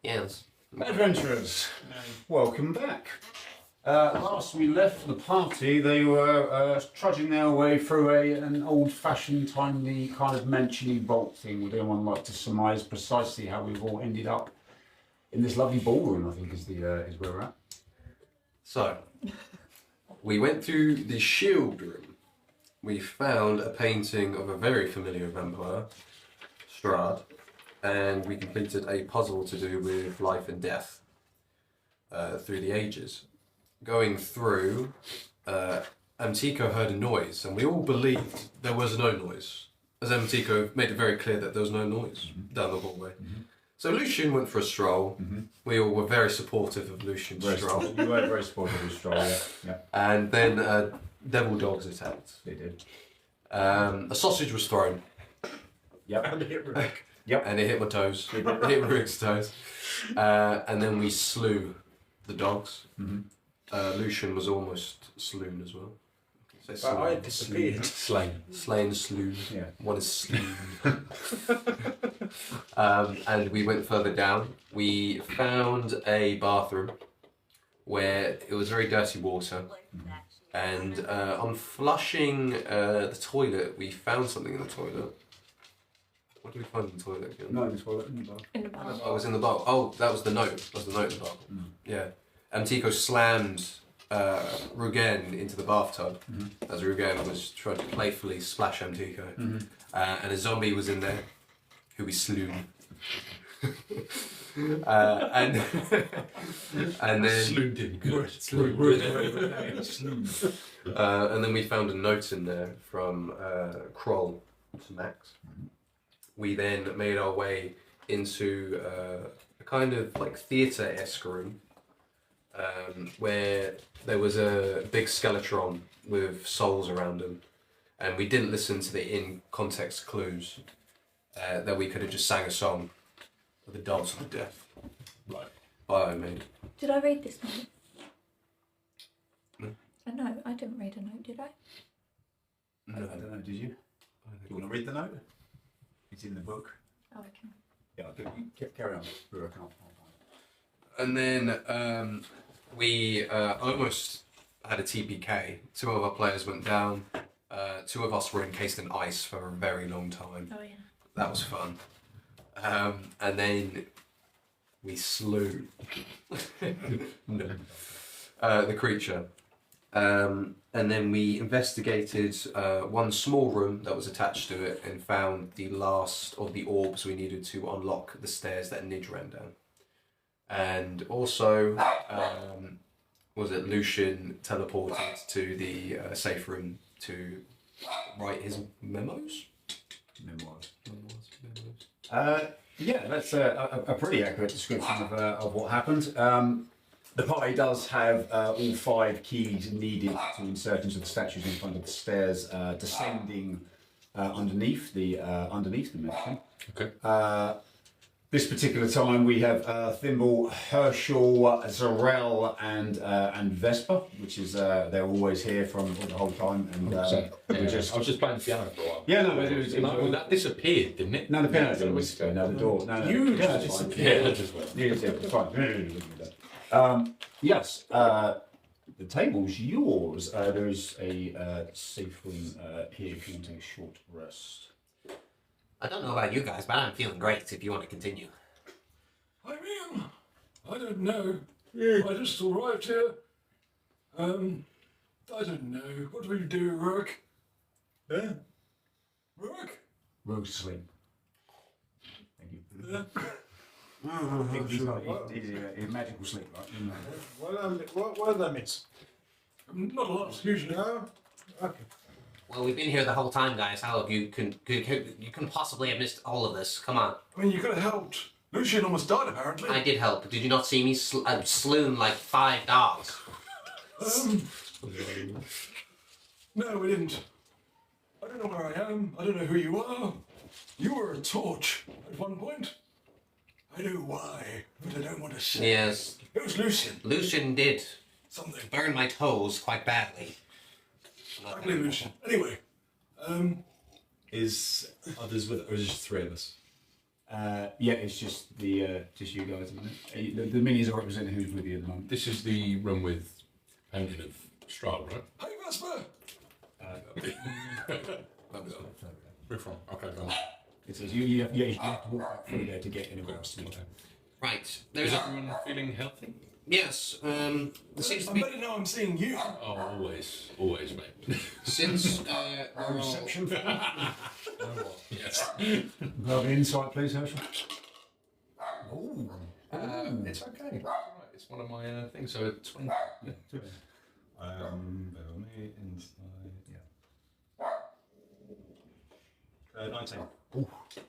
Yes. Adventurers, welcome back. Last we left the party, they were trudging their way through an old-fashioned, timely kind of mansion-y vault thing. Would anyone like to surmise precisely how we've all ended up in this lovely ballroom? I think is where we're at. So, we went through the shield room. We found a painting of a very familiar vampire, Strahd, and we completed a puzzle to do with life and death through the ages. Going through, Amtico heard a noise, and we all believed there was no noise, as Amtico made it very clear that there was no noise down the hallway. So Lucian went for a stroll. We all were very supportive of Lucian's stroll. You were very supportive of the stroll, yeah. And then devil dogs attacked. They did. A sausage was thrown. Yep. And hit Rick. Yep. And it hit my toes. It hit Rick's toes. And then we slew the dogs. Lucian was almost slain as well. But I disappeared. Slain, slew. Yeah. One is slew. And we went further down. We found a bathroom where it was very dirty water. And on flushing the toilet, we found something in the toilet. What did we find in the toilet again? Not in the toilet, in the bar. In the bar. Oh, it was in the bar. Oh, that was the note. That was the note in the bar. Yeah. Amtico slammed Rugen into the bathtub as Rugen was trying to playfully splash Amtico. And a zombie was in there who we slew. And then Slewed in. Good. and then we found a note in there from Kroll to Max. We then made our way into a kind of like theatre-esque room where there was a big skeletron with souls around him, and we didn't listen to the in-context clues that we could have just sang a song of the Dance of the Death. Right. By Iron Maiden. Did I read this note? No. No, I didn't read a note, did I? I don't know, did you? You want to read the note? It's in the book. Oh, okay. Yeah, you carry on. I can't. And then we almost had a TPK. 2 of our players went down. 2 of us were encased in ice for a very long time. Oh, yeah. That was fun. And then we slew the creature. And then we investigated one small room that was attached to it and found the last of the orbs we needed to unlock the stairs that Nidge ran down. And also, Lucian teleported to the safe room to write his memos? Memoirs. Yeah, that's a pretty accurate description of what happened. The party does have all 5 keys needed to insert into the statues in front of the stairs, descending underneath the mansion. Okay. This particular time we have Thimble, Herschel, Zarel, and Vespa, which is they're always here from the whole time, and I was just playing the piano for a while. yeah, no, but That disappeared, didn't it? no, the piano didn't go. No, the door. No, You yeah, just it's fine. disappeared as well. Yeah, it's fine. Yes, the table's yours. There is a safe room here if you want to take a short rest. I don't know about you guys, but I'm feeling great if you want to continue. I mean, I don't know. I just arrived here. I don't know. What do we do, Rook? Yeah. Rook? Rogue's asleep. Thank you. Yeah. He's magical sleep, right? What did I miss? Not a lot, usually. No? Okay. Well, we've been here the whole time, guys. How have you can possibly have missed all of this? Come on. I mean, you could have helped. Lucian almost died, apparently. I did help. Did you not see me slewn like 5 dogs? No, we didn't. I don't know where I am. I don't know who you are. You were a torch at one point. I know why, but I don't want to say. Yes. It was Lucian. Lucian did Something. burn my toes quite badly. Ugly Lucian. Anyway, Is others with it, or is it just 3 of us? Yeah, it's just just you guys, isn't it? The minis are representing who's with you at the moment. This is the room with painting of Strahd, right? Hey, Vesper! Where from? Okay, go on. It says you have to walk back through there to get anywhere else. Right. There's Is everyone feeling healthy? yes. There seems to I'm be better now I'm seeing you. Oh, always, mate. since we're all- Reception. Yes. Have an insight, please, Herschel. It's okay. It's all right. It's one of my things. So 20. Yeah. Bear with me, inside. Yeah. 19.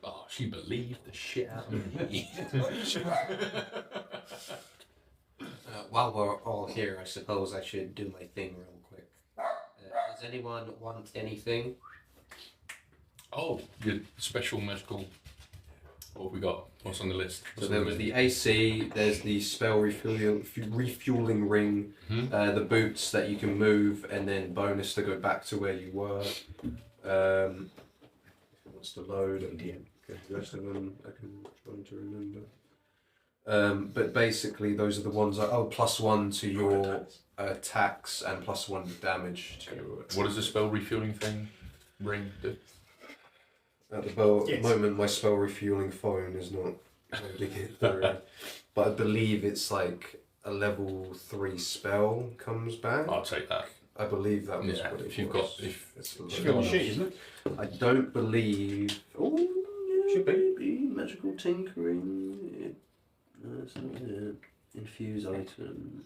Oh, she believed the shit out of me. while we're all here, I suppose I should do my thing real quick. Does anyone want anything? Oh, your special magical. What have we got? What's on the list? So there was the AC, there's the spell refueling ring, the boots that you can move, and then bonus to go back to where you were. What's the load? Okay, the rest of them I can try to remember. But basically, those are the ones that +1 to your attacks and +1 damage to your. What does the spell refueling thing ring do? At the moment, my spell refueling phone is not loading it through, but I believe it's like a level 3 spell comes back. I'll take that. I believe that was Yeah, what it if you've was. got, if It's It's on the sheet, isn't it? I don't believe. Oh, yeah, Should be. maybe magical tinkering. No, it's not it. Infuse item.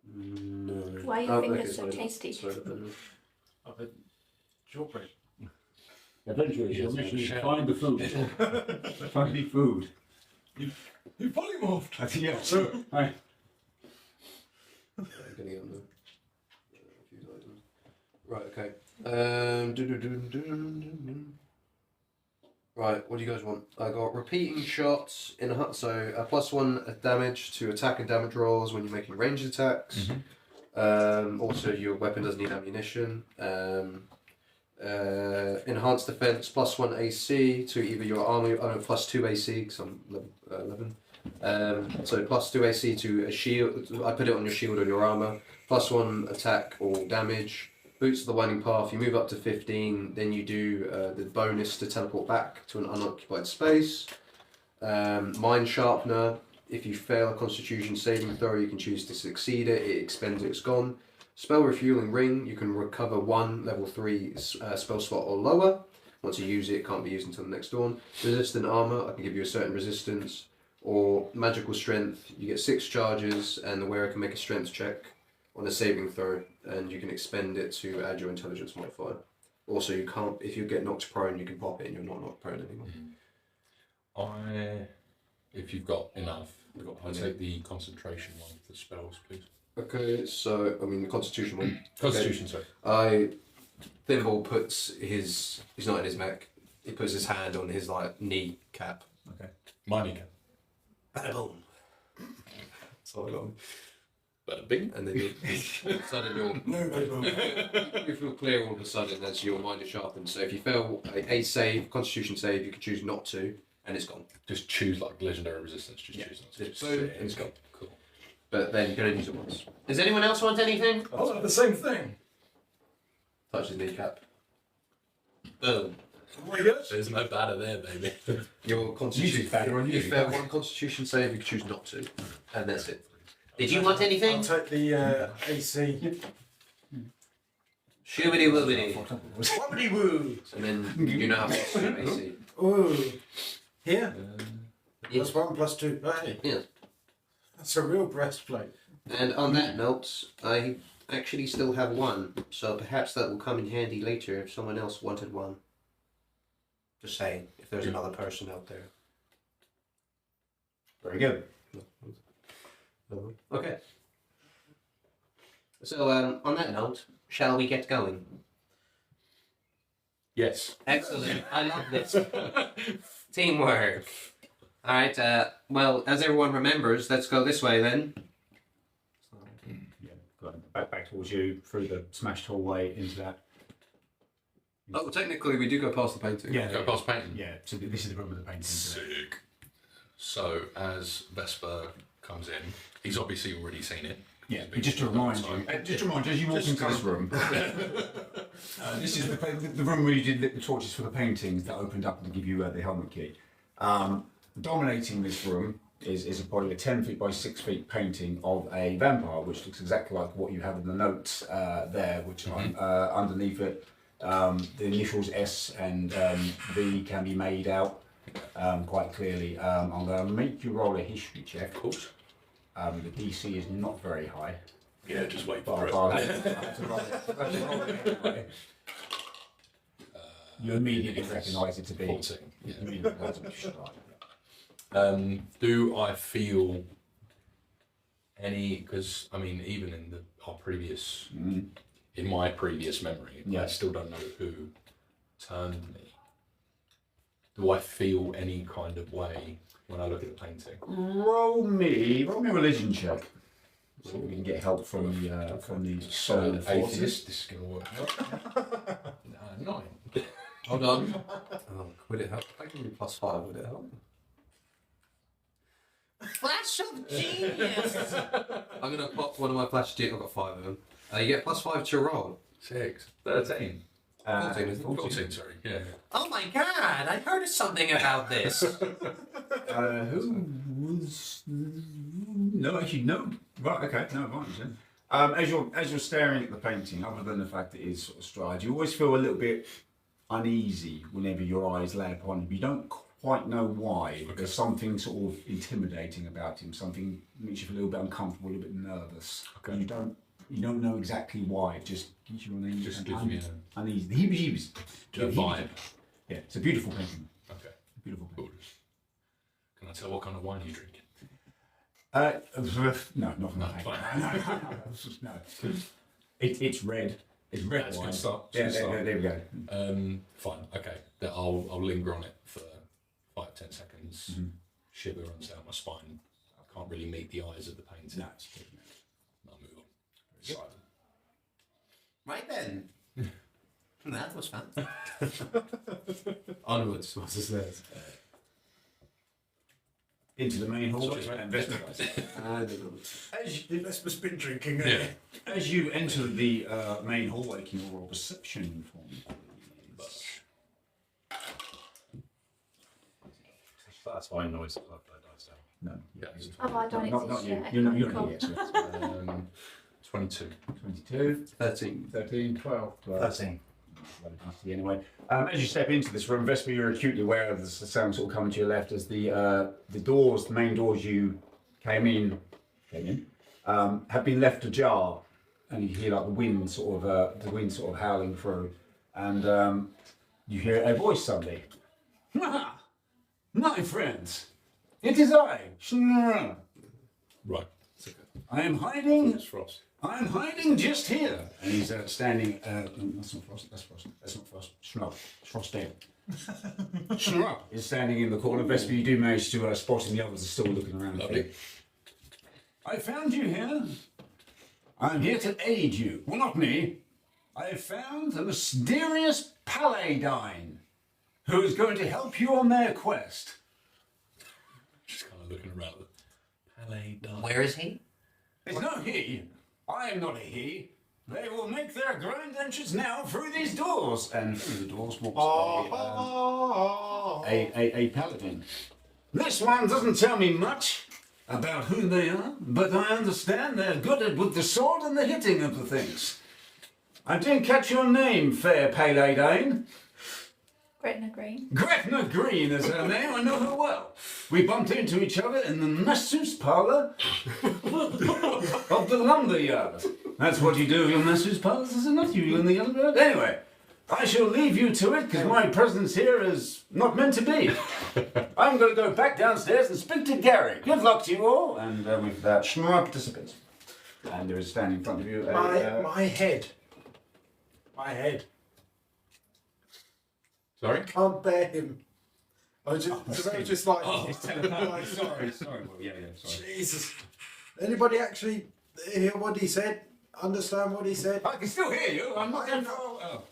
No. Why are your Oh, fingers okay, so sorry, tasty? sorry, dependent. Shortbread. Adventurers, your Yes, mission is to shall. find the food. Find the food. You polymorphed. Yeah. Right. Getting on the infuse items. Right. Okay. Right. What do you guys want? I got repeating shots in a hut. So a +1 damage to attack and damage rolls when you're making ranged attacks. Also, your weapon doesn't need ammunition. Enhanced defense +1 AC to either your armor, +2 AC because I'm level 11. So +2 AC to a shield. I put it on your shield or your armor. +1 attack or damage. Boots of the Winding Path. You move up to 15. Then you do the bonus to teleport back to an unoccupied space. Mind Sharpener. If you fail a Constitution saving throw, you can choose to succeed it. It expends it. It's gone. Spell Refueling Ring, you can recover 1 level 3 spell slot or lower. Once you use it, it can't be used until the next dawn. Resistant Armour, I can give you a certain resistance. Or Magical Strength, you get 6 charges and the wearer can make a strength check on a saving throw and you can expend it to add your intelligence modifier. Also, you can't, if you get knocked prone, you can pop it and you're not knocked prone anymore. If you've got enough, I'll plenty. take the concentration one for spells, please. Okay, so, I mean, the Constitution one. Constitution, sorry. Thimble puts he's not in his mech, he puts his hand on his, like, knee cap. Okay. Mine again. Bada boom. So I got him. Bada bing. And then all of a sudden you feel clear all of a sudden as your mind is sharpened. So if you fail a save, Constitution save, you can choose not to, and it's gone. Just choose like legendary resistance. Just choose not to. It's boom, and it's gone. Cool. But then you can only use it once. Does anyone else want anything? I'll have the same thing. Touch his kneecap. Boom. What do you get? There's no batter there, baby. Your Constitution. Music batter on you. If you fail one Constitution save, you can choose not to, and that's it. Did you want anything? Oh, I'll take the AC. Shoobity woobity. Wobbly woo! And then you now have to AC. Ooh. Here? Yeah. +1, +2. Hey, Yeah. that's a real breastplate. And on that note, I actually still have one, so perhaps that will come in handy later if someone else wanted one. Just saying, if there's another person out there. Very good. Okay. So, on that note, shall we get going? Yes. Excellent. I love this. Teamwork. All right. Well, as everyone remembers, let's go this way then. Yeah, go on, back towards you through the smashed hallway into that Oh, technically, we do go past the painting. Yeah. Go past painting. Yeah, so this is the room with the painting. Sick. So as Vesper comes in, he's obviously already seen it. Yeah, but just to remind you, as you walk into this room, this is the room where you did lit the torches for the paintings that opened up to give you the helmet key. Dominating this room is probably a 10 feet by 6 feet painting of a vampire, which looks exactly like what you have in the notes there, which underneath it, the initials S and V can be made out quite clearly. I'm going to make you roll a history check. Of course. The DC is not very high. Yeah, just wait But for it. I'll have to roll it anyway. You immediately recognise it to be 14. Yeah. you immediately recognise it to be Strahd. Do I feel any? Because I mean, even in our previous, in my previous memory, Yeah. I still don't know who turned me. Do I feel any kind of way when I look at the painting? Roll me a religion check. So we can get help from the soul Solid forces. atheist. This is going to work. 9. Hold on. Oh, would it help? I can be +5. Would it help? Flash of genius! I'm gonna pop one of my flash I've got 5 of them. You get +5 to your roll. 6. 13. 14, isn't it? 14, sorry. Yeah. Oh my god, I heard something about this. Who was? No, actually, no. Right, okay, no advantage then. As you're staring at the painting, other than the fact that it is sort of Strahd, you always feel a little bit uneasy whenever your eyes lay upon him. You don't quite know why. Okay. There's something sort of intimidating about him. Something makes you feel a little bit uncomfortable, a little bit nervous. Okay. You don't know exactly why. It just gives you an Just gives me uneasy. He was a vibe. Yeah, it's a beautiful painting. Okay. Beautiful painting. Cool. Can I tell what kind of wine you drink? No, not from No, that. fine. No. It's red. It's red That's a wine. good start. Yeah, Good start. there we go. Fine. Okay. Then I'll linger on it for 5-10 seconds. Mm-hmm. Shiver runs down my spine. I can't really meet the eyes of the painting. No, it's good. I'll move on. Silent. Right then. That was fun. Onwards, what's this there? Into the main hall. Sorry, mate. Vesper's been drinking. Yeah. As you enter the main hallway, can you roll perception for me, please? That's fine noise. I'll have that dice down. No. Yeah. it's Oh, I don't Not exist you. yet. You're not Cool. here yet. So it's, 22. 22, 13. 13, 12. 13. Nasty anyway. As you step into this room, Vesper, you're acutely aware of the sound sort of coming to your left as the doors, the main doors you came in, have been left ajar, and you hear like the wind sort of howling through, and you hear a voice suddenly. My friends, it is I, Shnurr. Right. I am hiding. It's Frost. I'm hiding just here. And he's standing. That's not Frost. That's Frost. That's not Frost. Schnupp. Frost dead. Schnupp is standing in the corner. Vesper, you do manage to spot him. The others are still looking around. Lovely. I found you here. I'm here to aid you. Well, not me. I have found a mysterious paladine who is going to help you on their quest. Just kind of looking around. Palais Dark. Where is he? It's no he. I am not a he. They will make their grand entrance now through these doors. And through the doors walks a paladin. This one doesn't tell me much about who they are, but I understand they're good with the sword and the hitting of the things. I didn't catch your name, fair paladine. Gretna Green. Gretna Green is her name, I know her well. We bumped into each other in the masseuse parlour of the lumber yard. That's what you do with your masseuse parlours, is it not? You in the lumber yard? Anyway, I shall leave you to it, because my presence here is not meant to be. I'm going to go back downstairs and speak to Gary. Good luck to you all. And with that, Schmar participants. And there is standing in front of you My head. My head. Sorry? Can't bear him. I was just like, sorry. Well, yeah, sorry. Jesus. Anybody actually hear what he said? Understand what he said? I can still hear you. I'm not going to...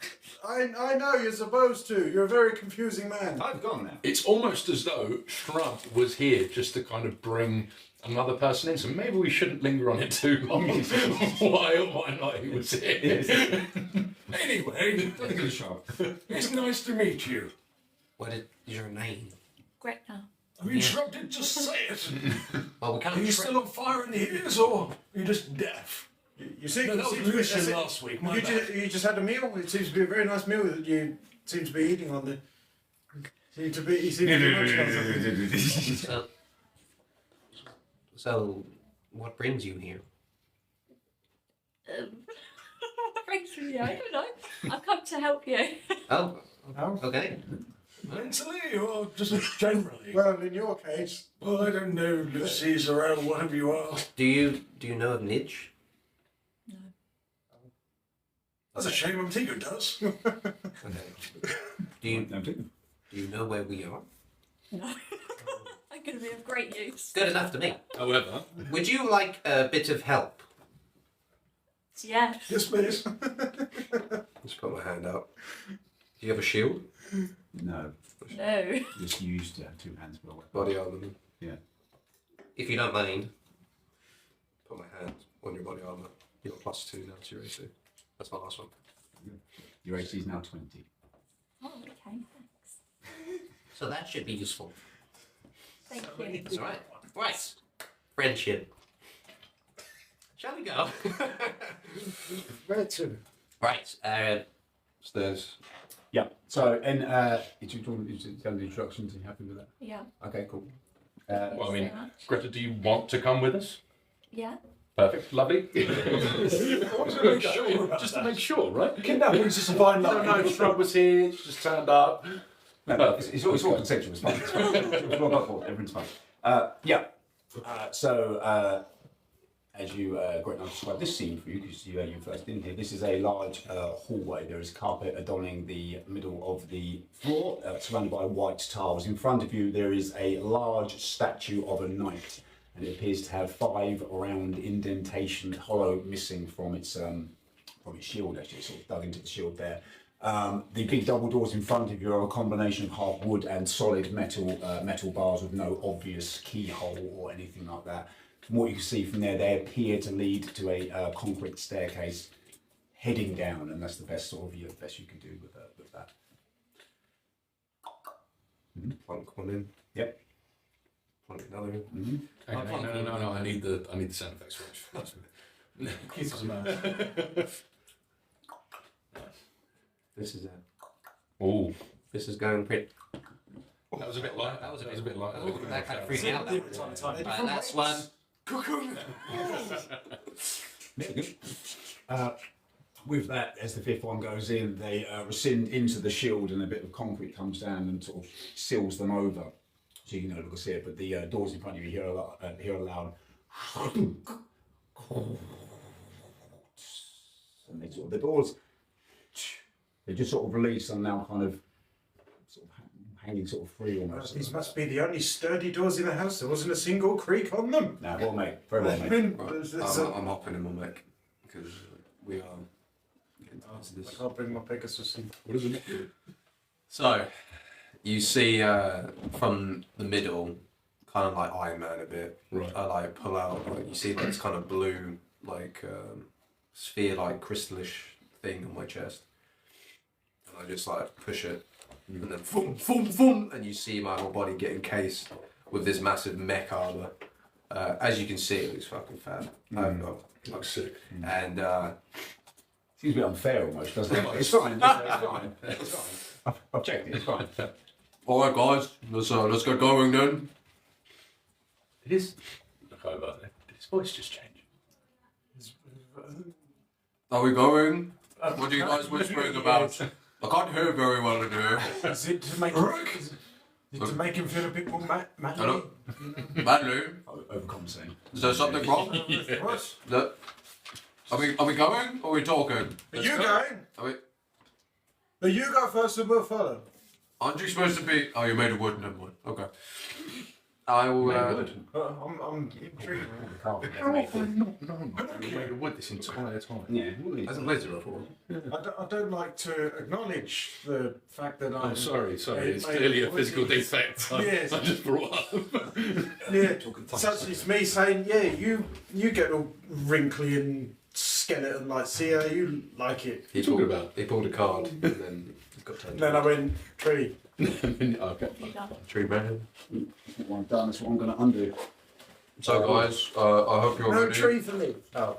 I know you're supposed to. You're a very confusing man. I've gone now. It's almost as though Shrub was here just to kind of bring another person in, so maybe we shouldn't linger on it too long. Why or why not he was here. Anyway, it's nice to meet you. What is your name? Gretna. I mean, Shrub did just say it. Well, we can't. Are you still on fire in the ears, or are you just deaf? You see, No, that was mission last week. My bad. you just had a meal. It seems to be a very nice meal that you seem to be eating on the. You seem to be munching on something. So, what brings you here? What brings me? I don't know. I've come to help you. Oh, Oh. okay. Mentally, or just generally? Well, in your case, Well, I don't know, Lucy's around, whatever you are. Do you know of Nidge? No. That's a shame. I'm thinking it does. Do you know where we are? No. I'm going to be of great use. Good enough to me. However, Would you like a bit of help? Yes. Yes, please. Just put my hand out. Do you have a shield? No, No. just used two hands per weapon. Body armor. Yeah. If you don't mind. Put my hand on your body armor. You got +2 now to your AC. That's my last one. Your AC is now 20. Oh, okay. Thanks. So that should be useful. Thank you. That's all right. Right. Friendship. Shall we go? where to? Right. Stairs. Yeah. So, and did you done the instructions? Are you happy with that? Yeah. Okay, cool. well, I mean, so much. Greta, do you want to come with us? Yeah. Perfect, lovely. I want to make sure about Just to that. make sure, right? Kidnapping's just a fine line. No, Shrub was here, she just turned up. No, it's all consensual. It's fine. It's fine. It's all about everyone's fine. Yeah. So, as you Gretna described this scene for you, because you first been here, this is a large hallway. There is carpet adorning the middle of the floor, surrounded by white tiles. In front of you, there is a large statue of a knight, and it appears to have 5 round indentations, hollow missing from its shield. Actually, it's sort of dug into the shield there. The big double doors in front of you are a combination of half wood and solid metal bars with no obvious keyhole or anything like that. From what you can see from there, they appear to lead to a concrete staircase heading down, and that's the best sort of view, best you can do with that. Plunk one in. Yep. Plunk another in. Mm-hmm. Okay, no, I need the sound effects first. This is it. Oh, This is going pretty. that was a bit light. That was a bit light. Oh, that kind of freaked me out. That one. Right, last one. Cuckoo. With that, as the 5th one goes in, they rescind into the shield, and a bit of concrete comes down and sort of seals them over, so you can no longer see it. But the doors in front of you hear a loud, and they sort of, the doors, they just sort of release and now kind of hanging sort of free almost. These must be the only sturdy doors in the house. There wasn't a single creak on them. Nah, well made, very well I made. mean, I'm hopping in my mech because we are getting into I this. can't bring my Pegasus in. What does it do? So, you see from the middle, kind of like Iron Man a bit. Right. I like pull out, like you see like this kind of blue, like sphere, like crystallish thing on my chest, and I just like push it, and then boom, boom, boom, and you see my whole body get encased with this massive mech armor. As you can see, it looks fucking fab. Looks sick. And Seems a bit unfair almost, doesn't it? It's fine. It's fine. It's fine. I've checked it. It's fine. all right, guys, let's get going then. It is. Look over. Did his voice just change? Are we going? What are you guys whispering about? I can't hear very well in here. Is it to make him feel a bit more manly? Hello? Manly? Overcompensating. Is there something wrong? What? Look, are we going or are we talking? Are you going? Are we, No, you go first and we'll follow. aren't you supposed to be? Oh, you made a wood, never mind. Okay. I will. I'm intrigued. How have I not known you made of wood this entire time? Yeah. As a blazer before. I don't like to acknowledge the fact that I'm. Oh, sorry. It's I- clearly a I- physical defect. Yes. I just brought up. Yeah, such as me saying, yeah, you get all wrinkly and skeleton like. See how you like it. He talking pulled, about? he pulled a card and then he got turned. And then I went tree. Okay. You done. Tree man. What I've done, that's what I'm going to undo. So guys, I hope you're No ready. tree for me. Oh.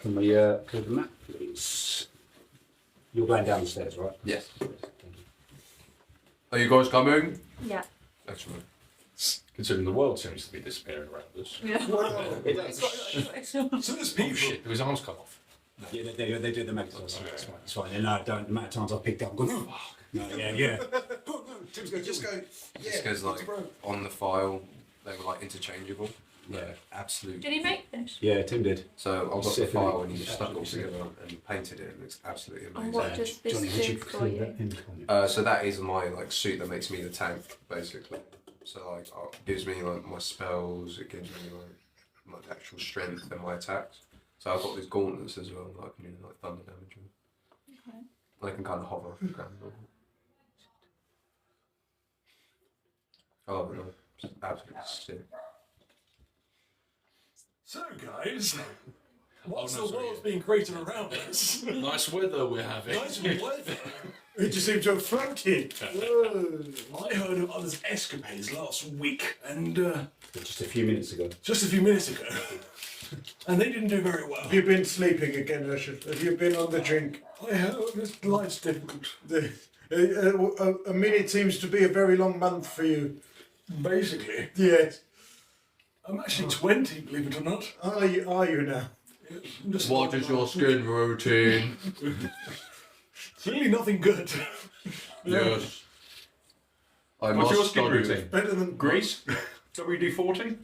Can we clear the map, please? You're going down the stairs, right? Yes. Are you guys coming? Yeah. Excellent. Considering the world seems to be disappearing around us. Yeah. So there's Oh people. shit, his arms come off. Yeah, they do the medical. It's fine. It's fine. And I don't. The amount of times I've picked up, and gone, oh, fuck. No, yeah. Tim's go, just go. Yeah. This goes like on the file. They were like interchangeable. Yeah, absolute. Did he make this? Yeah, Tim did. So I've got the Sick, file innit? and he just stuck it all Absolutely together and painted it, and it's absolutely And amazing. what does this Johnny, would do you for clear you? that in for me? So that is my like suit that makes me the tank, basically. So like it gives me like my spells, it gives me like my actual strength and my attacks. So I've got these gauntlets as well that I can do like thunder damage with. Okay. And I can kind of hover off the ground. I love it though. It's absolutely sick. So guys, whilst no, the sorry. world's being created around us, Nice weather we're having. nice weather. We just seem to have floated. Whoa. I heard of others' escapades last week, and Just a few minutes ago. just a few minutes ago, and they didn't do very well. Have you been sleeping again, Richard? Have you been on the drink? I have. Life's difficult. A minute seems to be a very long month for you. Basically, Yes. I'm actually 20, believe it or not. Are you now? I'm just What is your skin routine? Really nothing good. Yes. I What's must your skin study. routine? Better than Greece? WD-40?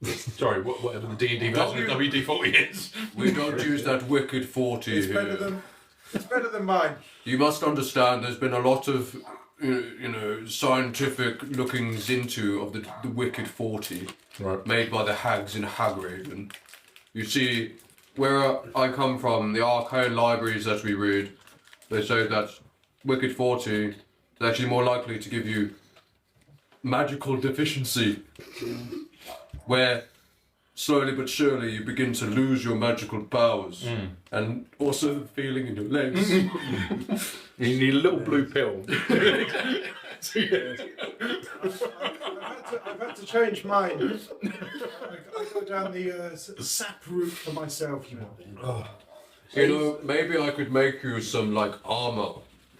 Sorry, whatever the D&D version of WD-40 is. We don't use that wicked 40 It's here. better than mine. You must understand there's been a lot of, scientific lookings into of the wicked 40 made by the hags in Hagrid. You see, where I come from, the arcane libraries that we read, they say that wicked 40 is actually more likely to give you magical deficiency, where slowly but surely you begin to lose your magical powers, and also the feeling in your legs. You need a little blue pill. I've had to change mine. I go down the sap route for myself now. Maybe I could make you some like armor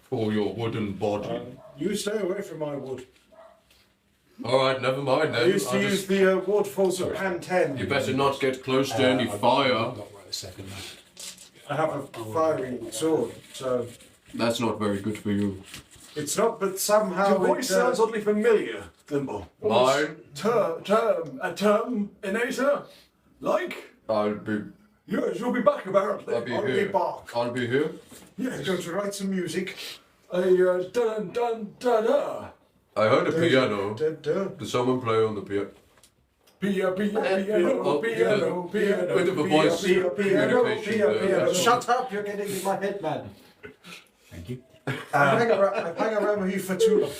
for your wooden body. You stay away from my wood. All right, never mind then. I used to use the waterfalls of Pan 10. You better not get close to any fire. Not right a second, mate. I have a fiery sword, so That's not very good for you. it's not. But somehow Your voice it, sounds oddly familiar, Thimble. Mine? Terminator? Like? I'll be Yes, you'll be back apparently. I'll be I'll be here. back. I'll be here. Yes. Going to write some music. Dun dun da da. I heard a piano. Da, da. Did someone play on the piano? Piano, With piano. the voice Piano, communication piano, there. piano. Shut up! You're getting in my head, man. Thank you. I hang around with you for too long.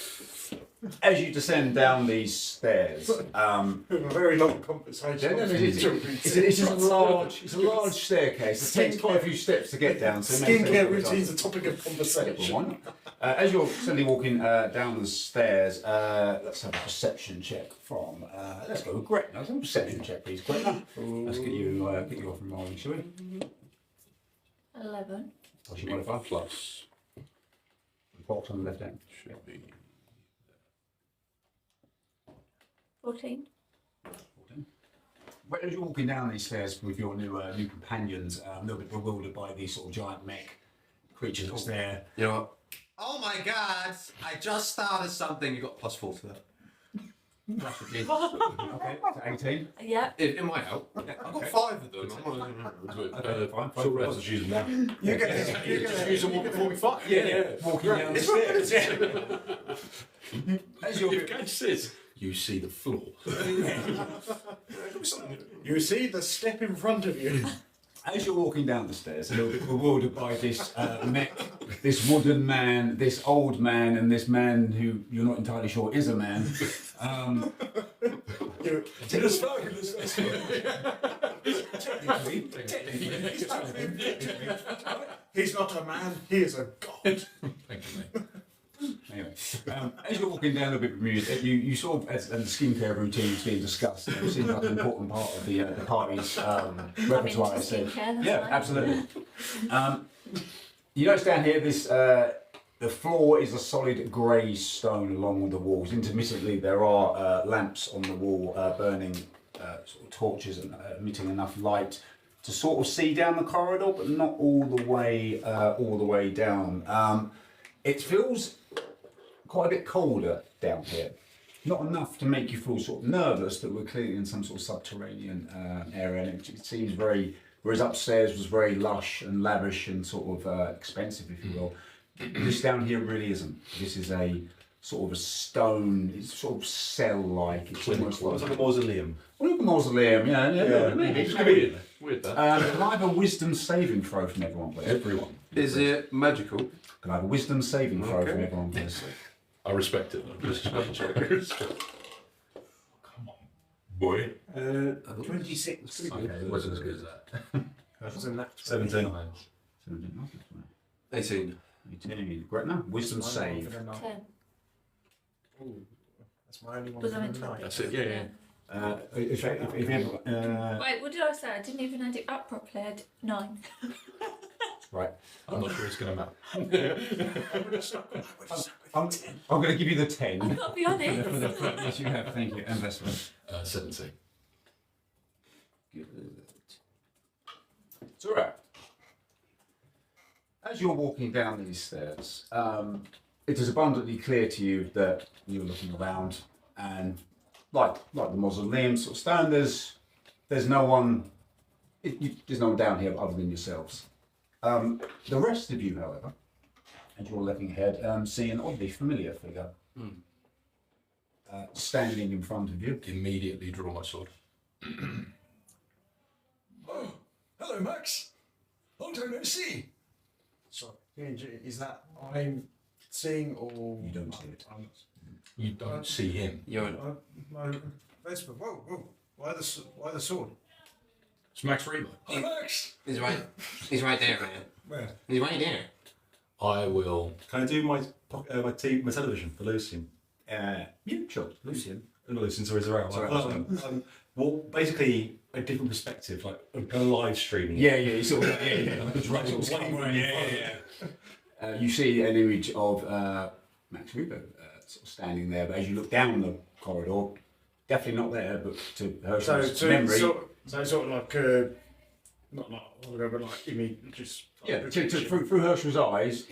As you descend down these stairs, A very long conversation. it's a large staircase. It takes quite a few steps to get down. So it makes Skincare sense. routine's a topic of conversation. One. As you're slowly walking down the stairs, let's have a perception check from. Let's go with Gretna. Let's have a perception check, please, Gretna. Let's get you off from rolling, shall we? 11. What's your modifier? Plus. Box on the left hand. Should be. 14. But as you're walking down these stairs with your new companions, a little bit bewildered by these sort of giant mech creatures that's there. You know what? Oh my god! I just started something. You got +4 to that. Okay, so 18. Yeah. Am I out? I've got 5 of them. Fine. Short rest is using that. You get Use them all before we fight. Walking down the stairs. As you're Catch this. you see the floor. You see the step in front of you. As you're walking down the stairs, a little bit bewildered by this this wooden man, this old man, and this man who you're not entirely sure is a man. It is fabulous. He's not a man, he is a god. Thank you, mate. Anyway, as you're walking down a bit bemused, you sort of, as the skincare routine is being discussed, it seems like an important part of the party's repertoire. So, yeah, absolutely. You notice down here, this the floor is a solid grey stone along the walls. Intermittently, there are lamps on the wall burning sort of torches and emitting enough light to sort of see down the corridor, but not all the way down. It feels quite a bit colder down here. Not enough to make you feel sort of nervous that we're clearly in some sort of subterranean area. And it seems very, whereas upstairs was very lush and lavish and sort of expensive, if you will. This down here really isn't. This is a sort of a stone, it's sort of cell-like. It's almost like a mausoleum. Well, like a mausoleum, yeah. Maybe. It's weird. Weird that. Can I have a wisdom saving throw from everyone, please? Everyone. Is it magical? Can I have a wisdom saving throw from everyone, please? I respect it. I'm just double checking. Come on, boy. 26. Okay, wasn't as good as that. That's a natural. 17. 18. 18. Great, no. Wisdom save. 10. Ooh, that's my only one. Was I meant for to? the night. That's it. Yeah. If you ever, Wait, what did I say? I didn't even add it up properly. I had 9. right. I'm not sure it's going to matter. I'm going to give you the 10. I've got to be honest. Yes, you have. Thank you. And best of 17. Good. It's all right. As you're walking down these stairs, it is abundantly clear to you that you're looking around, and like the mausoleum sort of stone, there's no one. There's no one down here other than yourselves. The rest of you, however, as you're looking ahead, see an oddly familiar figure standing in front of you. Immediately draw my sword. Oh, hello, Max. Long time no see. Sorry. Is that I'm seeing or You don't see it. You don't see him. You're my Vesper. Whoa. Why the sword? It's Max Rebo. Hi, Max. He's right there, man. Where? He's right there. I will. Can I do my television for Lucian? Yeah, sure. Lucian. Not Lucian, sorry, Zarel. Sorry. Well, basically a different perspective, like a live streaming. Yeah, you sort of, you see an image of Max Rebo sort of standing there, but as you look down the corridor, definitely not there, but to Herschel's memory. So sort of like not like whatever, like image, just Yeah, through Herschel's eyes,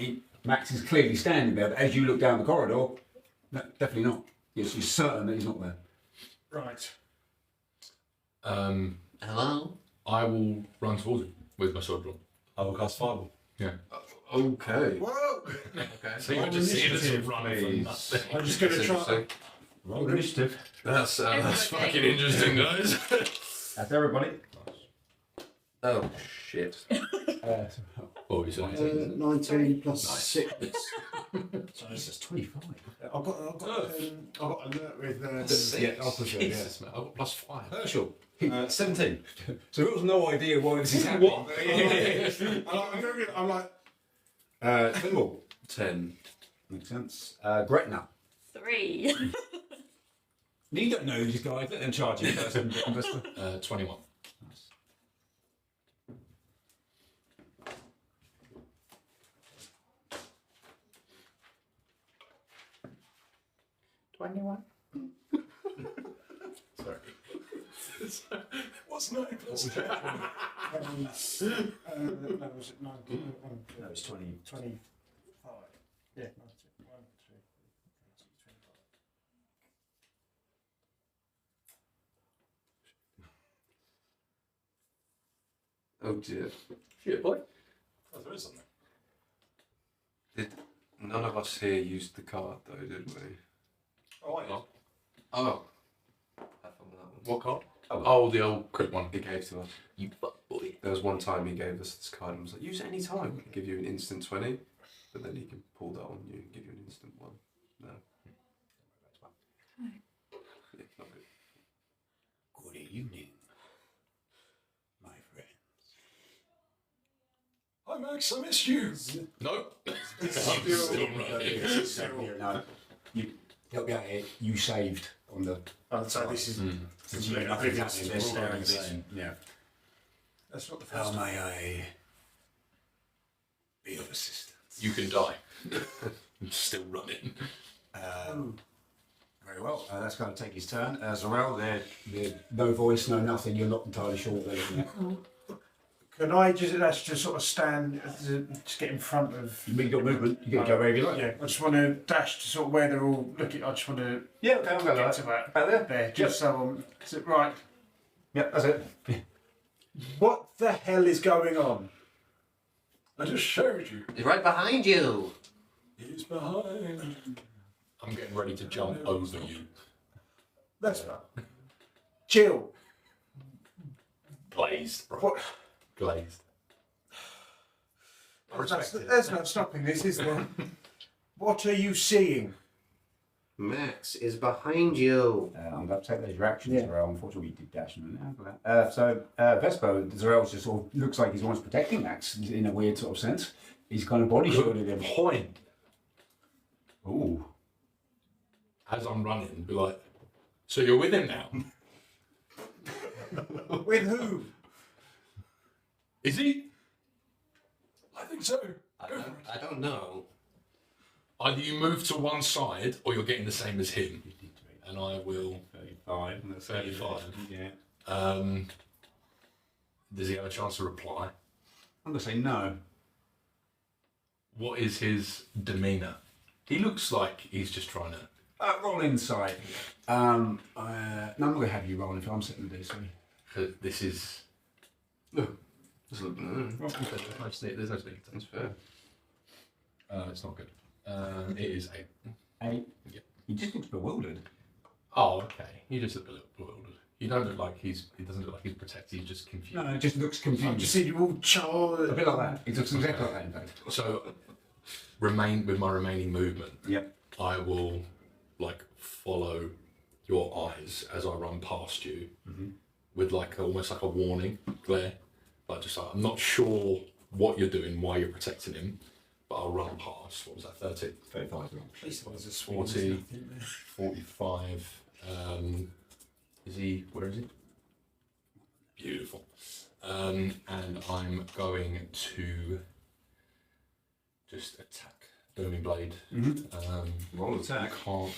Max is clearly standing there, but as you look down the corridor, no, definitely not. Yes, you're certain that he's not there. right. Hello? I will run towards him with my sword drawn. I will cast Fireball. Yeah. okay. Whoa! Okay. So you're just seeing us running from nothing. I'm just gonna try. Interesting. Roll initiative. That's That's Fucking interesting, guys. That's everybody. oh shit. Oh, he's on 19 plus Nice. 6. So this is 25. I've got alert with. Yeah, I'll push it. Yeah. Jesus, man. I've got +5. Herschel. 17. So it was no idea why this is happening. I'm like. Thimble. 10. Makes sense. Gretna. 3. You don't know these guys. Let them charge you first. 21. Nice. Sorry. What's 9 plus 10? No, was it 19? No, it's 20. 25. Yeah, 19. 1, 2, 3, 25. Oh dear. Shit, boy. Oh, there is something. None of us here used the card though, did we? Oh, I Oh. Oh. Have fun with that one. What card? Oh, Oh, the old quick one. He gave to us. You fuck boy. There was one time he gave us this card and was like, use it any time. He'll give you an instant 20, but then he can pull that on you and give you an instant 1. No. Yeah, not good. Good evening, my friend. Hi, Max. I missed you. Nope. I'm Still still running. No, you help me out here. You saved on the. Oh, so this is. I think they're staring the same. Yeah. That's not the How first. may I be of assistance? You can die. I'm still running. Very well. That's going to take his turn. Zorel, they're no voice, no nothing. You're not entirely sure what they're looking at. Can I just sort of stand, just get in front of? You got movement. You can go wherever you like. Yeah, I just want to dash to sort of where they're all looking. I just want to Yeah. Okay. I'll go get like to that. that there, just so I'm. Is it right? Yep. That's it. What the hell is going on? I just showed you. He's right behind you. He's behind. I'm getting ready to jump over you. That's right. Chill. Glazed, bro. What? Glazed. There's no stopping this, is there? What are you seeing? Max is behind you. I'm going to take those reactions, Yeah. Zorel. Unfortunately, we did dash him. Vespo, Zorel just sort of looks like he's almost protecting Max in a weird sort of sense. He's kind of body shielded him. Point. Ooh. As I'm running, be like, so you're with him now? With who? Is he? I think so. I don't know. Either you move to one side or you're getting the same as him. And I will. 35. 35. Yeah. Does he have a chance to reply? I'm going to say no. What is his demeanour? He looks like he's just trying to. Roll inside. No, I'm not going to have you roll if I'm sitting there, sorry. This is. There's There's no sneak. That's fair. It's not good. It is 8. 8. Yeah. He just looks bewildered. Oh, okay. You just look a little bewildered. You don't look like he's. He doesn't look like he's protected. He's just confused. No, it just looks I've confused. just seen you all charge. A bit like that. It looks exactly like that, in fact. So, remain with my remaining movement. Yep. I will, like, follow your eyes as I run past you, with like almost like a warning glare. Like just like, I'm not sure what you're doing, why you're protecting him, but I'll run past. What was that? 30, 35. 40, 45. Is he? Where is he? Beautiful. And I'm going to just attack Booming Blade. Roll attack. Can't.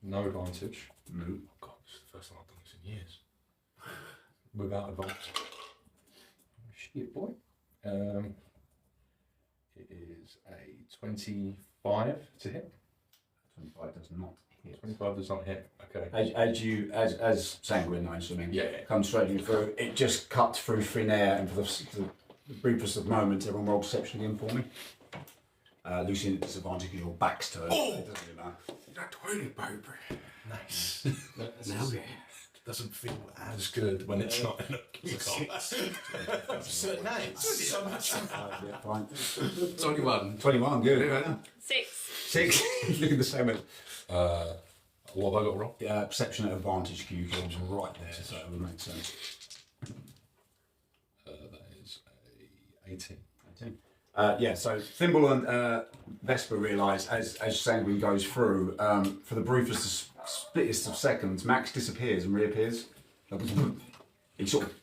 No advantage. No. Oh God, this is the first time I've done this in years. Without advantage. Shit, boy. It is a 25 to hit. 25 does not hit. 25 does not hit. Okay. As Sanguine, I'm assuming, Yeah. comes straight through, it just cuts through thin air, and for the briefest of moments, everyone roll perception again for me. Lucian at disadvantage because your back's turned. Oh! It doesn't really matter. That 20, baby. Nice. Now Doesn't feel as good when it's not in a key card. so nice. So much. Yeah, fine. 21. 21, good. Right now. 6. 6. Looking the same as What have I got wrong? perception at advantage Q comes right there, so it would make sense. That is a 18. 18. Yeah, so Thimble and Vesper realise as Sanguine goes through, for the briefest, splittest of seconds, Max disappears and reappears. He sort of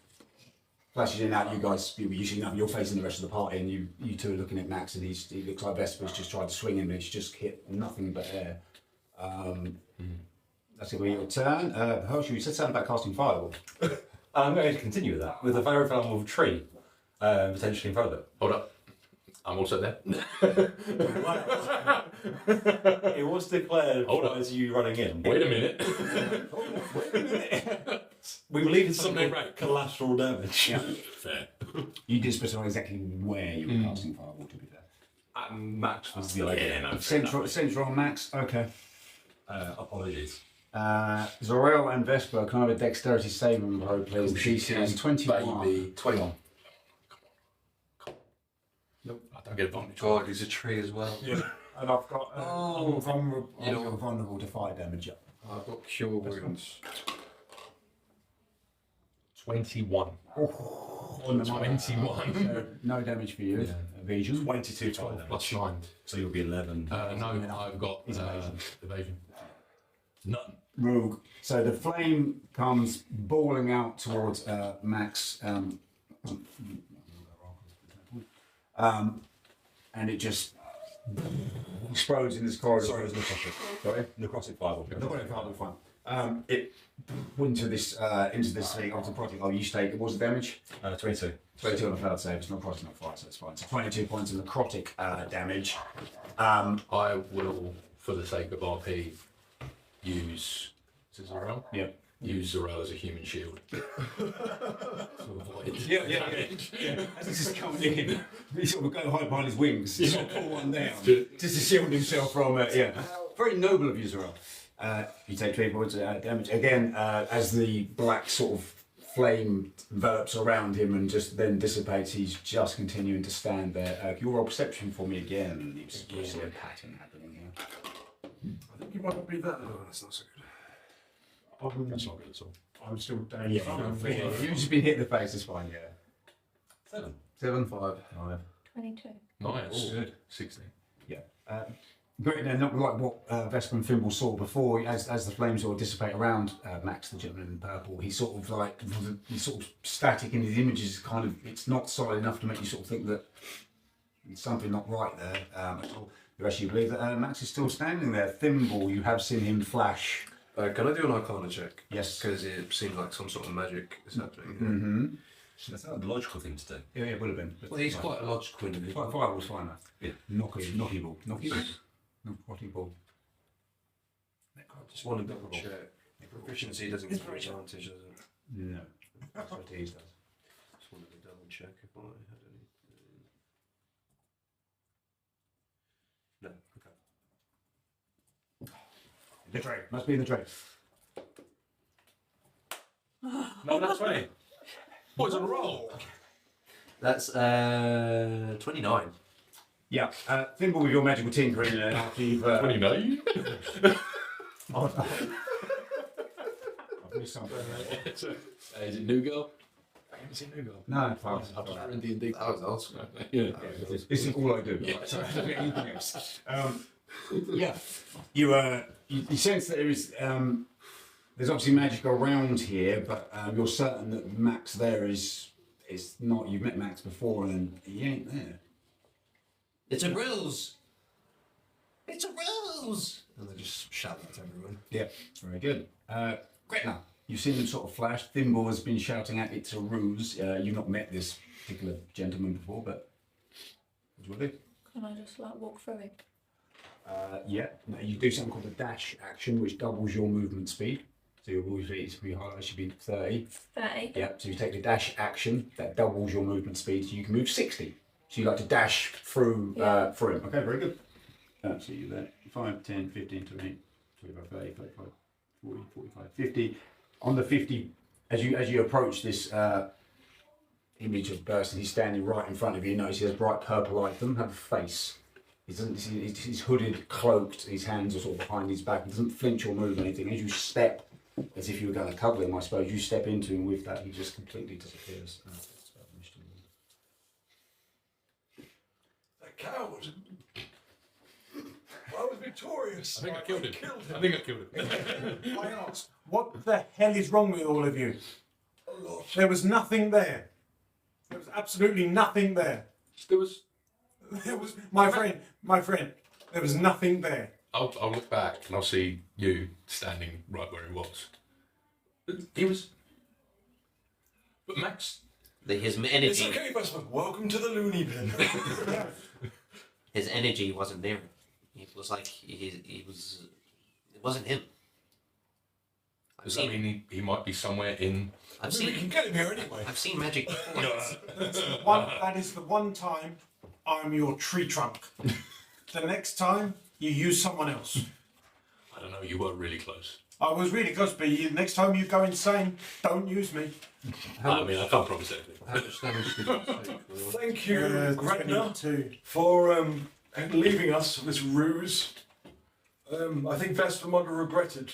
flashes in and out. You guys, you see nothing. You're facing the rest of the party, and you two are looking at Max, and he looks like Vesper's just tried to swing him, and it's just hit nothing but air. That's going to be your turn. Hershey, you said something about casting Fireball. I'm going to continue with that, with a very flammable tree potentially in front of it. Hold up. I'm also there. It was declared Hold on. as you running in. Wait a minute. We believe it's Something something right. collateral damage. Fair. You did specify exactly where you were casting Fireball, to be fair. Max was the idea. Yeah, no. Central on Max, okay. Apologies. Zorel and Vesper, can I have a dexterity saving throw, please? The DC is 21. Baby. 21. Nope, I don't get advantage. God, he's a tree as well. Yeah. And I've got Oh. I'm vulnerable to fire damage. I've got cure wounds. 21. On the 21. So no damage for you. Yeah. Evasion. 22 12 damage. plus 9. So you'll be 11. No, I've got evasion. evasion. None. Rogue. So the flame comes bawling out towards Max, and it just explodes in this corridor. Sorry, it was necrotic. Sorry? Necrotic fireball. Fine. It into this thing of the project. Oh, you state it was the damage. 22. 22 on a failed save. It's not necrotic, not fire, so it's fine. So 22 points of necrotic damage. I will, for the sake of RP, use Zorel. Yeah. Use Zorel as a human shield. To avoid damage. As this is coming in, he sort of go hide behind his wings, sort of pull one down, just to shield himself from it. Yeah. Very noble of you, Zorel. You take 3 points of damage again as the black sort of flame envelops around him and just then dissipates. He's just continuing to stand there. Can you roll perception for me again? You see a pattern happening here. I think you might not be that. Oh, that's not so good. That's not good at all. I'm still down. You've just been hit in the face. It's fine. Yeah. 7. 7, 5, 5. 22. Nice. Good. 16. Yeah. Great, then, not like what Vesper and Fimble saw before. As the flames sort of dissipate around Max, the gentleman in purple, he's sort of like he's sort of static in his images. Kind of, it's not solid enough to make you sort of think that there's something not right there at all. You actually believe that Max is still standing there. Thimble, you have seen him flash. Can I do an Arcana check? Yes. Because it seems like some sort of magic is happening. Mm-hmm. That's not a logical thing to do. Yeah, it would have been. Well, he's quite a logical individual. Fireball's fine enough. Yeah. Knocky ball. Just want to double check. Proficiency doesn't give you advantage, does it? No. Expertise does. Just wanted to double check if I had anything. No, okay. The tray. Must be in the tray. No, that's 20. Boys on a roll. That's 29. Yeah. Thimble with your magical tinkering after you've... 29? I've missed something. Is it New Girl? I haven't seen New Girl. No, fine. I've just read D&D. That was awesome. Yeah. This is all I do. Yeah. Right? So I don't get anything else. Yeah. You sense that there is... there's obviously magic around here, but you're certain that Max there is not... You've met Max before and he ain't there. It's a ruse! It's a ruse! And they just shout that to everyone. Yeah, very good. Gretna, you've seen them sort of flash. Thimble has been shouting out it's a ruse. You've not met this particular gentleman before, but what do you want to do? Can I just like walk through it? Yeah, no, you do something called a dash action, which doubles your movement speed. So your movement speed should be higher, should be 30. 30. Yeah, so you take the dash action, that doubles your movement speed, so you can move 60. So you like to dash through through him. Okay, very good. So you're there. 5, 10, 15, 20, 25, 30, 35, 40, 45, 50. On the 50, as you approach this image of Burston, he's standing right in front of you. You notice he has bright purple light. Doesn't have a face. He's hooded, cloaked. His hands are sort of behind his back. He doesn't flinch or move anything. As you step, as if you were going to cuddle him, I suppose, you step into him with that, he just completely disappears. That coward. I was victorious. I think I killed him. I asked, what the hell is wrong with all of you? There was nothing there. There was absolutely nothing there. There was... There was, my friend, there was nothing there. I'll look back and I'll see you standing right where he was. He was... But Max... His It's energy, okay, Vesper. Welcome to the loony bin. his energy wasn't there. It was like he was. It wasn't him. Does that mean he might be somewhere in... I've We can seen. get him here anyway. I've seen magic before. That is the one time I'm your tree trunk. The next time you use someone else. I don't know, you were really close. I was really close, but next time you go insane, don't use me. I mean, I can't promise anything. How much damage did you take? Will? Thank you, Gretna, 22. for leaving us this ruse. I think Vespermont regretted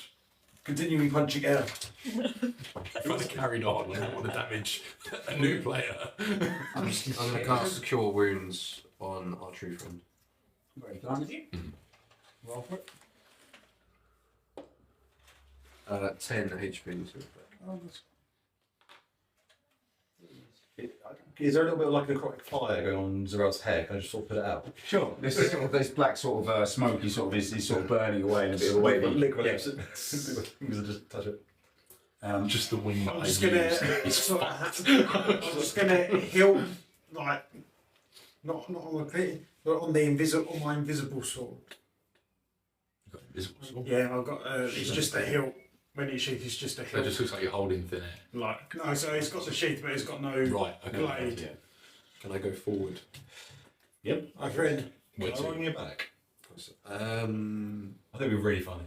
continuing punching air. If I'd have carried on, I don't want to damage a new player. I'm going to cast Cure Wounds on our true friend. Very kind of you. Roll for it. 10 HP. Is there a little bit of like a necrotic fire going on Zarel's hair? Can I just sort of put it out? Sure. This is sort of this black sort of smoky sort of is sort of burning away in a bit of a wavy. Lick my Yeah. lips. Fingers are just touch it. Just the wing that I'm I just use gonna is sort fucked. I'm just gonna heal, like, not on the clean, but on the on my invisible sword. You've got invisible sword. Yeah, I've got. It's just a hilt. When it's sheath, it's just a So it hilt. just looks like you're holding thin air. Like no, so it's got the sheath, but it's got no Right, okay. blade. Yeah. Can I go forward? Yep. My friend. Where Can I run to? your back? I think it'd be really funny.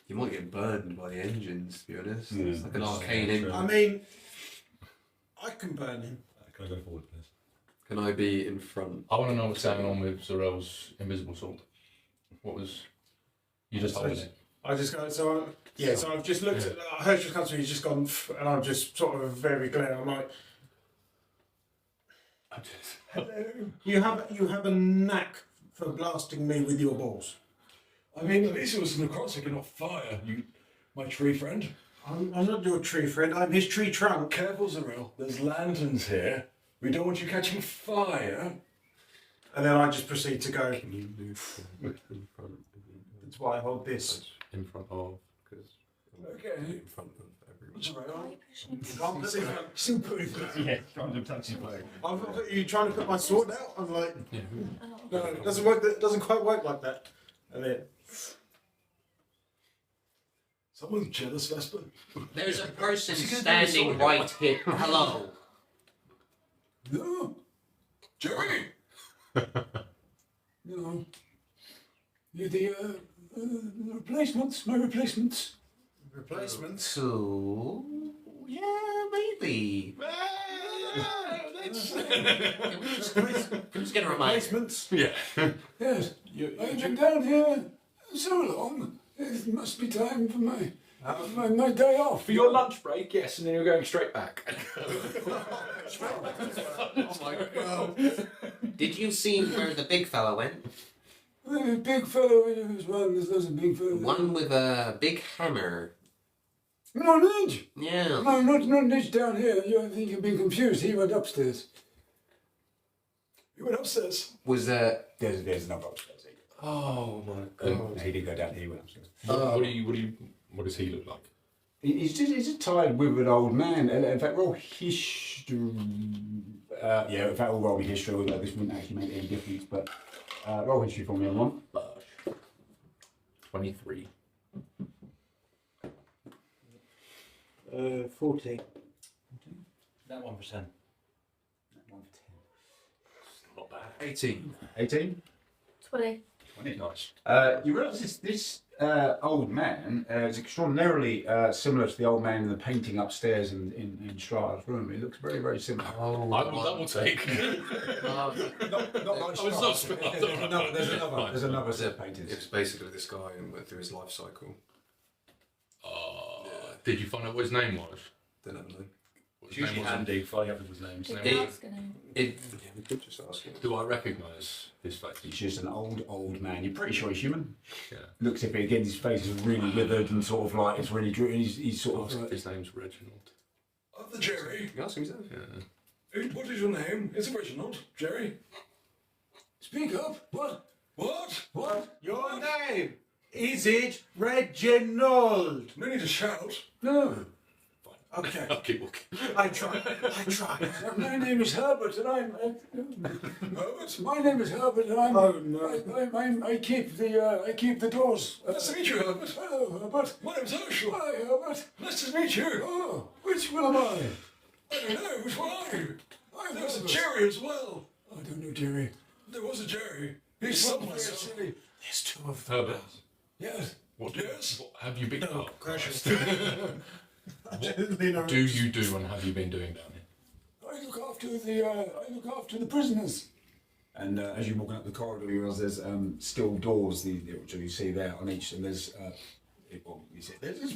You might get burned by the engines, to be honest. Yeah. It's like an Yeah, arcane true. engine. I mean, I can burn him. Can I go forward, please? Can I be in front? I want to know what's going on with Zarel's invisible sword. What was... You just holding it? I just go. So I've just looked. At, I heard you come to me. He's just gone, and I'm just sort of very glare. I'm like, hello. You have a knack for blasting me with your balls. I mean, at least it was necrotic and not fire, my tree friend. I'm not your tree friend. I'm his tree trunk. Careful, Zarel. There's lanterns here. We don't want you catching fire. And then I just proceed to go. Can you move in front? That's why I hold this. In front of, because Okay. in front of everyone. Zarel. Can't put it- Still putting Yeah. Kind of taxi play. Are you trying to put my sword out? I'm like, Yeah. no, it doesn't work. It doesn't quite work like that. And then Someone's jealous, Vesper. There's a person standing right here. Hello. No. Jerry! No. You're the replacements, my replacements. replacements. So, yeah, maybe. Can we just get a reminder? Replacements. Yeah. Yes, I've been down here so long. It must be time for my day off. For your lunch break, yes, and then you're going straight back. Oh my god. Did you see where the big fella went? A big fellow, there's one, there's a big fellow. One with a big hammer. No, Nudge! Yeah. No, not Nudge down here. I think you've been confused. He went upstairs. He went upstairs? Was There's another upstairs. Oh my No, god. he didn't go down. He went upstairs. What does he look like? He's just tied with an old man. And in fact, roll history. Yeah, in fact, we'll roll history. Although this wouldn't actually make any difference. But roll history for me, everyone. 23. 14. That 1%. Not bad. 18. 18. 20. 20. Nice. You realise this old man is extraordinarily similar to the old man in the painting upstairs in Strahda's room. He looks very, very similar. Oh, I will double take. Not like I was not There's another set of paintings. It's basically this guy and went through his life cycle. Did you find out what his name was? Don't have no. What It's his name usually was? handy finding out people's names. Did It- you ask him? Yeah, we could just ask him. Do I recognise his face? He's just an old man. You're pretty sure he's human. Yeah. Looks if again his face is really withered and sort of like it's really he's sort Ask of if his name's Reginald. Of the Jerry. You ask him, himself. Yeah. What is your name? It's Reginald. Jerry. Speak up. What? What? What? Your name, is it Reginald? No need to shout. No. Okay. I'll keep walking. I tried. My name is Herbert, and I'm. Herbert. My name is Herbert, and I'm. Oh no. I keep the doors. Nice to meet you, Herbert. Hello, Herbert. My name's Herschel. Hi, Herbert. Nice to meet you. Oh, which one am I? I don't know. Which one are you? There was a Jerry as well. I don't know Jerry. There was a Jerry. He's somewhere. There's two of them. Herbert. Yes. Yes. What have you been? No, Oh, crashes. What do you do and have you been doing down here? I look after the prisoners. And as you're walking up the corridor, you realise there's steel doors, which you see there on each, and there's. This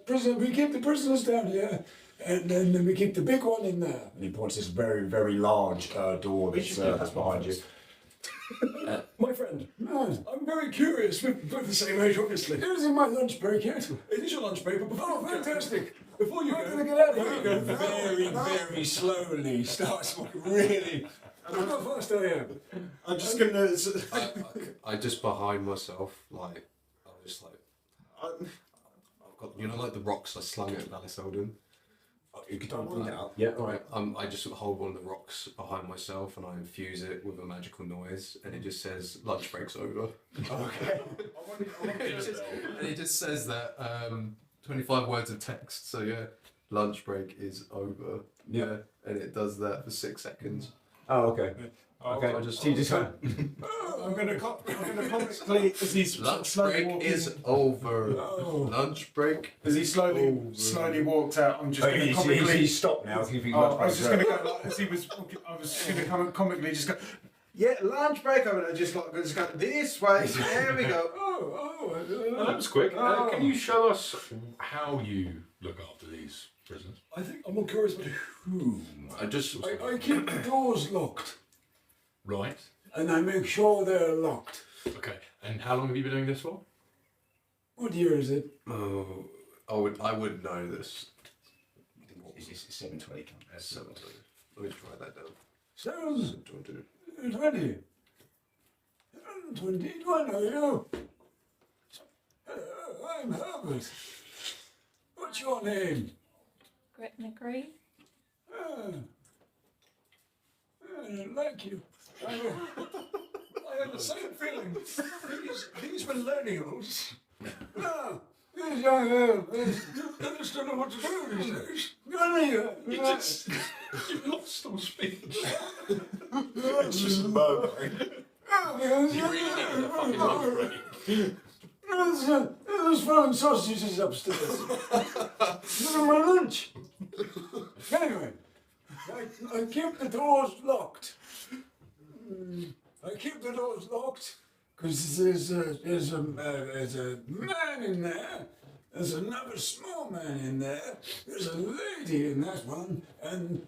prisoner. We keep the prisoners down here, and then we keep the big one in there. And he points this very, very large door that's behind you. My friend, I'm very curious. We're both the same age, obviously. It is in my lunch break yet. It is your lunch break, but before fantastic. Before you go, get out of here. Very, very slowly starts walking really. Look how fast I am. I'm just gonna. I just behind myself, like, I was just like, I've got, you know, like the rocks I slung at Alice Eldon. You can bring that up. Yeah. Alright, I just hold one of the rocks behind myself and I infuse it with a magical noise and it just says lunch break's over. Okay. And it just says that 25 words of text, so yeah, lunch break is over. Yeah, and it does that for 6 seconds. Oh, okay. Okay. I just So you just went. I'm going to comically, as he's lunch slowly break walking, is over. Lunch break. as he slowly walked out, I'm just going to He's comically. stopped now. I was just going to go like, as he was walking, I was going to come comically just go. Yeah, lunch break. I'm gonna just go this way. There we go. Oh, that was quick. Can you show us how you look after these prisoners? I think I'm more curious about whom. I keep the doors locked, Right. and I make sure they're locked. Okay. And how long have you been doing this for? What year is it? Oh, I would know this. It's 720. 720. Let me just write that down. 720. 20. 20. Do I know you? I'm Herbert. What's your name? Gretna Green. I don't like you. I have the same feeling. These millennials. No, these young girls, they just don't know what to do these days. You lost all speech. It's just murmuring. There's frozen sausages upstairs. This is my lunch. Anyway, I keep the doors locked. I keep the doors locked because there's a man in there. There's another small man in there. There's a lady in that one, and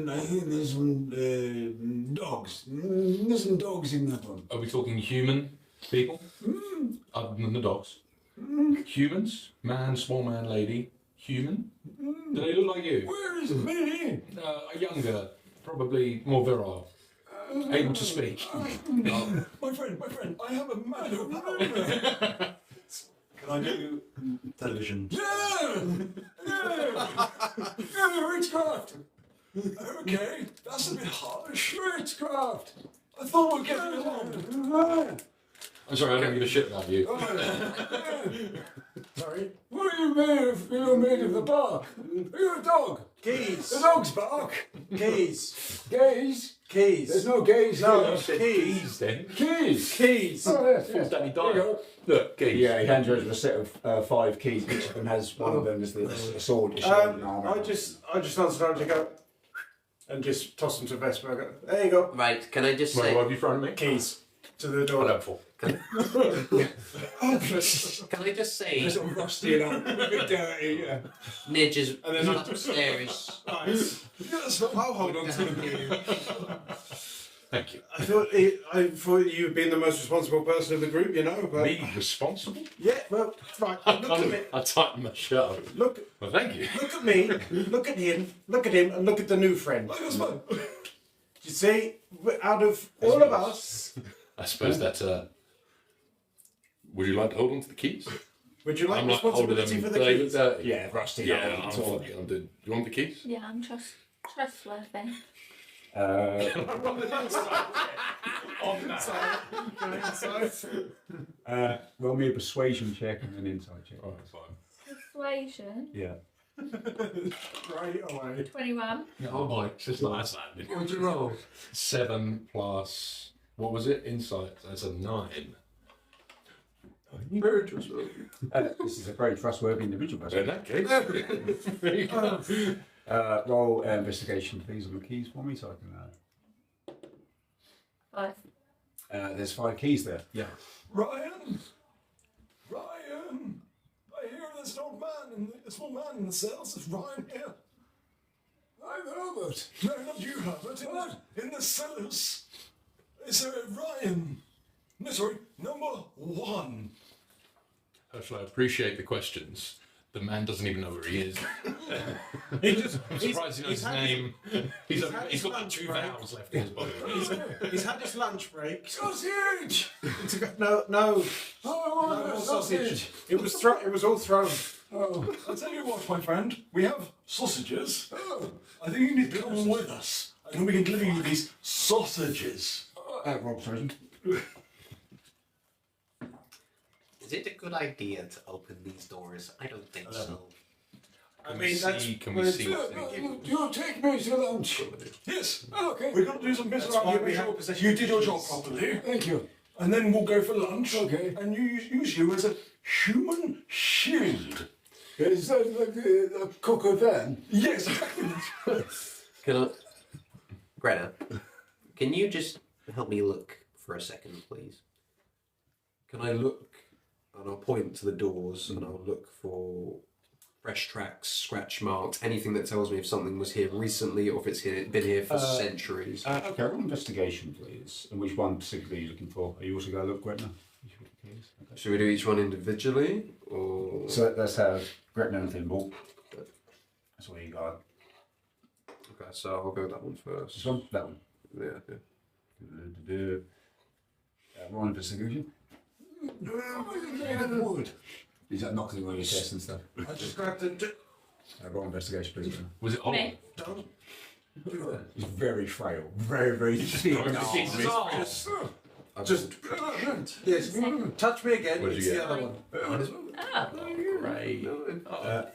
I think there's some dogs. There's some dogs in that one. Are we talking human people? Other than the dogs? Humans? Man, small man, lady. Human? Do they look like you? Where is me? A younger, probably more virile. Able to speak. My friend, I have a man who Can I do television? Yeah, witchcraft. Okay, that's a bit harsh. Witchcraft. I thought we were getting along. I'm sorry, I don't give a shit about you. Sorry. What are you made of? You're made of the bark. Are you a dog? Keys. The dog's bark. Keys. Gaze. Keys. There's no gaze No. here. Keys then. Keys. Keys. Oh, yes, yes. Danny There you Dyer. go. Look, keys. Yeah, he hands you over a set of 5 keys. Each of them has one of them is the sword. The shield, and armor. I just answered to go and just toss them to Vesper. I go, there you go. Right, can I just Wait, say, what have you thrown me? Keys to the door. Helpful. can I just say, It's all rusty and a bit dirty. Yeah. Nidge is And then upstairs. Nice. I'll hold on to them. Thank you. I thought you'd been the most responsible person in the group, you know. But Me responsible? yeah, well, right. Look at me. I tightened my shirt up. Look. Well, thank you. Look at me. Look at him. Look at him, and look at the new friend. Like this one. You see, out of all of us, I suppose that. Would you like to hold on to the keys? would you like I'm not holding them. responsibility for the Do they look keys? dirty? Yeah, rusty. Yeah, I'm fucking. I'm doing. Do you want the keys? Yeah, I'm trustworthy. Roll me a persuasion check and an insight check. Oh, that's fine. Persuasion. Yeah. Right away. 21. Oh boy, it's just not that's that. What'd you roll? 7 plus what was it? Insight. That's a 9. Very trustworthy. This is a very trustworthy individual. In that case, there you go. Roll investigation, please, on the keys for me, so I can. 5. There's 5 keys there. Yeah. Ryan! I hear there's an old man a small man in the cells. Is Ryan here? I'm Herbert. No, not you, Herbert. In the cellars. Is Ryan? No, sorry, number 1. Herschel, I appreciate the questions. The man doesn't even know where he is. I'm surprised he knows his name. He's got like 2 vowels left in his body. He's had his lunch break. Sausage! No, Oh, no sausage. It was all thrown. Oh, I'll tell you what, my friend. We have sausages. I think you need to come with us. And we can deliver you these sausages. Rob, sorry. Is it a good idea to open these doors? I don't think so. I mean, that's. Can we see what's in here? You take me to lunch. Yes. Okay. We've got to do some business That's around why here. we Make have sure possession you of did your keys. job properly. Thank you. And then we'll go for lunch. Okay. And use you as a human shield. Is that like a cocker van? Yes. Can I, Greta, can you just help me look for a second, please? Can I look, and I'll point to the doors, and I'll look for fresh tracks, scratch marks, anything that tells me if something was here recently or if it's been here for centuries. Okay, roll investigation, please. And which one specifically are you looking for? Are you also going to look, Gretna? Okay. Should we do each one individually, or...? So let's have Gretna and Thimble. That's what you got. Okay, so I'll go with that one first. This one? That one. Yeah. Roll investigation. Wood. Is that knocking on your chest and stuff? I just grabbed the. Roll investigation, please. Gretna. Was it on? Me. Don't. He's very frail. Very thin. Just. Yes. Touch me again. What did you It's get? the other one. Oh. Great.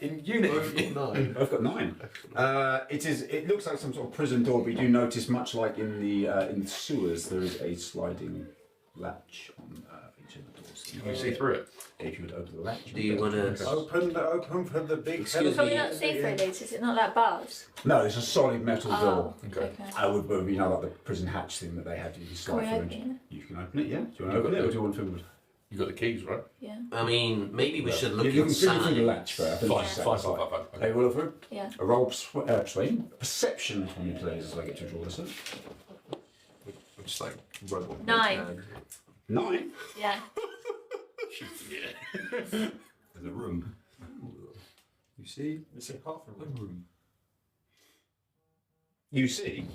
In unit, I've got 9. I've got 9. It looks like some sort of prison door, but you do notice, much like in the sewers, there is a sliding latch on each of the doors. Can you see through it? If you would open the latch. Do you want to? Open for the big. Excuse Can we me. not see through these? Is it not like bars? No, it's a solid metal door. Oh, Okay. I would, you know, like the prison hatch thing that they have. You can Can we slide open through. it? You can open it, yeah. Do you want to open it, or do you want to? You got the keys, right? Yeah. I mean, maybe we should look You can feel inside. through the latch, but I think Fine, it's fine. Okay, Okay. well, through. Yeah. A roll persuasion. Perception for me, please, as I get to draw this up. I'm just like, robot. 9. 9. Yeah. There's a room. You see? It's a half a room. You see,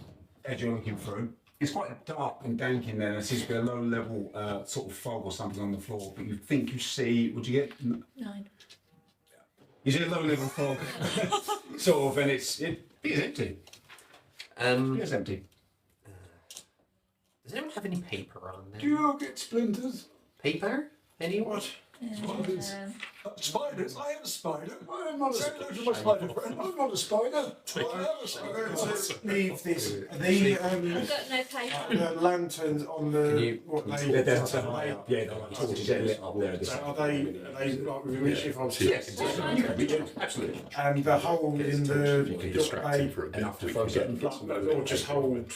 as you're looking through, it's quite dark and dank in there. There seems to be a low level sort of fog or something on the floor, but you think you see, would you get? 9. You see a low level fog, sort of, and it is empty. It's empty. Does anyone have any paper on there? Do you all get splinters? Paper? Anyone? Spiders. Spiders. I have a spider. I'm not a Say hello spider. to my spider friend. I'm not a spider. I have a spider. Leave this. I've got no paper. The lanterns on the. Can you- What they? Yeah, they're torches lit up there. So are they like within reach if I was Yes, you can reach it, absolutely. and the hole in the You can distract him for a bit. Enough to focus it. or just hold.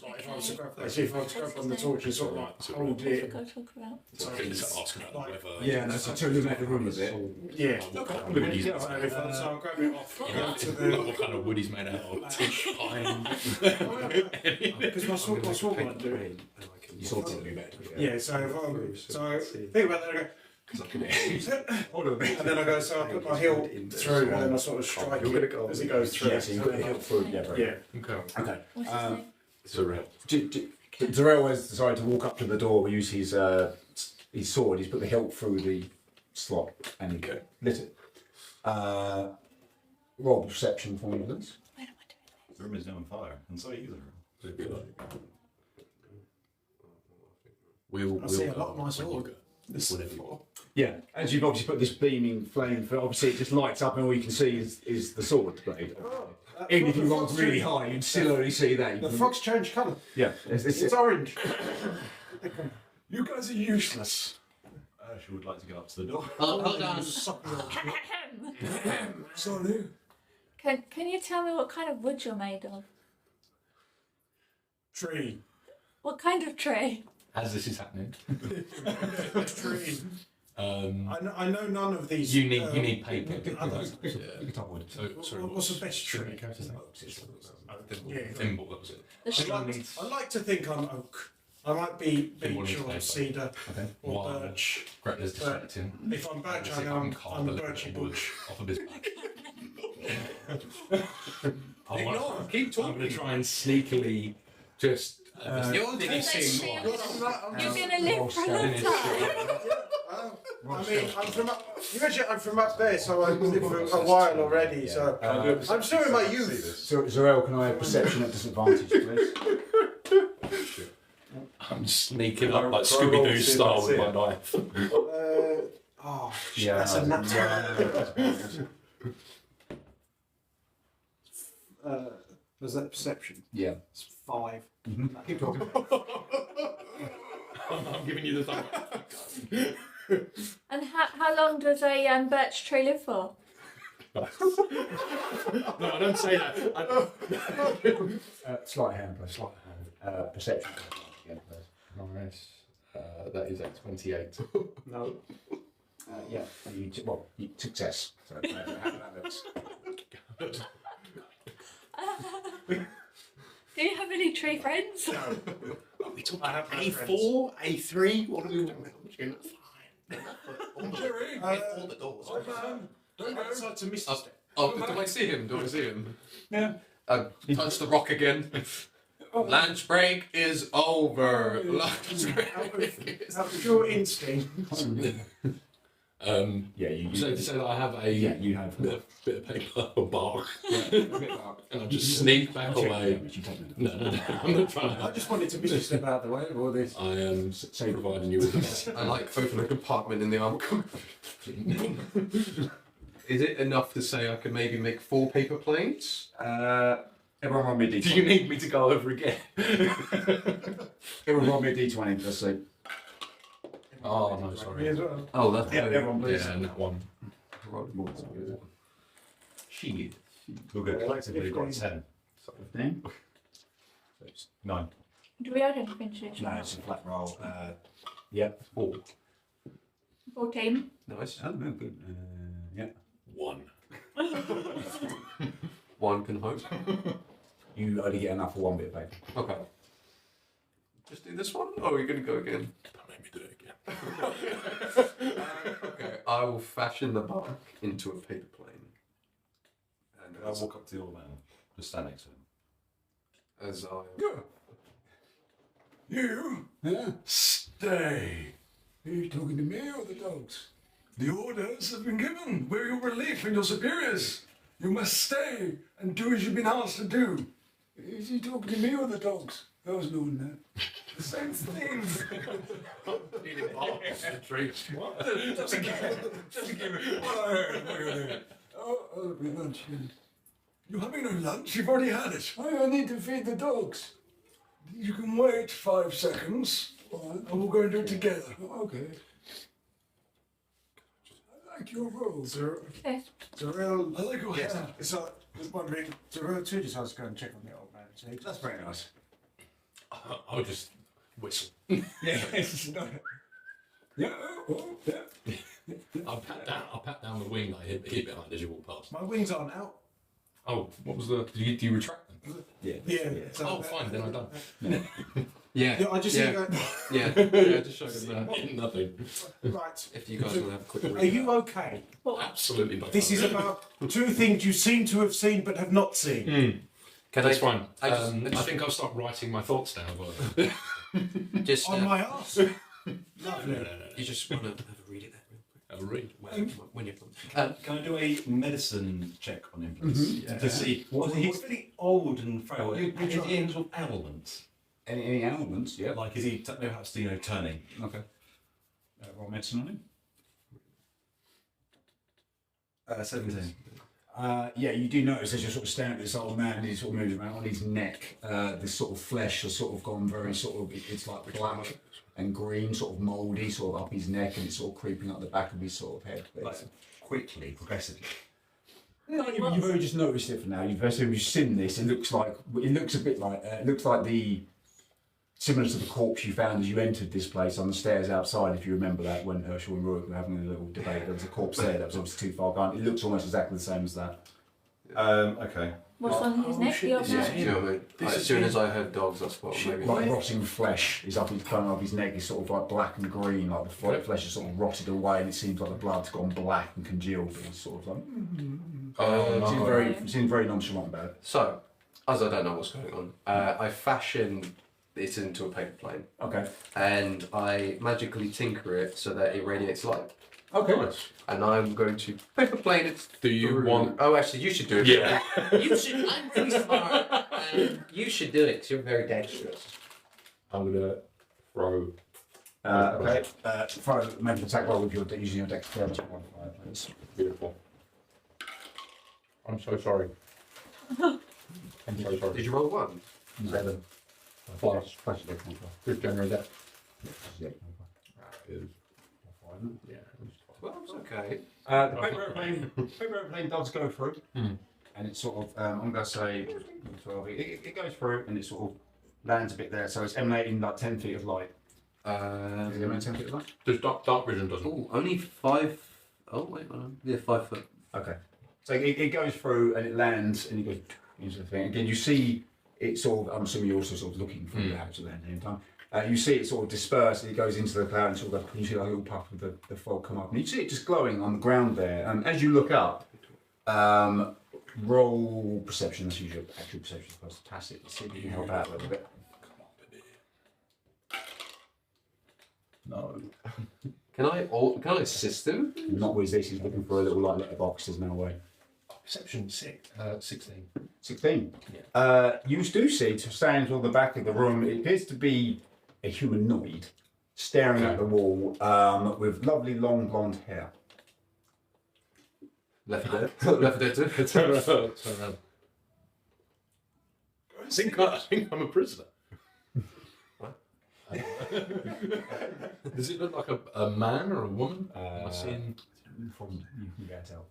Like if I was to grab that, see if I was to grab on the torch and sort of like hold What have we it. got to talk about? So I need to ask about the weather. Yeah, no, so to illuminate the room a bit. Yeah. What kind of wood he's So if I so I'll grab it off. Go to like the what kind of wood he's made out of. Pine. because my sword might do it. You sort of do better. Yeah. So if I so think about that. I go, Hold on a bit. and then I go. So I put my heel through, and then I sort of strike it as it goes through. Yeah, so you've got to help through. Yeah, very Yeah. Okay. Okay. What's his name? It's a red. Darrell has decided to walk up to the door, use his sword, he's put the hilt through the slot and he lit it. Roll perception for me, please. Where am I doing? The room is now on fire, and so are you. I see a lot of my sword. Yeah, as you've obviously put this beaming flame, for obviously it just lights up and all you can see is the sword blade. Even if you roll really high, you'd still only see that. The frog's changed colour. Yeah, It's orange. You guys are useless. She would like to go up to the door. Hold on. Sorry. Can you tell me what kind of wood you're made of? Tree. What kind of tree? As this is happening, Tree. um, I know none of these. you need paper. others. You can talk wood. So, sorry, What's the best tree? Yeah. Thimble, that was it. I like to think I'm oak. I might be beech or paper. cedar Okay. or Wow. birch. Gretna's distracting. If I'm birch, Let's I see if know can I'm carve a little birchy bit of wood bush. off of his back. Ignore, keep I'm talking. going to try and sneakily just. You're finishing. You're gonna live for a long time. I mean, I'm from up. Imagine I'm from up there, so I've lived for a while already. So I'm still in my youth. So, Zarel, can I have perception at disadvantage, please? I'm sneaking up like Scooby Doo style with my knife. Oh, Yeah, that's a nut. Was that perception? Yeah. It's 5. Keep talking. I'm giving you the thumb. And how long does a birch tree live for? No, I don't say that. Slight hand, please. Slight hand. Perception. Again, please. Nice. That is a 28. No. Yeah. You success. So, how that looks. Do you have any tree friends? We talk I have no A4, A3. What are we doing? Jerry, All the doors. don't go. Outside to Mr. Step. Oh, do I see him? Do I see him? Yeah. Touch the rock again. Lunch break is over. Lunch break is Out of pure instinct. Yeah, you. So to say that I have a you have. bit of paper or bark, Yeah. and I just sneak back away. No, I'm not trying I to. just wanted to Mr. Step out of the way of all this. I am providing you with this. I like open a compartment in the arm. Is it enough to say I could maybe make 4 paper planes? Everyone roll me a d20. Do you need me to go over again? Everyone roll me a d20. Let's see. Oh no, sorry. Oh, that's Yeah, everyone please. Yeah, and that one. She. We're good. Collectively, we've got 10. 15. So it's 9. Do we add anything to this? No, it's a flat roll. Yep. 4. 14. Nice. Oh, no, good. Yeah. 1. 1 can hope. You only get enough for 1 bit of paper. Okay. Just do this one? Or are you going to go again? Don't make me do it again. Okay, I will fashion the bark into a paper plane. And I'll walk up to the old man. Just stand next to him. as I... You Yeah? stay. Are you talking to me or the dogs? The orders have been given. We're your relief and your superiors. You must stay and do as you've been asked to do. Is he talking to me or the dogs? There was no one there. The same thing. Doesn't give it. What I heard. Oh, I'll be lunch. You're having no lunch. You've already had it. I need to feed the dogs. You can wait 5 seconds, and we'll go and do it together. Okay. I like your rolls. Okay. Zarel. I like your Yes. hair. So, just wondering, Zarel too decides to go and check on the old man. So that's very nice. I'll just whistle. Yeah. Yeah, oh, yeah. I'll pat down the wing I hit behind as you walk past. My wings aren't out. Oh, what was the? Do you retract them? Yeah. So Oh, fine. Then I don't. Yeah, I just yeah, think yeah, just show them that. Nothing. right. If you guys want to have a quick read. Are you okay? Absolutely not. This is about 2 things you seem to have seen but have not seen. That's fine. I just- I think I'll start writing my thoughts down. But Just, On my arse. no. you just want to have a read it there real quick. I'll read. When you're done. Can I do a medicine check on him, please? To see. Well, he's really old and frail. Is he any sort of ailments? Any ailments? Yeah. Like, is he perhaps turning? Okay. Roll medicine on him. 17. Yeah, you do notice as you're sort of staring at this old man, he sort of moves around on his neck. This sort of flesh has sort of gone very sort of, it's like black and green, sort of mouldy, sort of up his neck, and it's sort of creeping up the back of his sort of head. Like quickly, progressively. No, you've only just noticed it for now. You've seen this. It looks a bit like it looks like similar to the corpse you found as you entered this place on the stairs outside. If you remember that when Herschel and Roy were having a little debate, there was a corpse there that was obviously too far gone. It looks almost exactly the same as that. Okay. What's on his neck? The old Yeah, man? you know what I mean? Like, as soon as I heard dogs, I thought maybe. Like rotting flesh is up his coming up his neck. Is sort of like black and green, like the flesh is sort of rotted away, and it seems like the blood's gone black and congealed. But it's sort of like seems very nonchalant about it. So, as I don't know what's going on, I fashion it into a paper plane. Okay. And I magically tinker it so that it radiates light. Okay. Nice. And I'm going to paper plane it. Do you want? Oh, actually, you should do it. Yeah. You should. I'm really smart. You should do it because you're very dexterous. I'm gonna throw. Okay. Throw make an attack roll with your using your dexterity modifier, please. Beautiful. I'm so sorry. I'm so sorry. Did you roll 1? 7 plus good general death. Is yeah. Well, it's okay. The paper airplane does go through, and it's sort of I'm going to say 12. It goes through and it sort of lands a bit there, so it's emanating like 10 feet of light. Is it emanating 10 feet of light? Does dark vision doesn't? Oh, only 5. Oh wait, hold on. Yeah, 5 foot. Okay. So it goes through and it lands and it goes into the thing. Again, you see it sort of. I'm assuming you're also sort of looking through the house at the same time. You see it sort of disperse and it goes into the cloud and sort of you see like a little puff of the fog come up and you see it just glowing on the ground there. And as you look up, roll perception. That's usually actual perception. That's tacit. Let's see if you can help out a little bit. No. Can I assist him? Not with this. He's looking for a little like letterbox. There's no way. Perception 16. 16. You do see, to stand on the back of the room, it appears to be a humanoid staring at the wall with lovely long blonde hair. Left Left 4 Dead 2. Turn around. I think I'm a prisoner. Does it look like a man or a woman? Am I seeing From you can get tell.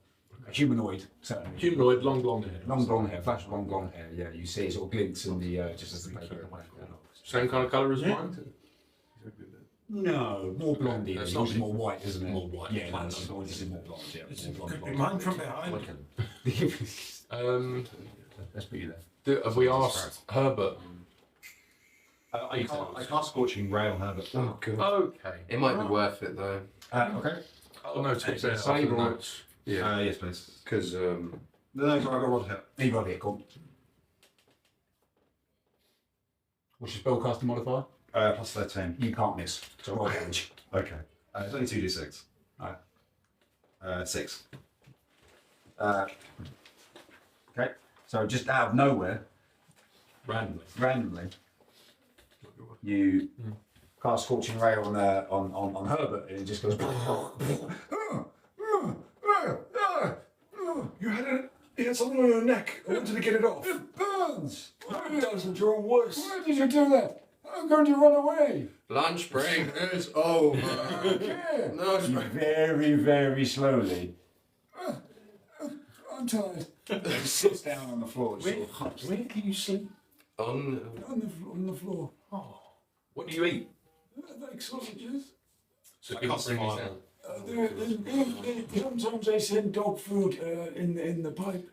A humanoid, certainly. humanoid, long blonde hair? Long blonde hair, flash of long blonde hair. Yeah, you see it sort of glints in the just as the paper. Same kind of colour as mine. No, more blondie. That's It's not usually more white, isn't it? more white. Yeah, no, this is more blonde. Yeah, more Could be blonde. mine from behind. Let's put you there. Have we asked Herbert? I can't Scorching Rail, Herbert. Oh god. Okay. It might be worth it though. Okay. Oh no, it's there. Save or- Notes. Yeah. Yes, please. Because No, sorry, I got Rod here. You got it, cool. What's your spellcasting modifier? Plus 13. You can't miss. So roll damage. Okay. It's only 2d6. Alright. 6. Okay. So just out of nowhere, randomly, you cast Scorching Ray on Herbert, and it just goes. You had something on your neck. I wanted to get it off. It burns. It doesn't, you're worse. Why did you do that? I'm going to run away. lunch break is over. Okay. No, You very, very slowly I'm tired. sits down on the floor. Where do you sleep? on. On the floor. What do you eat? Like sausages. So you can't bring these down. Sometimes they send dog food in the pipe.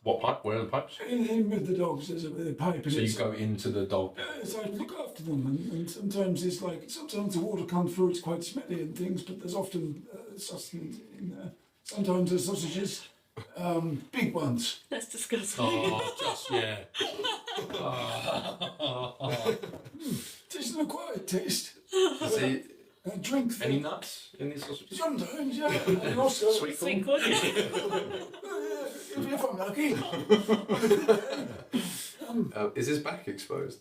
What pipe? Where are the pipes? In with the dogs, there's a pipe. And So you it's- go into the dog. So I look after them, and sometimes it's like sometimes the water comes through. It's quite smelly and things, but there's often sustenance in there. Sometimes there's sausages, big ones. That's disgusting. Oh, just yeah. Tastes an acquired taste. See, I drink Any them. nuts in these sausages? Sometimes, yeah. And also, Sweet corn. Sweet corn. if I'm lucky. is his back exposed?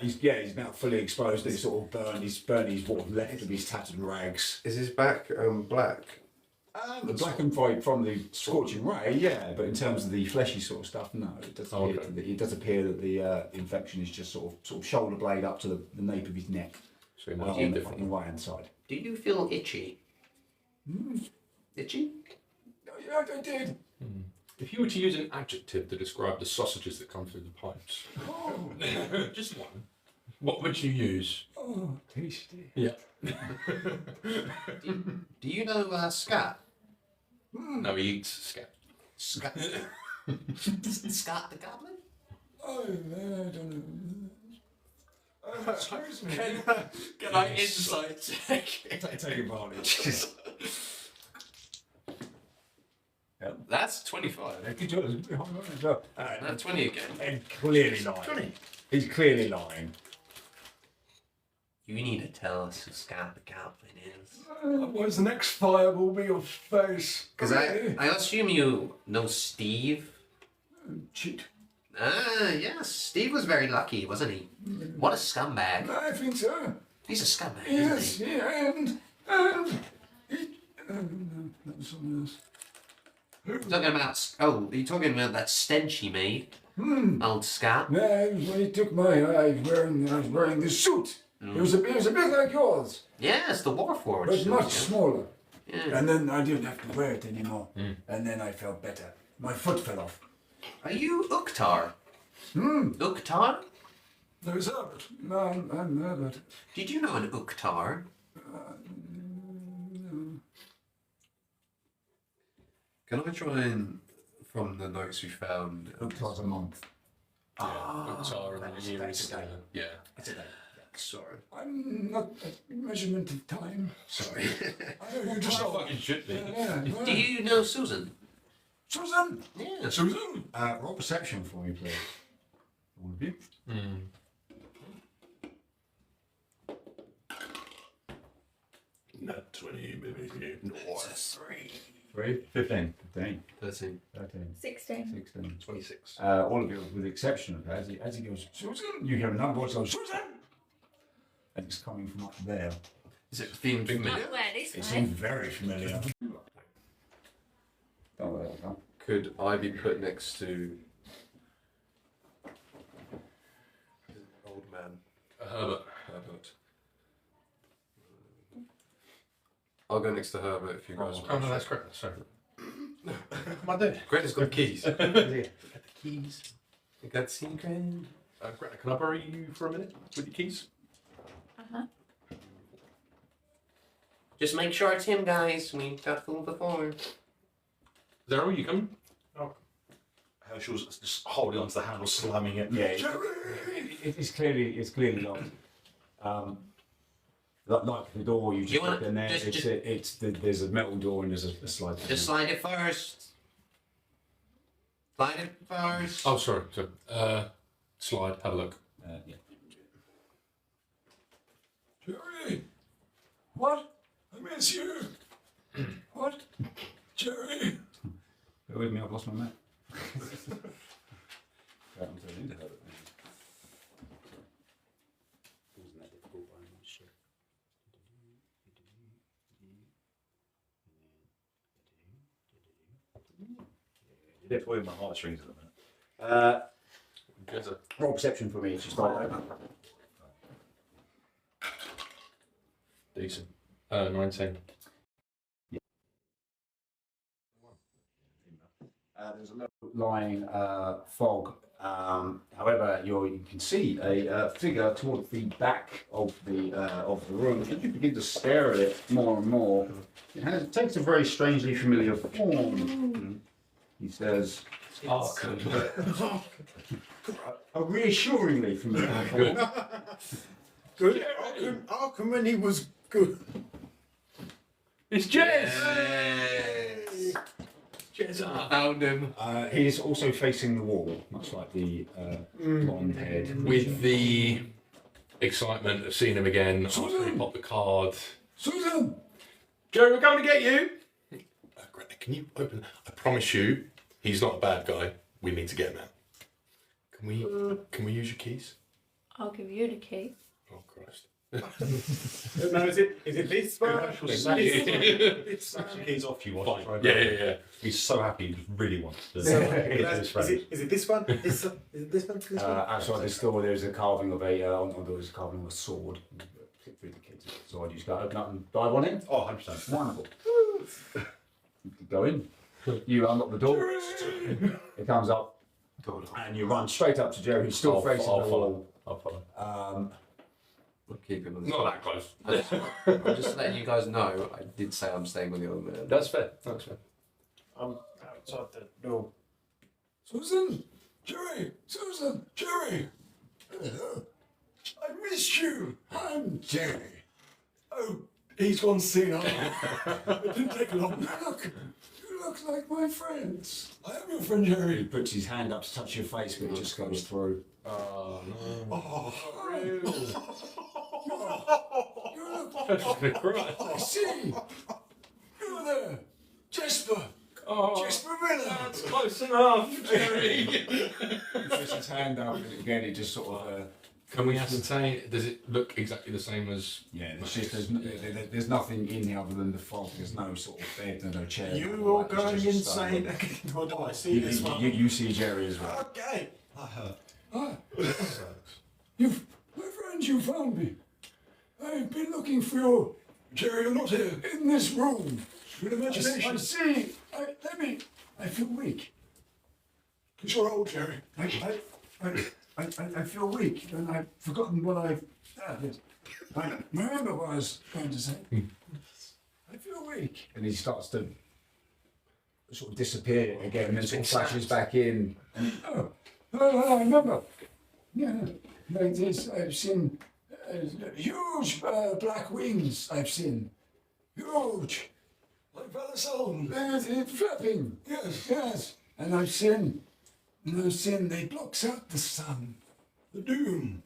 He's now fully exposed. He's sort of burned. He's burned his what left of his tattered rags. Is his back black? The black and white from the scorching ray, yeah, but in terms of the fleshy sort of stuff, no. It does appear, it does appear that the infection is just sort of shoulder blade up to the nape of his neck, So it might on be the different. right hand side. Do you feel itchy? Itchy? Yeah, I did. If you were to use an adjective to describe the sausages that come through the pipes, just one, what would you use? Oh, tasty. Yeah. Do you know Scott? No, he eats scat. Scott? Scott the Goblin? I don't know. Excuse me. Can I insight check? Take advantage. That's 25. Good job. That's 20 again. And clearly lying. He's clearly lying. You need to tell us who Scott the Goblin is. Otherwise, the next fire will be your face. Because I assume you know Steve? Cheat. Ah, yes. Steve was very lucky, wasn't he? What a scumbag. I think so. He's a scumbag, Yes, isn't he? yeah, and No, that was something else. Talking about, are you talking about that stench he made? Old Scott? Yeah, when he took my eye, I was wearing this suit. It was a bit like yours, Yes, the Warforged. but suit, much yeah. smaller. Yeah. And then I didn't have to wear it anymore. And then I felt better. My foot fell off. Are you Uktar? Uktar? there's Herbert. No, I'm Herbert. Did you know an Uktar? Can I try and, from the notes we found, Twice a month. Uktar and the year is yeah. Sorry. I'm not a measurement of time. Sorry. I know you just know. Fucking should be. Do you know Susan? Susan! Yeah. Susan! Roll perception for me, please. All of you. Not 20, maybe. It's a 3. 15. 13. 13. 16. 16. 26. All of you, with the exception of as he goes, Susan, you hear another voice go, Susan! And it's coming from up there. Is it themed familiar? Up where this It way? seems very familiar. Don't worry about that. Could I be put next to old man Herbert. Herbert? I'll go next to Herbert if you guys Oh, want. no, that's correct. Sorry. What am I doing? Greta's got the keys. The keys. You got secret? Greta, can I borrow you for a minute with your keys? Just make sure it's him, guys. We got fooled before. Zero, you coming? Herschel's just holding onto the handle, slamming it. Yeah, it's clearly locked. Like the door you You just wanna- put in there, there's a metal door and there's a slide. Just slide it first. Slide it first. Oh, sorry. Slide, have a look. Yeah. Jerry! What? I miss you! What? Jerry! Bear with me, I've lost my map. I'm turning into Herbert now. Wasn't that difficult by much, sure. You're pulling my heartstrings at the minute. There's a Roll perception for me, just like decent. 19. there's a low-lying fog. However, you can see a figure towards the back of the room. As you begin to stare at it more and more, it takes a very strangely familiar form. He says, Arkham. a reassuringly familiar form. Good. Arkham when he was good. It's Jez! Found him. He is also facing the wall, much like the blonde head. With the excitement of seeing him again after he popped the card. Susan! Joe, we're coming to get you! Greta, can you open? I promise you, he's not a bad guy. We need to get him out. Can we use your keys? I'll give you the key. Oh, Christ. No, is it this one? It's keys off you. Fine. Yeah. He's so happy. He really wants to. So, get to his friend. is it this one? Is it this one? This one? Outside this door, there's a carving of a carving of a sword. Flip through the kids' sword. You just go open up and dive on in. Oh, 100%. Wonderful. Go in. You unlock the door. It comes up, and you run straight up to Jerry, who's still facing the wall. I'll follow. We'll keep him on the Not that close. I'm just letting you guys know, I did say I'm staying with the other man. That's fair. That's fair. I'm outside the door. Susan! Jerry! Susan! Jerry! I missed you! I'm Jerry. Oh, he's gone senile. It didn't take long. Look, you look like my friends. I am your friend, He Jerry. puts his hand up to touch your face, but it just goes through. Oh, no. Oh, I'm just gonna cry. I see. You're there. Jasper. Jasper Miller. That's close enough, Jerry. He puts his hand up, and again, it just sort of. Can we ascertain, does it look exactly the same as... Yeah, there's nothing in here other than the fog. There's no sort of bed, no chair. You all going insane again? Or do I see this one? You see Jerry as well. Okay. My friends, you found me. I've been looking for you. Jerry, you're not here. In this room. Good imagination. I see. I feel weak. Because you're old, Jerry. I feel weak, and I've forgotten what I've. I remember what I was going to say. I feel weak. And he starts to sort of disappear again, and then sort of flashes back in. And, I remember. Yeah, like this. I've seen huge black wings. I've seen huge. Like Valison. They're flapping. Yes. And I've seen they blocks out the sun. The doom.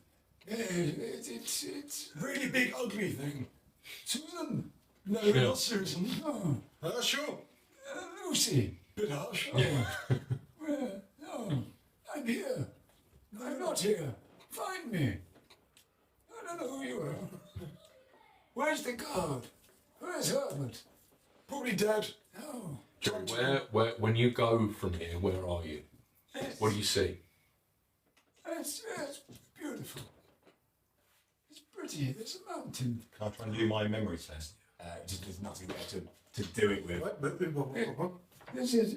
Yeah, it's Really big, ugly thing. Susan. No, Yeah. not Susan. Oh, Sure. Lucy. Bit harsh. Where? No, I'm here. I'm not here. Find me. I don't know who you are. Where's the guard? Where's Herbert? Probably dead. Oh, Jerry, where, when you go from here, where are you? What do you see? it's beautiful. It's pretty. There's a mountain. Can I try and do my memory test? just there's nothing there to do it with. This is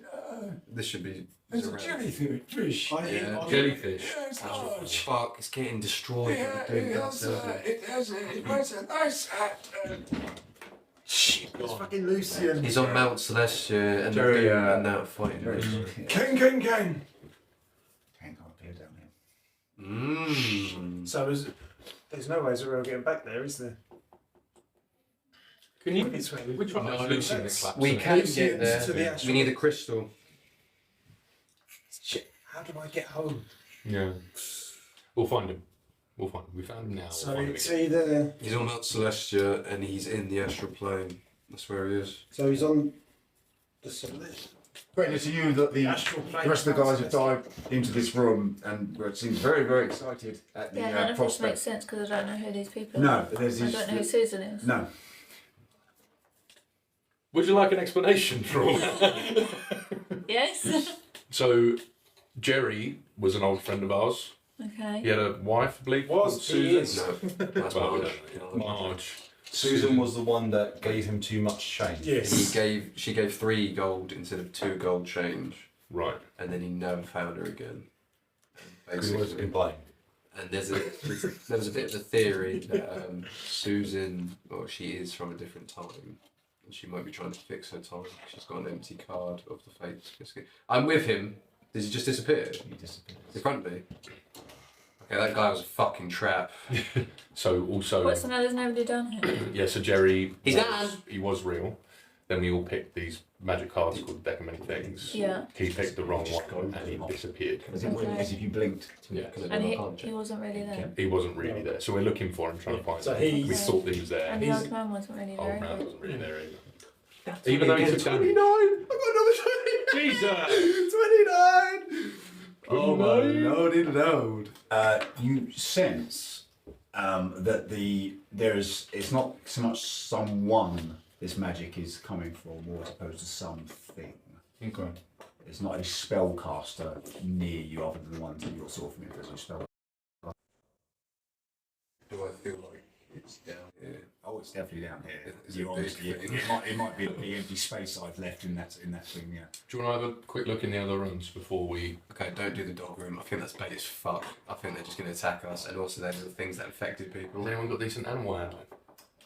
This should be. there's a jellyfish. Yeah. Jellyfish. Yeah, it's Oh, large. fuck, it's getting destroyed. Yeah, Doing it that, has doesn't it? it has a nice hat. Shit, it's fucking Lucian. He's on Mount Celestia and Jerry, they're doing that fighting. Ken. Can't appear down here. Mmm. So there's no ways of real getting back there, is there? Can you... It's where Which one? Oh, Lucy that's- We can Lucian's get there. to the actual- We need a crystal. Shit, how do I get home? Yeah. We'll find him. We'll find him. We found him now. So We'll find him it's again. either. He's on Mount Celestia and he's in the astral plane. That's where he is. So he's on the Celeste. Greatly to you that the Astral plane. the rest of the guys have dived into this room and seem very, very excited at the Yeah, none of this prospect. makes sense because I don't know who these people are. No, there's I these. don't know who Susan is. No, Would you like an explanation for all that? Yes. So, Jerry was an old friend of ours. Okay. He had a wife, I believe, Was, called he Susan. is. No, that's Well, we Marge. don't know. Marge. Susan was the one that gave him too much change. Yes. She gave 3 gold instead of 2 gold change, Right. and then he never found her again. Because he was Basically. in blame. And there was a bit of a theory that Susan, well, she is from a different time, and she might be trying to fix her time. She's got an empty card of the fate biscuit. I'm with him. Does he just disappear? he disappears. In front of me? Okay, that guy was a fucking trap. So, also... What's the no? There's nobody down here. Yeah, so Jerry... He's was, gone. He was real. Then we all picked these magic cards called Deck of Many Things. Yeah. He picked the wrong one and he disappeared. As if you blinked. Yeah. Can I do And my palm check? he wasn't really there. He wasn't really there. So we're looking for him, trying to find So him. he's- We thought he was there. And the He's- old man wasn't really Old there. man either. wasn't really there either. Even though he took damage. I got another 20. Jesus! 29! Oh my loaded load. You sense that it's not so much someone this magic is coming from, more as opposed to something. Okay. It's not a spellcaster near you, other than the ones that you're sort of familiar with as a spell. Do I feel like it's down here? Oh, it's definitely down here. It's a big thing. It might be the empty space I've left in that thing. Yeah. Do you want to have a quick look in the other rooms before we? Okay, don't do the dog room. I think that's bait as fuck. I think they're just going to attack us, and also they're the things that infected people. Has anyone got decent animal handling?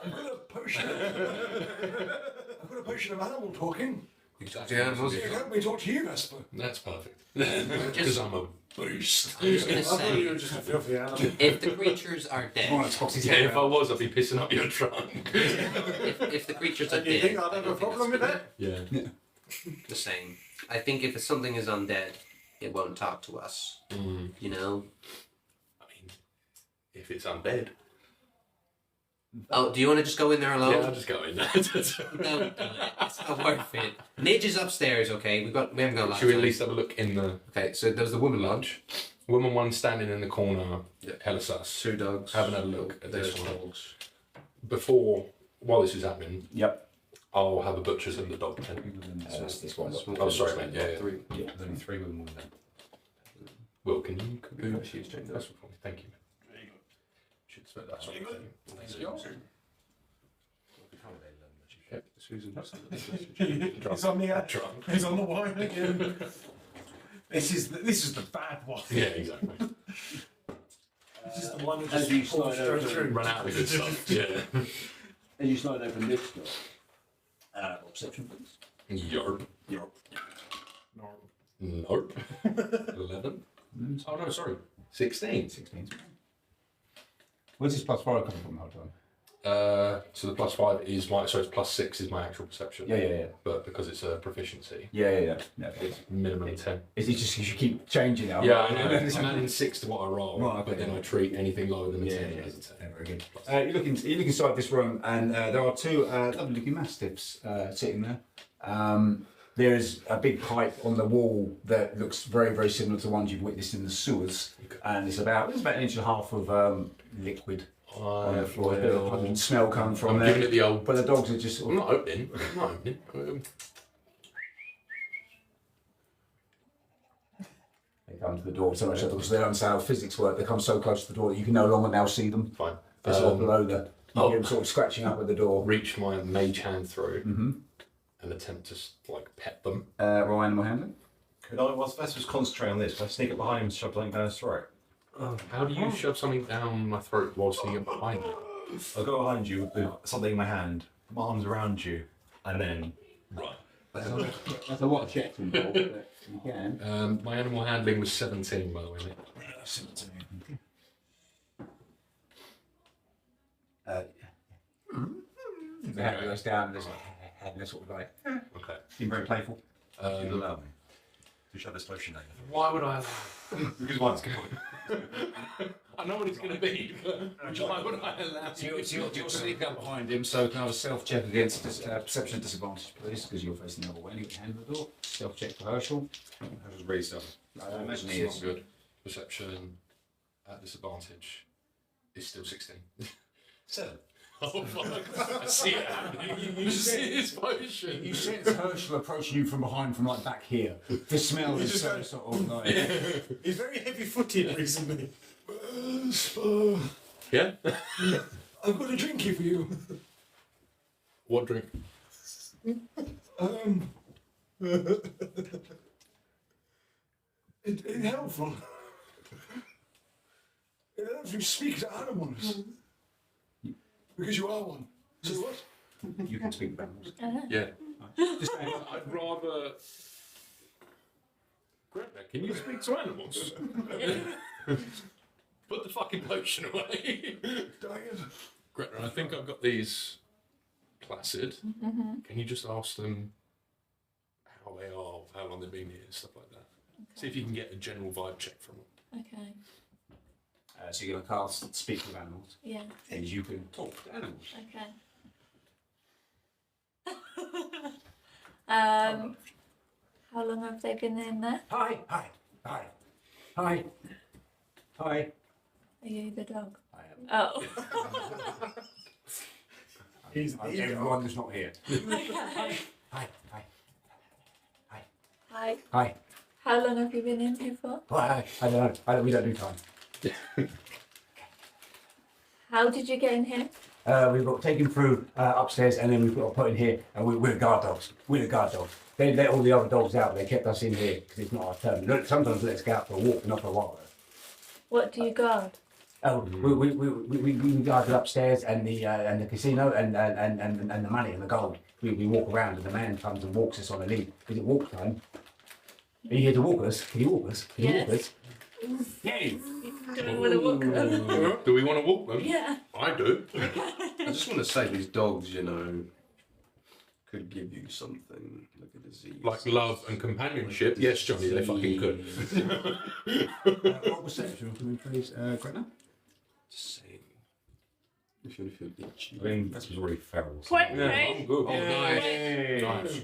I've got a potion. I've got a potion of animal talking. Exactly. Yeah, So you can help me talk to you, Vesper. That's perfect. Because I'm a beast. I'm just gonna I thought say, you were just a filthy animal. if the creatures are dead, Yeah, if I was, I'd be pissing up your trunk. if the creatures are Do you dead, think I'd I have a don't think problem with that's that? Yeah. the same. I think if something is undead, it won't talk to us. You know. I mean, if it's undead. Oh, do you want to just go in there alone? Yeah, I'll just go in there. Don't do it. It's not worth it. Nidge is upstairs. Okay, we haven't got a lot. Should we of at time. least have a look in the Okay, so there's the woman lodge. woman one standing in the corner? Yeah. Hella sus. 2 dogs. Haven't had a look at There's this one. dogs. Before, while this is happening, Yep. I'll have a butcher's in the dog pen. That's this one. Oh, sorry, mate. Yeah, yeah. 3. There's only 3 women with them. Will, can you cook Ooh, the she's changed That's that. what thank you. There you go. Should expect that sort of thing. Thank you. Yep, Susan. He's on the edge. Drunk. He's on the wine again. This is the bad one. Yeah, exactly. This is the one that As just you falls slide straight over, through. Run out of good stuff. Yeah. as you slide open this door, perception please. Yarp. Yarp. Nope. 11. Oh no, sorry. 16. 16. Where's this +4 coming from the whole time? So the +5 is my, so it's +6 is my actual perception. Yeah. But because it's a proficiency, Yeah. it's minimum 10. Is it just because you keep changing it? Yeah, I know. I'm adding 6 to what I roll, Right, okay. but then I treat anything lower than a 10 as a 10. Yeah, very good. You look inside this room, and there are 2 lovely-looking mastiffs sitting there. There's a big pipe on the wall that looks very, very similar to ones you've witnessed in the sewers, and it's about an inch and a half of liquid on the floor. There's a bit of pungent smell coming from I'm there. giving it the old. But the dogs are just sort I'm of, not opening. I'm not opening. they come to the door so much so because they don't understand how physics work. They come so close to the door that you can no longer now see them. Fine. They're sort of below the. You hear them sort of scratching up at the door. Reach my mage hand through Mm-hmm. and attempt to like pet them. Roll animal handling. Could I, whilst Vesper's concentrating on this, can I sneak up behind him and shove something down his throat? How do you shove something down my throat while sitting behind me? I'll go behind you with something in my hand, put my arms around you, and then. Right. That's a lot of checks involved, but you can. My animal handling was 17, by the way, mate. 17. The hand goes down and there's like a sort of like Okay. being very playful. You'd allow me to shove this potion down. Why would I allow? Because one's good. I know what it's going to be, but why would I allow? So you're sneaking up behind him, so can I have a self check against perception disadvantage, please, because you're facing the other way and you get hand of the door. Self check for Herschel. Herschel's really stubborn. I imagine he It's is. not good. Perception at disadvantage is still 16. 7. Oh fuck! I see it happening. You see his potion. You sense Herschel approaching you from behind, from like back here. The smell is so sort of like. He's very heavy-footed recently. Yeah. I've got a drink here for you. What drink? It's helpful. It helps you speak to animals. Because you are one. So what? You can speak about it. Yeah. Just saying. I'd rather. Gretna, can you speak to animals? Put the fucking potion away. Dang it. Gretna, I think I've got these placid. Can you just ask them how they are, how long they've been here, stuff like that? See if you can get a general vibe check from them. Okay. So you're going to cast Speak with Animals, Yeah. and you can talk to animals. Okay. How long have they been in there? Hi. Are you the dog? I am. Oh. He's Everyone that's not here. Okay. Hi. Hi. Hi. Hi. How long have you been in here for? I don't know. We don't do time. How did you get in here? We've got taken through upstairs, and then we've got put in here, and we're guard dogs. We're the guard dogs. They let all the other dogs out. They kept us in here because it's not our turn. Look, sometimes let's go out for a walk, but not for a while. What do you guard? Oh, we guarded upstairs and the casino and the money and the gold. We walk around, and the man comes and walks us on a lead. Is it walk time? Are you here to walk us? Can you walk us? Can you walk us? Yay! Do we want to walk them? Do we want to walk them? Yeah. I do. I just want to say these dogs, you know, could give you something like a disease. Like love and companionship. Yes, Johnny, they fucking could. What perception can we please, Gretna? Just saying. If you feel itchy. I mean, that's really feral. 23. I'm good. Oh, nice. Nice.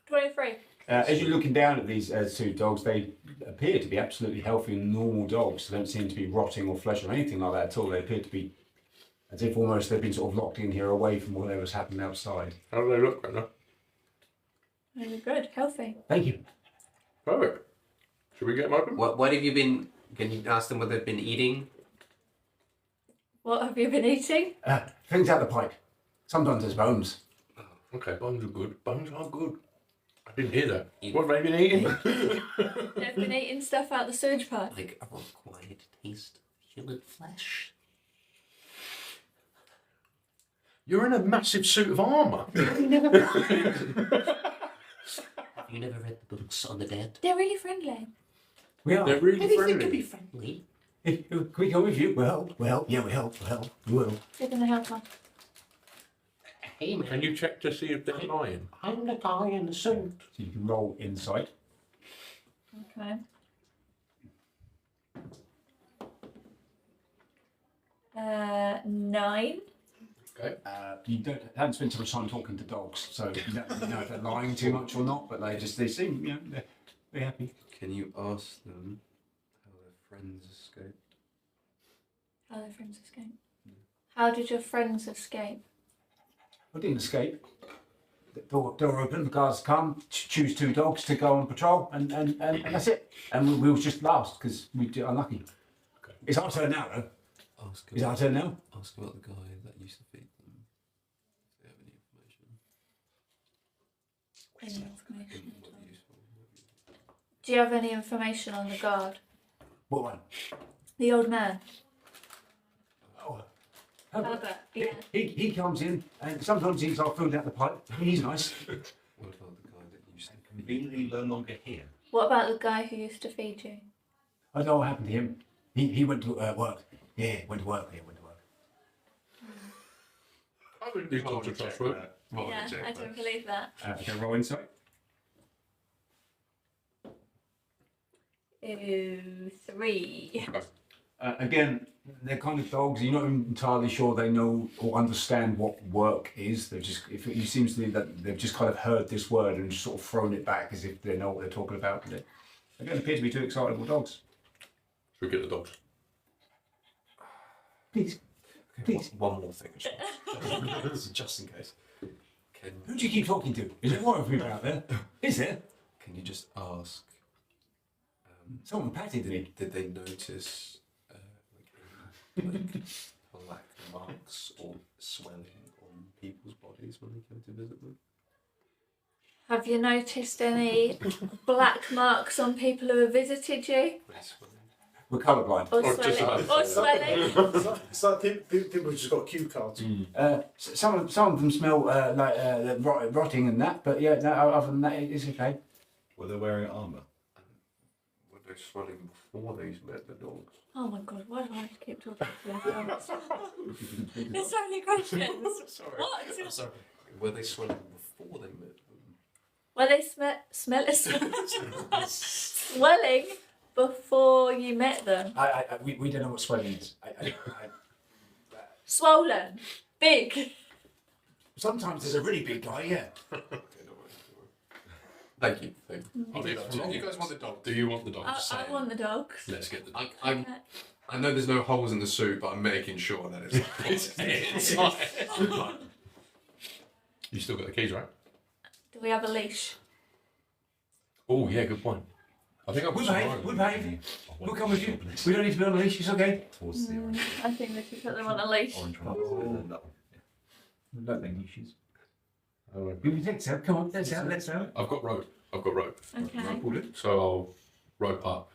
23. As you're looking down at these two dogs, they appear to be absolutely healthy and normal dogs. They don't seem to be rotting or flesh or anything like that at all. They appear to be as if almost they've been sort of locked in here away from whatever's happening outside. How do they look right now? Very good. Healthy. Thank you. Perfect. Should we get them open? What have you been? Can you ask them what they've been eating? What have you been eating? Things out the pipe. Sometimes there's bones. Okay, bones are good. Bones are good. I didn't hear that. Eat- What have they been eating? They've been eating stuff out the sewage pipe. Like a required taste of human flesh. You're in a massive suit of armour. Have you never read the books on the dead? They're really friendly. We are. They're really Anything to friendly. be friendly. Can we come with you? Well, yeah, we help. We will. They're going to help us. Hey man, Can you check to see if they're lying? I'm the guy in the suit. So you can roll insight. Okay. Nine. Okay. You haven't spent too much time talking to dogs, so you don't really know if they're lying too much or not. But they seem, you know, they're happy. Can you ask them how their friends escaped? How their friends escape? How did your friends escape? I didn't escape. The door opened, the guards come, choose two dogs to go on patrol, and that's it. And we was just last because we were unlucky. Okay. It's our turn now, though. Ask Is it our turn now? Ask about the guy that used to feed them. If they have any information. Any information? What useful. Do you have any information on the guard? What one? The old man. Oh, Albert. Yeah. he comes in, and sometimes he's our food out the pipe. He's nice. What about the guy that used to feed Conveniently no longer here. What about the guy who used to feed you? I don't know what happened to him. He went to work. Yeah, went to work. I think these dogs are trustworthy. Yeah, I don't believe that. Okay, roll insight. Ooh, 3. Again, they're kind of dogs. You're not entirely sure they know or understand what work is. They're just, if it seems to me that they've just kind of heard this word and just sort of thrown it back as if they know what they're talking about. They don't appear to be too excitable dogs. Should we get the dogs? Please. Please. One more thing, just in case. Who do you keep talking to? Is there more of me out there? Is there? Can you just ask? Someone patted me. Did they notice like black marks or swelling on people's bodies when they came to visit them? Have you noticed any black marks on people who have visited you? We're colourblind. Or just swelling? Or swelling? It's like people who've just got cue cards. Some of them smell like rotting and that, but yeah, no, other than that, it's okay. Were they wearing armour? Were they swelling before they met the dogs? Oh my god, why do I have to keep talking to myself? There's so many questions. Sorry. What? I'm sorry. Were they swelling before they met them? Were they swelling before you met them? We don't know what swelling is. Swollen? Big? Sometimes there's a really big guy, yeah. Okay, don't worry. Thank you. Thank you. I'll leave that to you. You guys want the dog? Do you want the dogs? I want the dogs. Let's get the dogs. I'm I know there's no holes in the suit, but I'm making sure that it's inside. You still got the keys, right? Do we have a leash? Oh, yeah, good point. I think I've got some We'll rope. behave. We'll come with you. We don't need to be on the leash, it's okay. Towards the orange. I think we should put them on a leash. Orange one. No. We don't think leashes. Oh, Let's out, come on, let's out. I've got rope. Okay. Pull it. So I'll rope up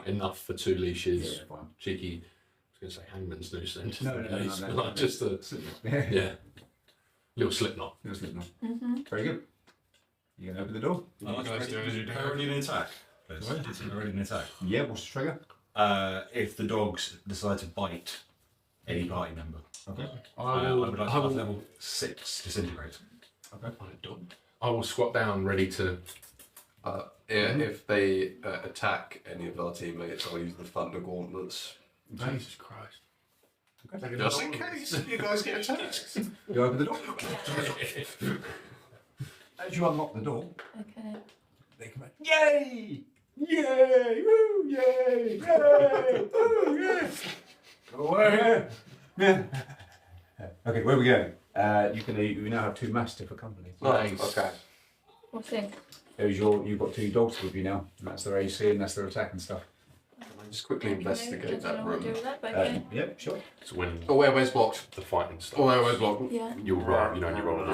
enough for 2 leashes. Yeah, fine. Cheeky. I was going to say hangman's noose then. Just No, in no, no, case, no, but no, like no. just a Yeah. little slip knot. Little slip knot. Mm-hmm. Very good. You can open the door. Already an attack. Already an attack. Yeah, what's the trigger? If the dogs decide to bite any party member. Okay. I would like to have level 6 disintegrate. Okay. I will squat down, ready to. If they attack any of our teammates, I'll use the Thunder Gauntlets. Jesus Christ! Just in case you guys get attacked. You open the door. As you unlock the door, Okay. they come out. Yay! Yay! Woo! Yay! Yay! Woo! Yeah! Go away! Yeah. Okay, where are we going? You now have 2 mastiff for company. Nice. Okay. What's in? You've got 2 dogs with you now, and that's their AC and that's their attack and stuff. Can I just quickly investigate that What to do room? with that, but okay. Yep, sure. It's when Oh, where's blocked? the fighting starts. Oh, where's blocked? Yeah. You'll roll. You know, you roll.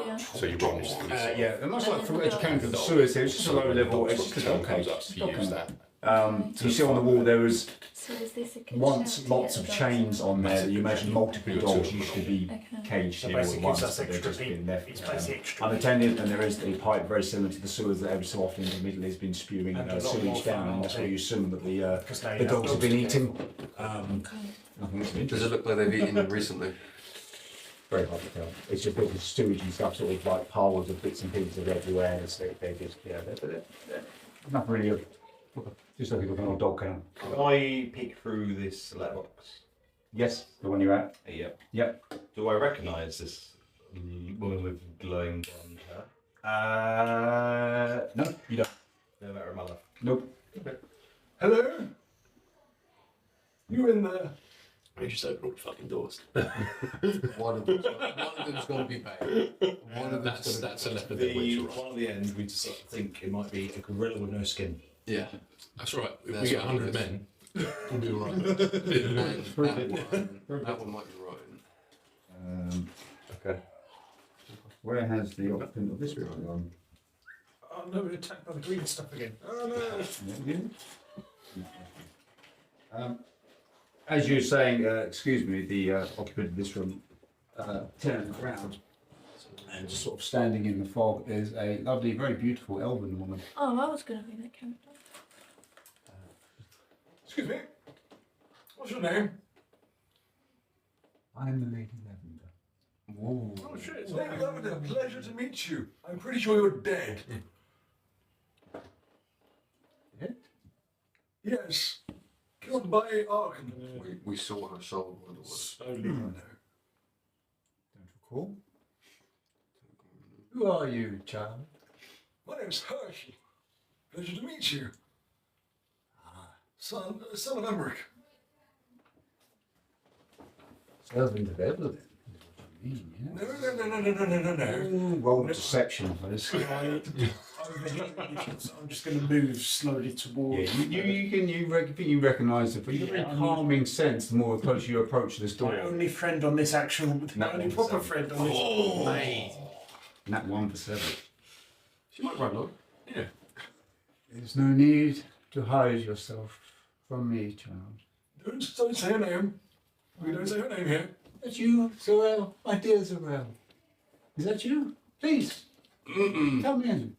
Yeah. So you roll. Yeah, and much like for educating for the sewers here, it's just a low level, it's just a dog comes cage. up to use that. You see on the wall there was So is this a good once shout to lots get of the dogs chains in? on there that you imagine multiple Your dogs two. used to be Okay. caged So here all at basically once, gives us but they've extra just been heat. left It's basically extra heat. unattended, and there is a pipe very similar to the sewers that every so often in the middle has been spewing And a lot more sewage down, fun, and that's where you assume that Because they the have dogs have been eating. Okay. Nothing else of Does interest. it look like they've eaten recently? Very hard to tell. It's just bits of sewage and stuff, sort of like piles of bits and pieces everywhere. And so they just, they're nothing really of, just like an old dog kennel. Can I peek through this letterbox? Yes, the one you're at. Yep. Yep. Do I recognise this woman with glowing blonde hair? No, you don't. No matter her mother. Nope. Hello? You in there? I just open all the fucking doors. One of them's got to be paid. One of them's That's a got leopard that witch, right? One at the end, we just think it might be a gorilla with no skin. Yeah. That's right. If That's we get what it 100 is. men, we'll be alright. And that one might be right. Okay. Where has the occupant of this room gone? Oh no, we're attacked by the green stuff again. Oh no. As you're saying, excuse me, the occupant of this room turned around and just sort of standing in the fog is a lovely, very beautiful elven woman. Oh, I was going to be that character. Excuse me. What's your name? I'm the Lady Lavender. Oh shit. Lady Lavender, pleasure to meet you. I'm pretty sure you're dead. Dead? Yes. Killed by Arkan. We saw her soul one of the ones. Slowly. Don't recall. Who are you, child? My name's Hershey. Pleasure to meet you. Son of Emmerich. Servant of Evelyn. No. Roll deception, please. I'm just going to move slowly towards. You recognise it, but you get a calming sense the more closer you approach this My door. only friend on this actual, No, only proper friend on this. Nat 1 for 7. She might run on. Yeah. There's no need to hide yourself from me, child. Don't say her name. We don't say her name here. That's you, Sorrel, my dear Sorrel. Is that you? Please, come in.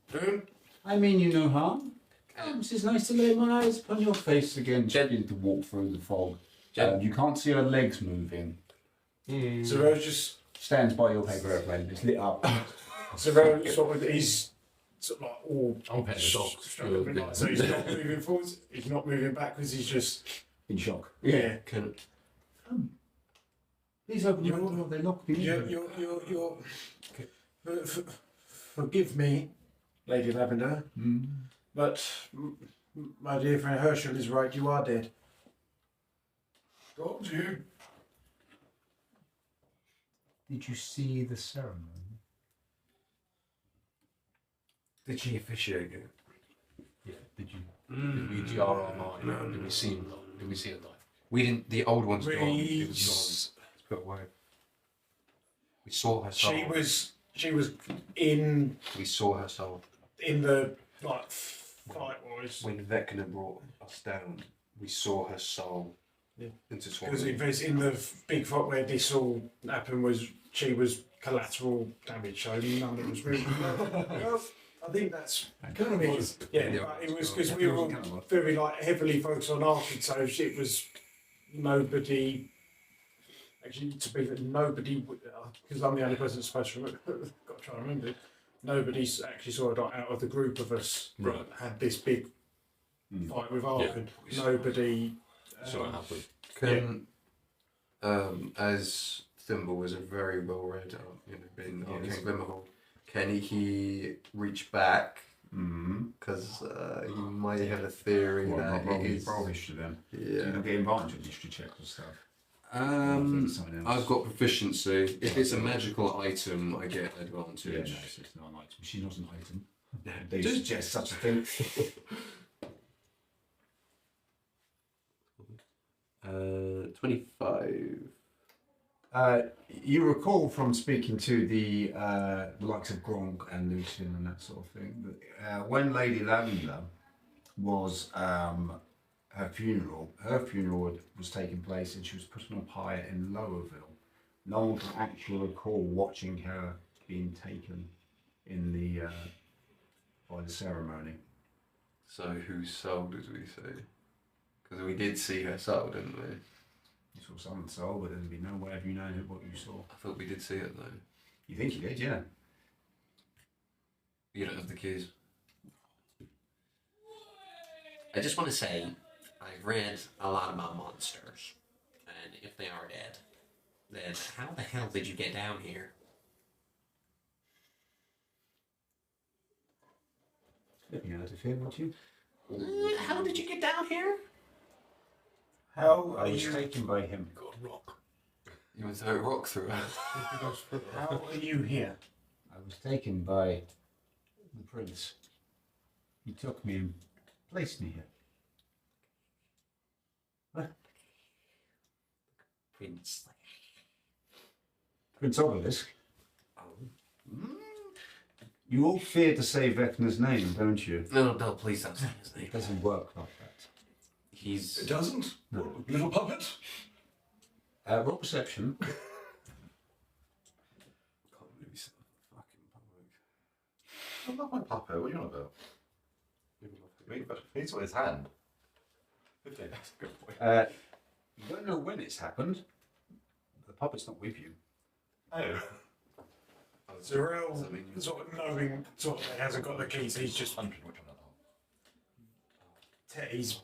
I mean you no harm. Come, it is nice to lay my eyes upon your face again. She begins to walk through the fog. You can't see her legs moving. Zero just, Stands by your paper airplane. It's lit up. Zero sort of, he's sort of like all I'm petting the dog. struggling, like, so he's not moving forwards, he's not moving backwards, he's just, In shock. yeah. Can Come. Please open your door. They lock me in. You're forgive me, Lady Lavender, but my dear friend Herschel is right, you are dead. Told you. Did you see the ceremony? Did she officiate you? Yeah. Did we jar our mind? No. Did we see? Did we see her die? We didn't. The old one's gone. It We- was gone. It's put away. We saw her soul. She was in We saw her soul. the like fight wise. When Vecna brought us down, we saw her soul intertwined. Because it was in the big fight where this all happened, she was collateral damage, so none of it was really. Well, I think that's Kind of was. yeah. But it was because we were all very heavily focused on Arcade, so it was nobody. Actually, to be that nobody, because I'm the only person that's supposed to remember, got to try and remember it. Nobody's actually saw it out of the group of us that Right. had this big fight with Arcade. Nobody. So it happened. Can, as Thimble was a very well read, in Arcane Glimmerhall, can he reach back? Because he might have a theory that it is. Roll history then. Yeah. You don't get invited to history checks and stuff. I've got proficiency. If it's a magical item, I get Yeah, advantage. no, it's not an item. She's not an item. They suggest such a thing. 25. You recall from speaking to the likes of Gronk and Lucian and that sort of thing, that when Lady Lavender was her funeral was taking place and she was put on a pyre in Lowerville. No one can actually recall watching her being taken in the by the ceremony. So whose soul did we see? Because we did see her soul, didn't we? You saw someone's soul, but there'd be no way of you knowing what you saw. I thought we did see it though. You think you did, yeah. You don't have the keys. I just want to say, I've read a lot about monsters, and if they are dead, then how the hell did you get down here? Slipping out of here, weren't you? How did you get down here? How I are was you? taken by him. Got a rock. You went through a rock through it. How are you here? I was taken by the prince. He took me and placed me here. Prince. Prince Obelisk. You all fear to say Vecna's name, don't you? No, please don't say his name. It doesn't work like that. It He's. doesn't? No. What, little puppet? Roll perception. Can't believe he's a fucking public. I'm not my puppet. What are you on about? He's got his hand. 15. That's a good point. You don't know when it's happened. The puppet's not with you. Oh. Zarel, sort of knowing, sort of hasn't got the keys. He's just 100, which I'm not. he's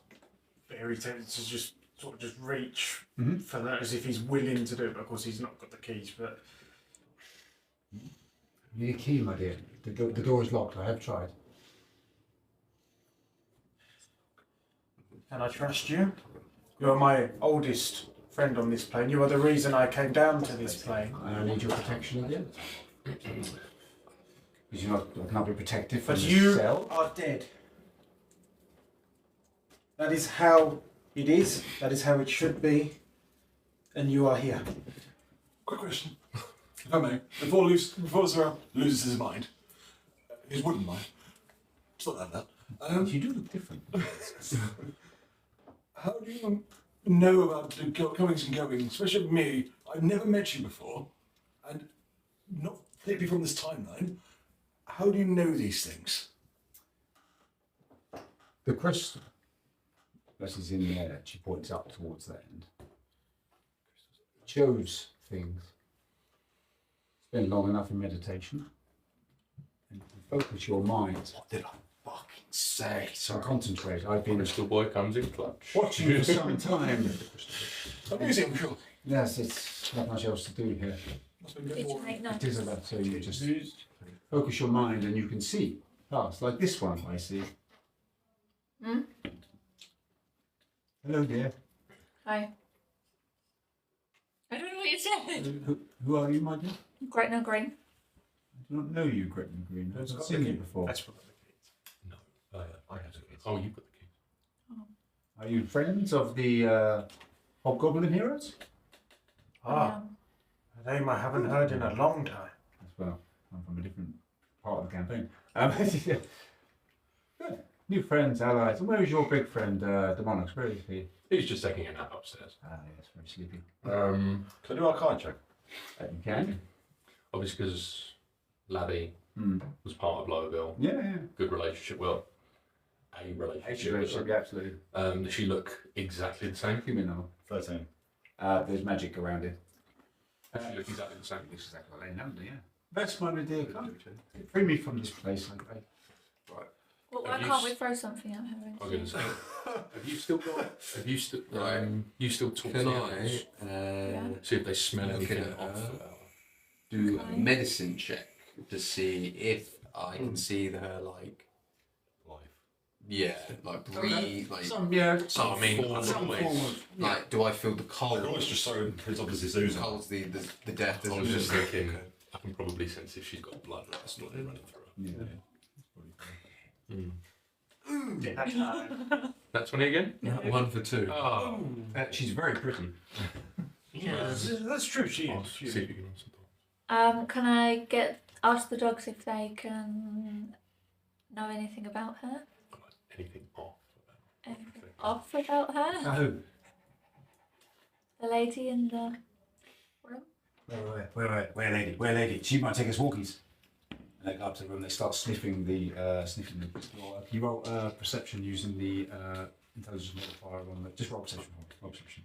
very tempted to just sort of just reach Mhm. for that as if he's willing to do it. But of course, he's not got the keys. But You need a key, my dear. The door is locked. I have tried. can I trust you? You're my oldest friend on this plane. You are the reason I came down to this plane. And I need your protection again. Because you're not, I cannot be protected from But this you cell. are dead. That is how it is. That is how it should be. And you are here. Quick question. If I may, before Zarel loses his mind, his wooden mind, it's not like that. You do look different. How do you know about the comings and goings, especially with me? I've never met you before, and not particularly from this timeline. How do you know these things? The crystal that is in there, she points up towards that end, shows things. Spend long enough in meditation and focus your mind. What did I fucking say? So concentrate. I've been Crystal boy comes in clutch. watching for some time. Amusing, sure. Yes, it's not much else to do here. Must have been Did good you for make It is notes? about so you just focus your mind and you can see past, like this one I see. Hmm? Hello, dear. Hi. you said. Who are you, my dear? Gretna Green. I do not know you, Gretna Green. Who's I've got seen the you key? before. That's what the kids. No. I have the kids. Oh, you put the key. Are you friends of the Hobgoblin heroes? Ah, a name I haven't heard in a long time. As well. I'm from a different part of the campaign. Good. New friends, allies. And where is your big friend, Demonix? Where is he? He's just taking a nap upstairs. Ah, yes, very sleepy. Can I do Arcana check? You can. Obviously, because Laddie Mm. was part of Lowerville. Yeah. Good relationship. Well, a relationship. with Should her. be absolutely. Does she look exactly the same? You know. 13. There's magic around it. Does she look exactly the same? This is exactly what I know, yeah. That's my dear. Free me from this place, I beg. Well, why Have you can't we s- throw something at her? I'm going to say. Have you still got? Have you still? You still talk Can to the I others? See if they smell look anything at off. her? Do a Okay. medicine check to see if I can see her like breathe like So I mean, form some of- form like do I feel the cold? I can always just throw his obviously The Susan. cold's the death. I was isn't just it? thinking, I can probably sense if she's got blood running through her. Yeah. That's 20 again? 1 for 2. Oh, She's very pretty. Yeah. That's true, she I'll is. see if you can answer that. Can I ask the dogs if they can know anything about her? Anything off? Anything off about her? Oh. The lady in the room? Where, lady? She might take us walkies. And they go up to the room. They start sniffing the floor. You roll perception using the intelligence modifier on the. Just roll perception. Roll perception.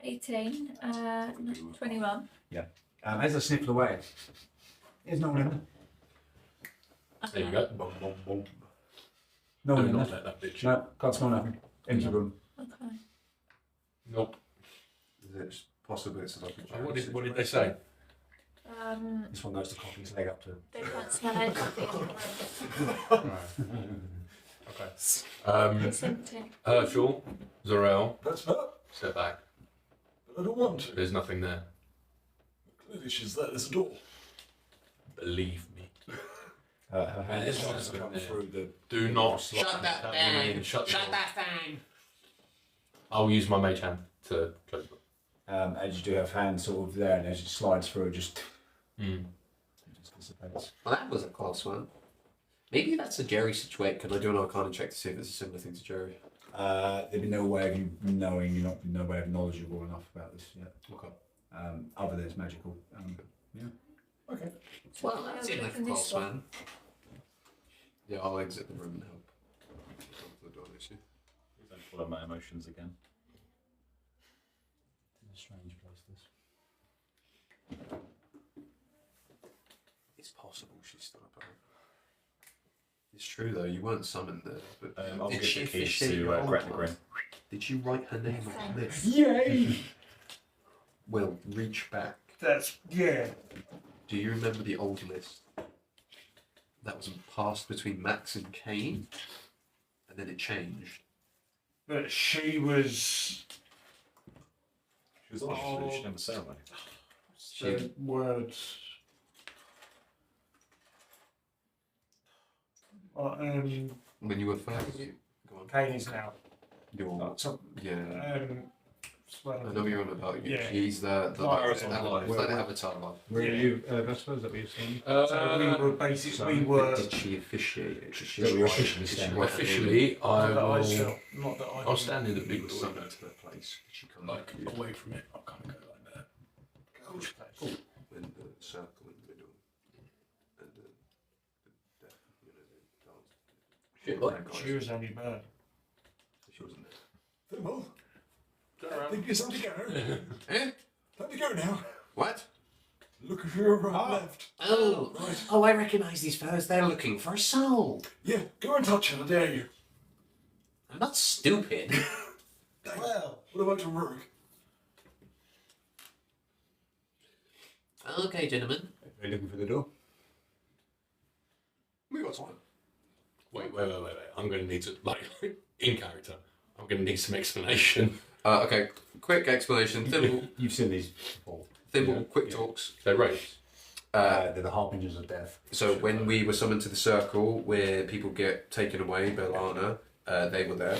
18, 21. As they sniffle away, there's no one in there. There you go. No Do one in not there. let that bitch. No, can't smell nothing. Empty room. Okay. Nope. It's possible it's like a What did they say? This one goes to cock his leg up to. They can't smell anything in the room. Okay. It's empty. Herschel, Zarel, That's her, step back. but I don't want to. There's nothing there. Clearly she's there. There's a door. Believe me. Her hand There's starts to nothing come there. through the. Do not Shut that remain. thing! Shut the door. that thing! I'll use my mage hand to close the door. As you do have hands sort of there, and as it slides through, it just dissipates. Well, that was a close one. Maybe that's a Jerry situation. Can I do an Arcana check to see if it's a similar thing to Jerry? There'd be no way of you knowing. You're not no way of knowledgeable enough about this yet. Okay. Other than it's magical. Okay. Well, that seemed like a Open this close one. Yeah, I'll exit the room and help. Open the door next to you. Don't follow my emotions again. It's a strange place. This. It's possible she's still up. It's true though. You weren't summoned there. But I'll did give she the keys officiate to your old Gretna one? Green. Did you write her name on the list? Yay! Will, reach back. That's yeah. Do you remember the old list that was passed between Max and Kane, and then it changed? But she was She was honest, she never said anything. the words. When you were first. Go on. Kane is now. Your, So, yeah. well, I know you're on about. Yeah. He's the Marathon avatar. life. It's like the avatar one. Where Yeah. are you, Vesper? Is that what you're saying? so we were basically we were. Did she officiate it? Did she Yeah, we write- officially did she stand. write her name? Officially, I Not that I will. felt, not that I. I'll stand in the You big were door, summoned to that place. Did she come like back to you? away from it. I'll kind of go like that. Which place? In the circle in the middle. And the death, you know, the dance. Shit, like She was only bird. She wasn't there. Well, I think it's time to go. Eh? Time to go now. What? Look if you're right left. Oh, oh, I recognise these fellas. They're looking for a soul. Yeah, go and touch her, I dare you. I'm not stupid. Well, what about your work? Okay, gentlemen. Are you looking for the door? We got time. Wait. I'm going to need to, like, in character, I'm going to need some explanation. Okay. quick explanation. Thimble, You've seen these before. Thimble, quick talks. They're raised. They're the harbingers of death. So when we were summoned to the circle where people get taken away, Belana, they were there.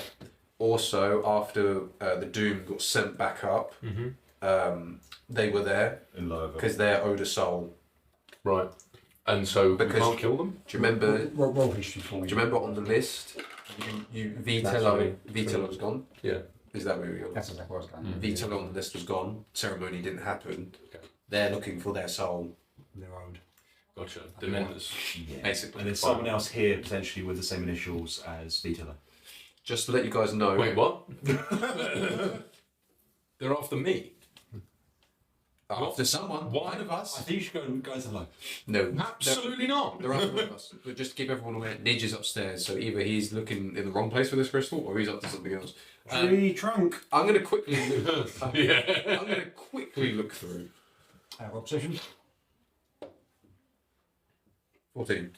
Also, after the Doom got sent back up, they were there In Lower. because they're owed a soul. Right. And so we Because- can't kill them? Do you remember? Roll history for me. Do you remember on the list? Vitello was gone. Yeah. Is that where we are? That's exactly what I was going. Vitello on the list was gone. Ceremony didn't happen. Okay. They're looking for their soul. They're owed. Gotcha. Dementors. Yeah. Basically. And there's someone else here potentially with the same initials as Vitola. Just to let you guys know. Wait, what? They're after me. After someone. Why? One of us. I think you should go and say hello. No. Absolutely not. They're after one of us. But just to keep everyone aware, Nidge is upstairs, so either he's looking in the wrong place for this crystal, or he's up to something else. Tree trunk. I'm going to quickly look. Yeah. I'm going to quickly look through. Roll position. 14.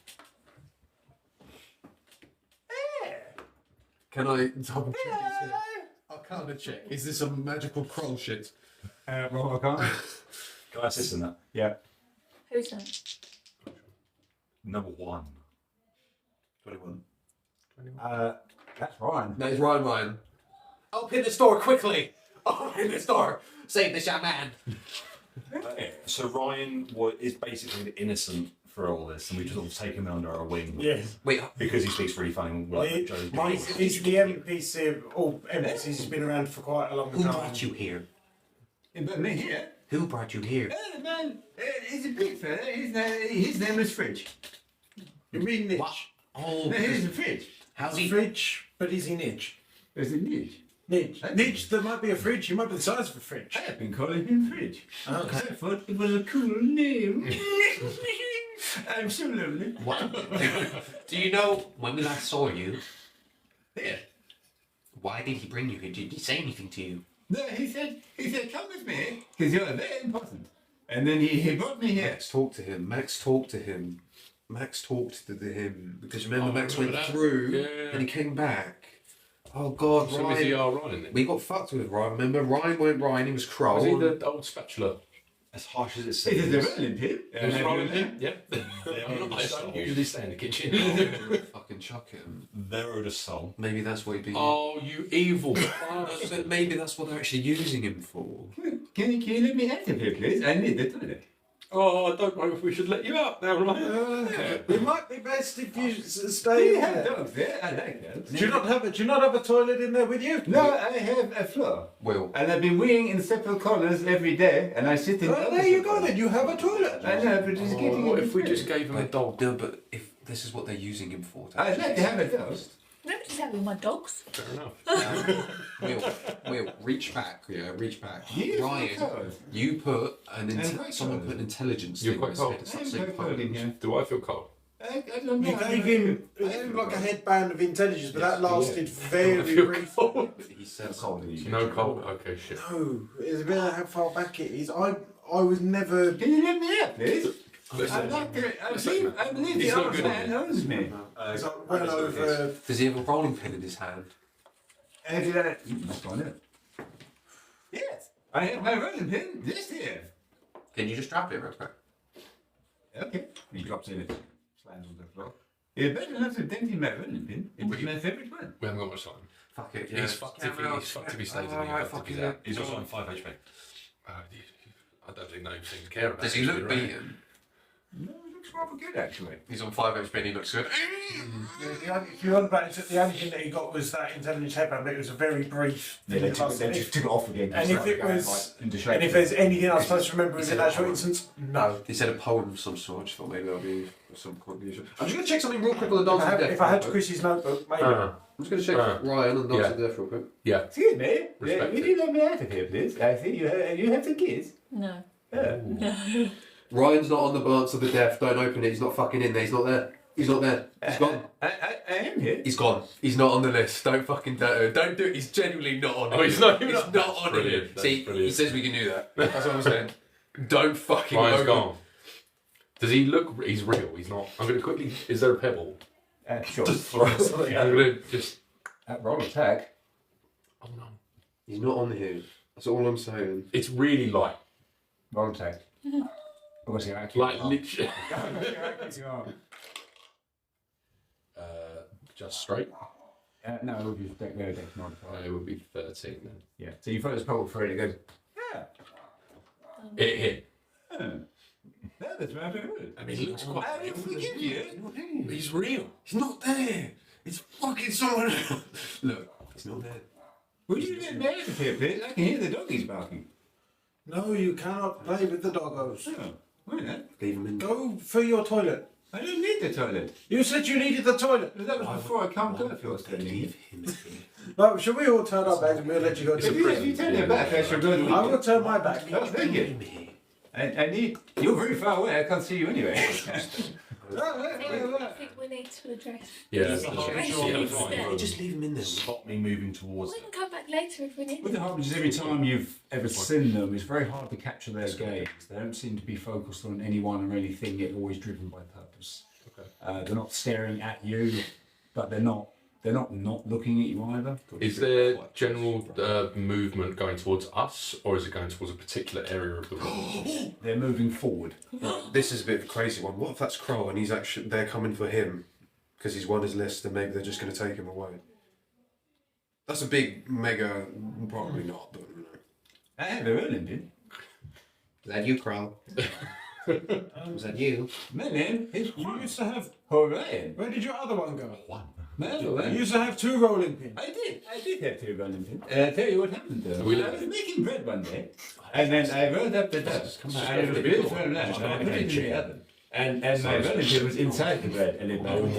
Can I double check? I can't check. Is this a magical croll shit? Roll Arcana. Can I assist in that? Yeah. Who's that? Number 1. 21. That's Ryan. That is Ryan. Open this door quickly! Open this door! Save this young man! So Ryan is basically the innocent for all this, and we just sort of take him under our wing. Yes. Wait, Because he speaks really funny. Like Joe. He's the NPC of all NPCs. He's been around for quite a long Who time. brought you here? But me here. Who brought you here? Man, he's a big fella. His name is Fridge. You mean Nitch? What? Oh, He's a Fridge. how's he? Fridge, but is he Nidge? There's a Nitch. Nidge. Nidge, there might be a fridge. He might be the size of a fridge. I have been calling him Fridge. Okay. I thought it was a cool name. I'm so lonely. What? Do you know when we last saw you? Yeah. Why did he bring you here? Did he say anything to you? No, he said, come with me, because you're very important. And then he brought me here. Max talked to him. Max talked to him. Because remember, Max went remember that? through Yeah. and he came back. Oh God, So is he Ryan. Ryan then? We got fucked with Ryan. Remember, Ryan weren't Ryan. He was Kroll. Was he the old spatula? As harsh as it It seems. is the Berlin pit. Was Ryan him? Yeah. They I owed a don't soul. usually stay in the kitchen. Fucking chuck him. They're owed a soul. Maybe that's what he'd be. Oh, you evil bastard. Maybe that's what they're actually using him for. Can you let me out of here, please? I need the toilet. Oh, I don't know if we should let you out now, Ryan. It might be best if you Do stay you have there. dogs there? I like dogs. Do you not have a toilet in there with you? No, I have a floor. Will. And I've been weeing in separate corners every day, and I sit in. Oh, there you go then. You have a toilet. I know, but it's getting. What a bit if we weird. just gave him a dog? No, but if this is what they're using him for. I'd like to have a dog. Nobody's having my dogs. Fair enough. Will, reach back. Yeah, reach back. Yes, of Ryan, course. you put I'm quite someone cold. put an intelligence You're thing quite on his cold. head. It's I'm not saying quite cold in cold. here. Do I feel cold? I don't know. You gave him like a headband of intelligence, but that lasted very I feel briefly. cold. He said Cold in here. No cold? Okay, shit. No, it's about how far back it is. I was never. Can you let me out, please? Listen, I'd like to. I Listen, believe the he's not old good man at owns me. So I went over. Does he have a rolling pin in his hand? Did I? That's gone in. Yes, I have my rolling pin just here. Can you just drop it real quick? Okay. He drops in it, slams on the floor. You better not to dent in my rolling pin. It was my favorite one. we haven't got much time. Fuck it. He's fucked if he stays in here. Alright, Fucked if he's fucking out. He's also on 5 HP. I don't think no one seems to care about Does he it, look right? beaten? No, it looks rather good actually. He's on 5 HP and he looks good. If you about it, the only thing that he got was that intelligence headband, but it was a very brief. Yeah, they thing. just took it off again. And if Started it going, was, like, into shape. and if there's anything I'm supposed to remember He in said that a actual poem. instance, no. He said a poem of some sort. I just thought maybe that'll be of some contribution. I'm just going to check something real quick on the If Dance I of had, Death. if I had real quick. Chrissy's notebook, maybe. I'm just going to check Ryan on the Dance of Death real quick. Yeah. Excuse me. Respect Would it. you let me out of here, please? I see you have the kids. No. Yeah. Ryan's not on the Dance of the Death. Don't open it. He's not fucking in there. He's not there. He's not there. He's gone. I am here. He's gone. He's not on the list. Don't fucking do it. He's genuinely not on it. Oh, he's not even He's on- not that's on brilliant, it. that's See, he brilliant. says we can do that. That's what I'm saying. Don't fucking Ryan's open. gone. Does he look? He's real. He's not. I'm going to quickly. Is there a pebble? Sure. Just throw something. I'm going to just. Roll attack. Oh no. He's not on here. That's all I'm saying. It's really light. Wrong take. Obviously, I keep Like it up. literally. Yeah. Just straight. No, it would be dex modifier. It would be 13 then. Yeah. So you put this pebble through it, it goes. Yeah. It hit. That's very good. I mean, it looks quite. He's real. He's not there. It's fucking someone else. Look, he's not there. Would you get married here, please? I can hear the doggies barking. No, you cannot play with the doggos. Oh, why not? Leave him in. Go for your toilet. I don't need the toilet. You said you needed the toilet. But that was before I come to Earth, you're telling me. Leave him in. No, shall we all turn our backs and we'll let you go to If you turn your back, I shall go to I will turn my back. Oh, thank you. And you're very far away, I can't see you anyway. I think we need to address. Yeah, the situation instead. Just leave him in there. Stop me moving towards We them. can come back later if we need. What happens is every time you've ever seen them, it's very hard to capture their gaze. They don't seem to be focused on anyone or anything, yet always driven by purpose. Okay. They're not staring at you, but they're not looking at you either. Is there general movement going towards us, or is it going towards a particular area of the room? They're moving forward. This is a bit of a crazy one. What if that's Kroll and they're coming for him because he's won his list and maybe they're just going to take him away? That's a big mega. Probably not, but you know. Hey, they're Olympian. Is that you, Kroll? Was that you? Man, You used to have. Hooray! Where did your other one go? Man, You used to have 2 rolling pins. I did have two rolling pins. Tell you what happened though. We I was making bread one day, and then I rolled up the dough, and it was beautiful and nice, and I put it in the oven. And my rolling pin was inside the bread, and it melted.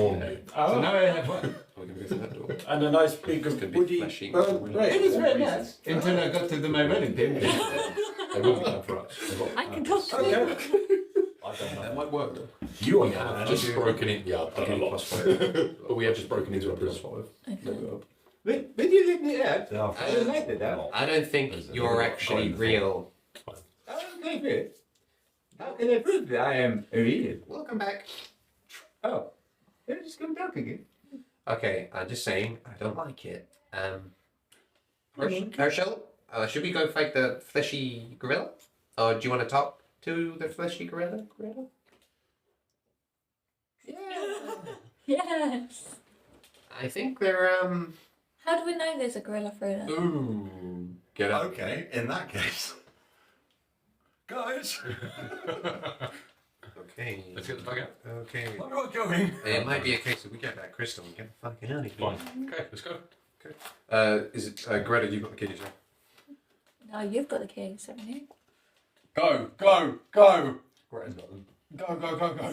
So now I have one. We're going to go through that door. And a nice big It's gonna be woody fleshy. burnt It bread. was very nice until I got to my rolling pin. They wouldn't come for us. I can talk to Okay. That might work though. You have just broken in. Yeah, I've done a Okay, lot. +5. But we have just broken into a prison. But you let me out. I don't like it out. I don't think you're actually real. I don't like it. How can I prove that I am real? Welcome back. Oh, they're just come back again. Okay, I'm just saying, I don't like it. Herschel, should we go fight the fleshy gorilla? Or do you want to talk to the fleshy gorilla? Yes. I think they're, How do we know there's a gorilla through there? Ooh. Get out. Okay, in that case. Guys, okay. Let's get the fuck out. Okay. I'm not going. It might be a case of we get that crystal and get the fucking out of here. Fine. Okay, let's go. Is it Greta? You've got the keys, yeah? No, you've got the keys, haven't you? Go, go, go. Greta's got them. Go, go, go, go,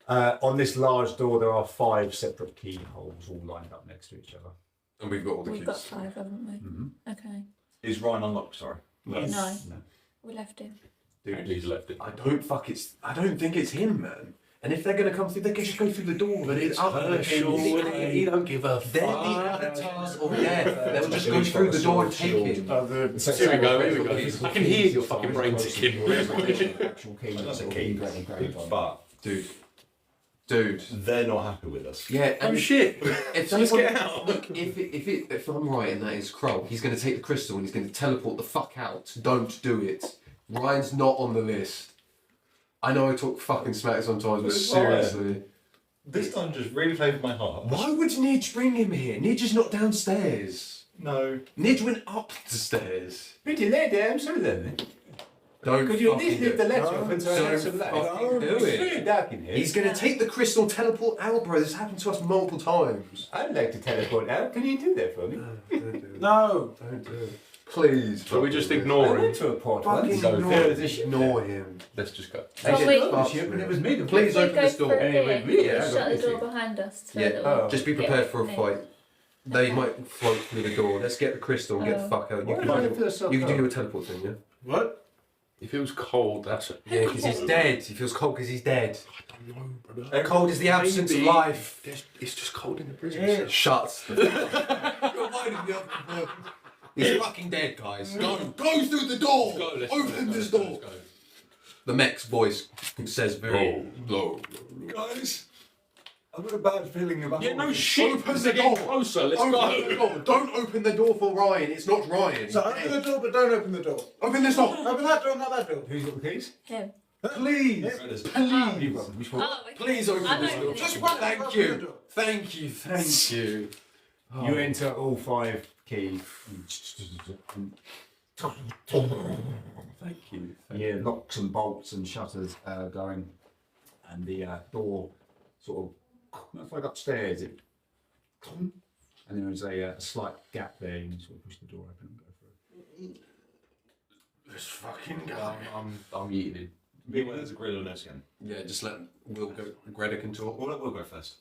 go. On this large door, there are 5 separate keyholes all lined up next to each other. And we've got all the We've keys. got 5, haven't we? Mm-hmm. Okay. Is Ryan unlocked? Sorry. No. We left him. Dude, He's left it. I don't think it's him, man. And if they're gonna come through, they can just go through the door. But it's up to him. He don't give a fuck. They're the avatars of death. They'll just go through the door and take it. Here we go, here we go. I can hear your fucking brain ticking. Actual keys. That's a key. But Dude. they're not happy with us. Yeah. Oh shit! If Let's someone, get out. Look, if I'm right and that is Kroll, he's going to take the crystal and he's going to teleport the fuck out. Don't do it. Ryan's not on the list. I know I talk fucking smack sometimes, but It's Ryan. seriously. This time just really played with my heart. Why would Nidge bring him here? Nidge is not downstairs. No. Nidge went up the stairs. Pretty lady, I'm sorry then. Don't Could you at fucking least do leave the it. letter open so I have Don't some light? fucking do It's it. very dark in here. He's going to take the crystal, teleport out, bro. This happened to us multiple times. I'd like to teleport out. Can you do that for me? Don't do it. No. Don't do it. Please. Shall we just fucking do it. I ignore him? went to a port once. Fucking So there was a ship. ignore him. Let's just go. Shall Hey, we- fuck ship, and me. it was me that Please we open go this door. through Anyway, here, yeah, I shut got the this door here. behind us. So Yeah, that Oh. just be prepared for a fight. They might float through the door. Let's get the crystal and get the fuck out. You can, you can do your teleport thing, yeah? What? He feels cold, that's it. Yeah, because he's dead. He feels cold because he's dead. I don't know, brother. Cold is the absence of life. It's just cold in the prison. Yeah. Shut. You're reminding me of He's fucking dead, guys. Go through the door. Open this door. The mech's voice says very low. Guys, I've got a bad feeling about. Yeah, no shit. Open Let's the get door. closer. Let's Open go. the door. Don't open the door for Ryan. It's not Ryan. So open the door, but don't open the door. Open this door. Open that door, not that door. Who's got the keys? Him. Please. You've got them. Which one? Oh, okay. Please open I'm this door. opening Just it. one. Thank you. Thank you. Thank you. You enter all 5 keys. Thank you. Yeah, locks and bolts and shutters going, and the door sort of, it's like upstairs, and there is a slight gap there. You can sort of push the door open and go through. Let's fucking go. I'm eating it. Maybe there's a grill on us again. Yeah, just let Will go. Greta can talk. We'll go first.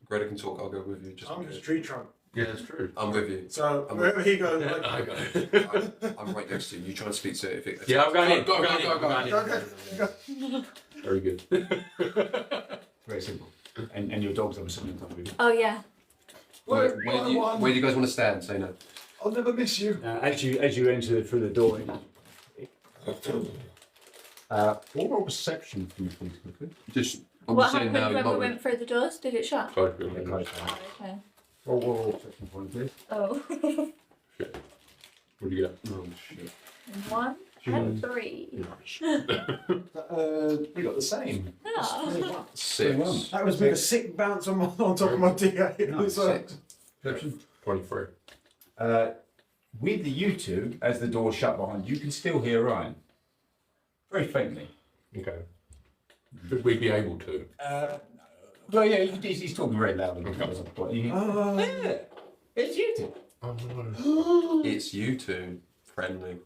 Greta can talk. I'll go with you. Just I'm in just case. tree trunk. Yeah, that's true. I'm with you. So wherever he goes, I go. I'm right next to you. You try and speak to it. If it Yeah, I'm going in. Go, I'm go, going go, in, go, I'm go. going in. Very good. Very simple. And your dog's on something with you. Oh yeah. Where do you guys want to stand? Say no. I'll never miss you. As you enter through the door, what perception from you, please, quickly? Just. I'm What just saying happened now. when we went through the doors? Did it shut? Close. Okay. What perception point, please? Oh. Shit. What do you get? Oh shit. 1 and 3. We got the same. Oh. 6. that was me a sick bounce on top of my D8. Nice. So, 6. Perception. 23. With the you two, as the door shut behind you, can still hear Ryan. Very faintly. Okay. Should we be able to? Well, yeah, he's talking very loudly. Yeah, it's you two. Oh no. It's you two. Friendly.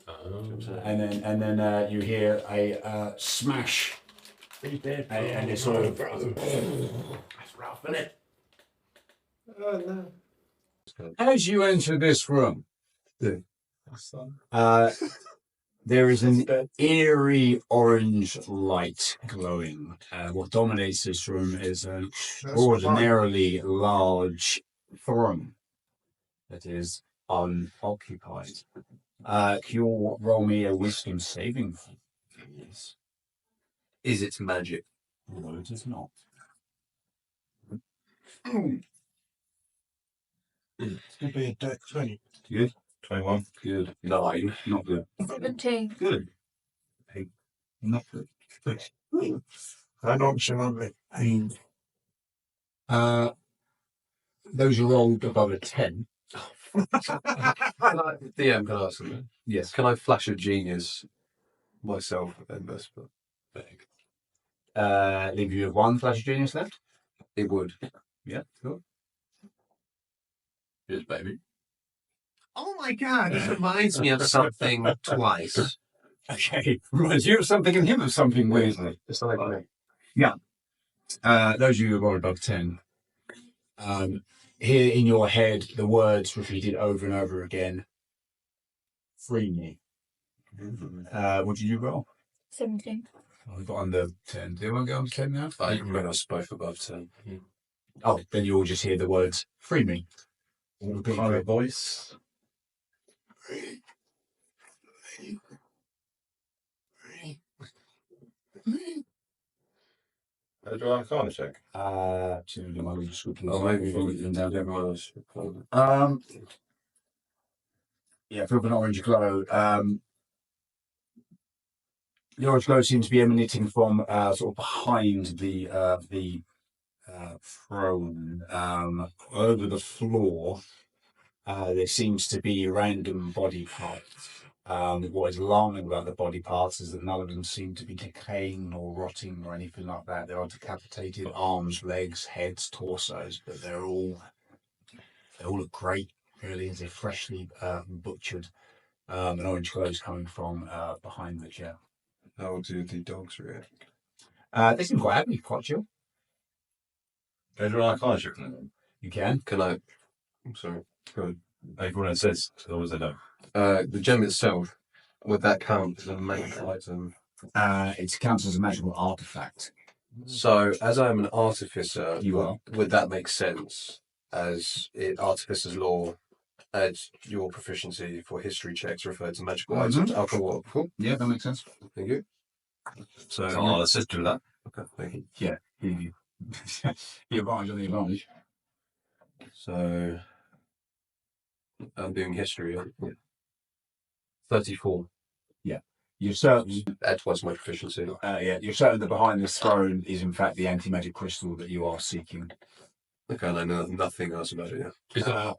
And then you hear a smash. And it's sort of. That's rough, isn't it? As you enter this room, there is an eerie orange light glowing. What dominates this room is an extraordinarily large throne that is unoccupied. Can you roll me a wisdom saving throw, please? Is it magic? No, it is not. It's gonna be a deck 20. Good. 21. Good. 9. Not good. 17. Good. 8. Not good. That option on me. Pain. Those are rolled above a 10. DM, can I ask something? Yes. Can I flash a genius myself and this? Leave you with 1 flash of genius left? It would. Yeah, cool. Yes, baby. Oh my god, this reminds me of something twice. Okay. Reminds you of something and him of something weirdly. Just like me. Those of you who are above 10, hear in your head the words repeated over and over again. Free me. What did you roll? 17. Oh, we got under 10. Did anyone get under 10 now? I read us both above 10. Oh, then you all just hear the words, free me. All repeat Kind for of it. voice. Do you want a corner check? Oh, maybe down everyone else. Yeah, for an orange glow. The orange glow seems to be emanating from sort of behind the throne. Over the floor, there seems to be random body parts. What is alarming about the body parts is that none of them seem to be decaying or rotting or anything like that. There are decapitated arms, legs, heads, torsos, but they all look great, really, as they're freshly butchered. An orange glow is coming from behind the chair. How do the dogs react? They seem quite happy, quite chill. Do you want a corner check? You can. Can I? I'm sorry. Good. Everyone says, so always they know. The gem itself, would that count as a magical item? It counts as a magical artifact. So, as I'm an artificer, You are. would that make sense? As artificer's law, as your proficiency for history checks referred to magical items, alcohol. Cool. Yeah, that makes sense. Thank you. So I'll assist you with that. Okay, thank you. Yeah. The advantage on the advantage. So I'm doing history. 34. You're certain. Add twice my proficiency. You're certain that behind this throne is in fact the anti-magic crystal that you are seeking. Okay, and I know nothing else about it.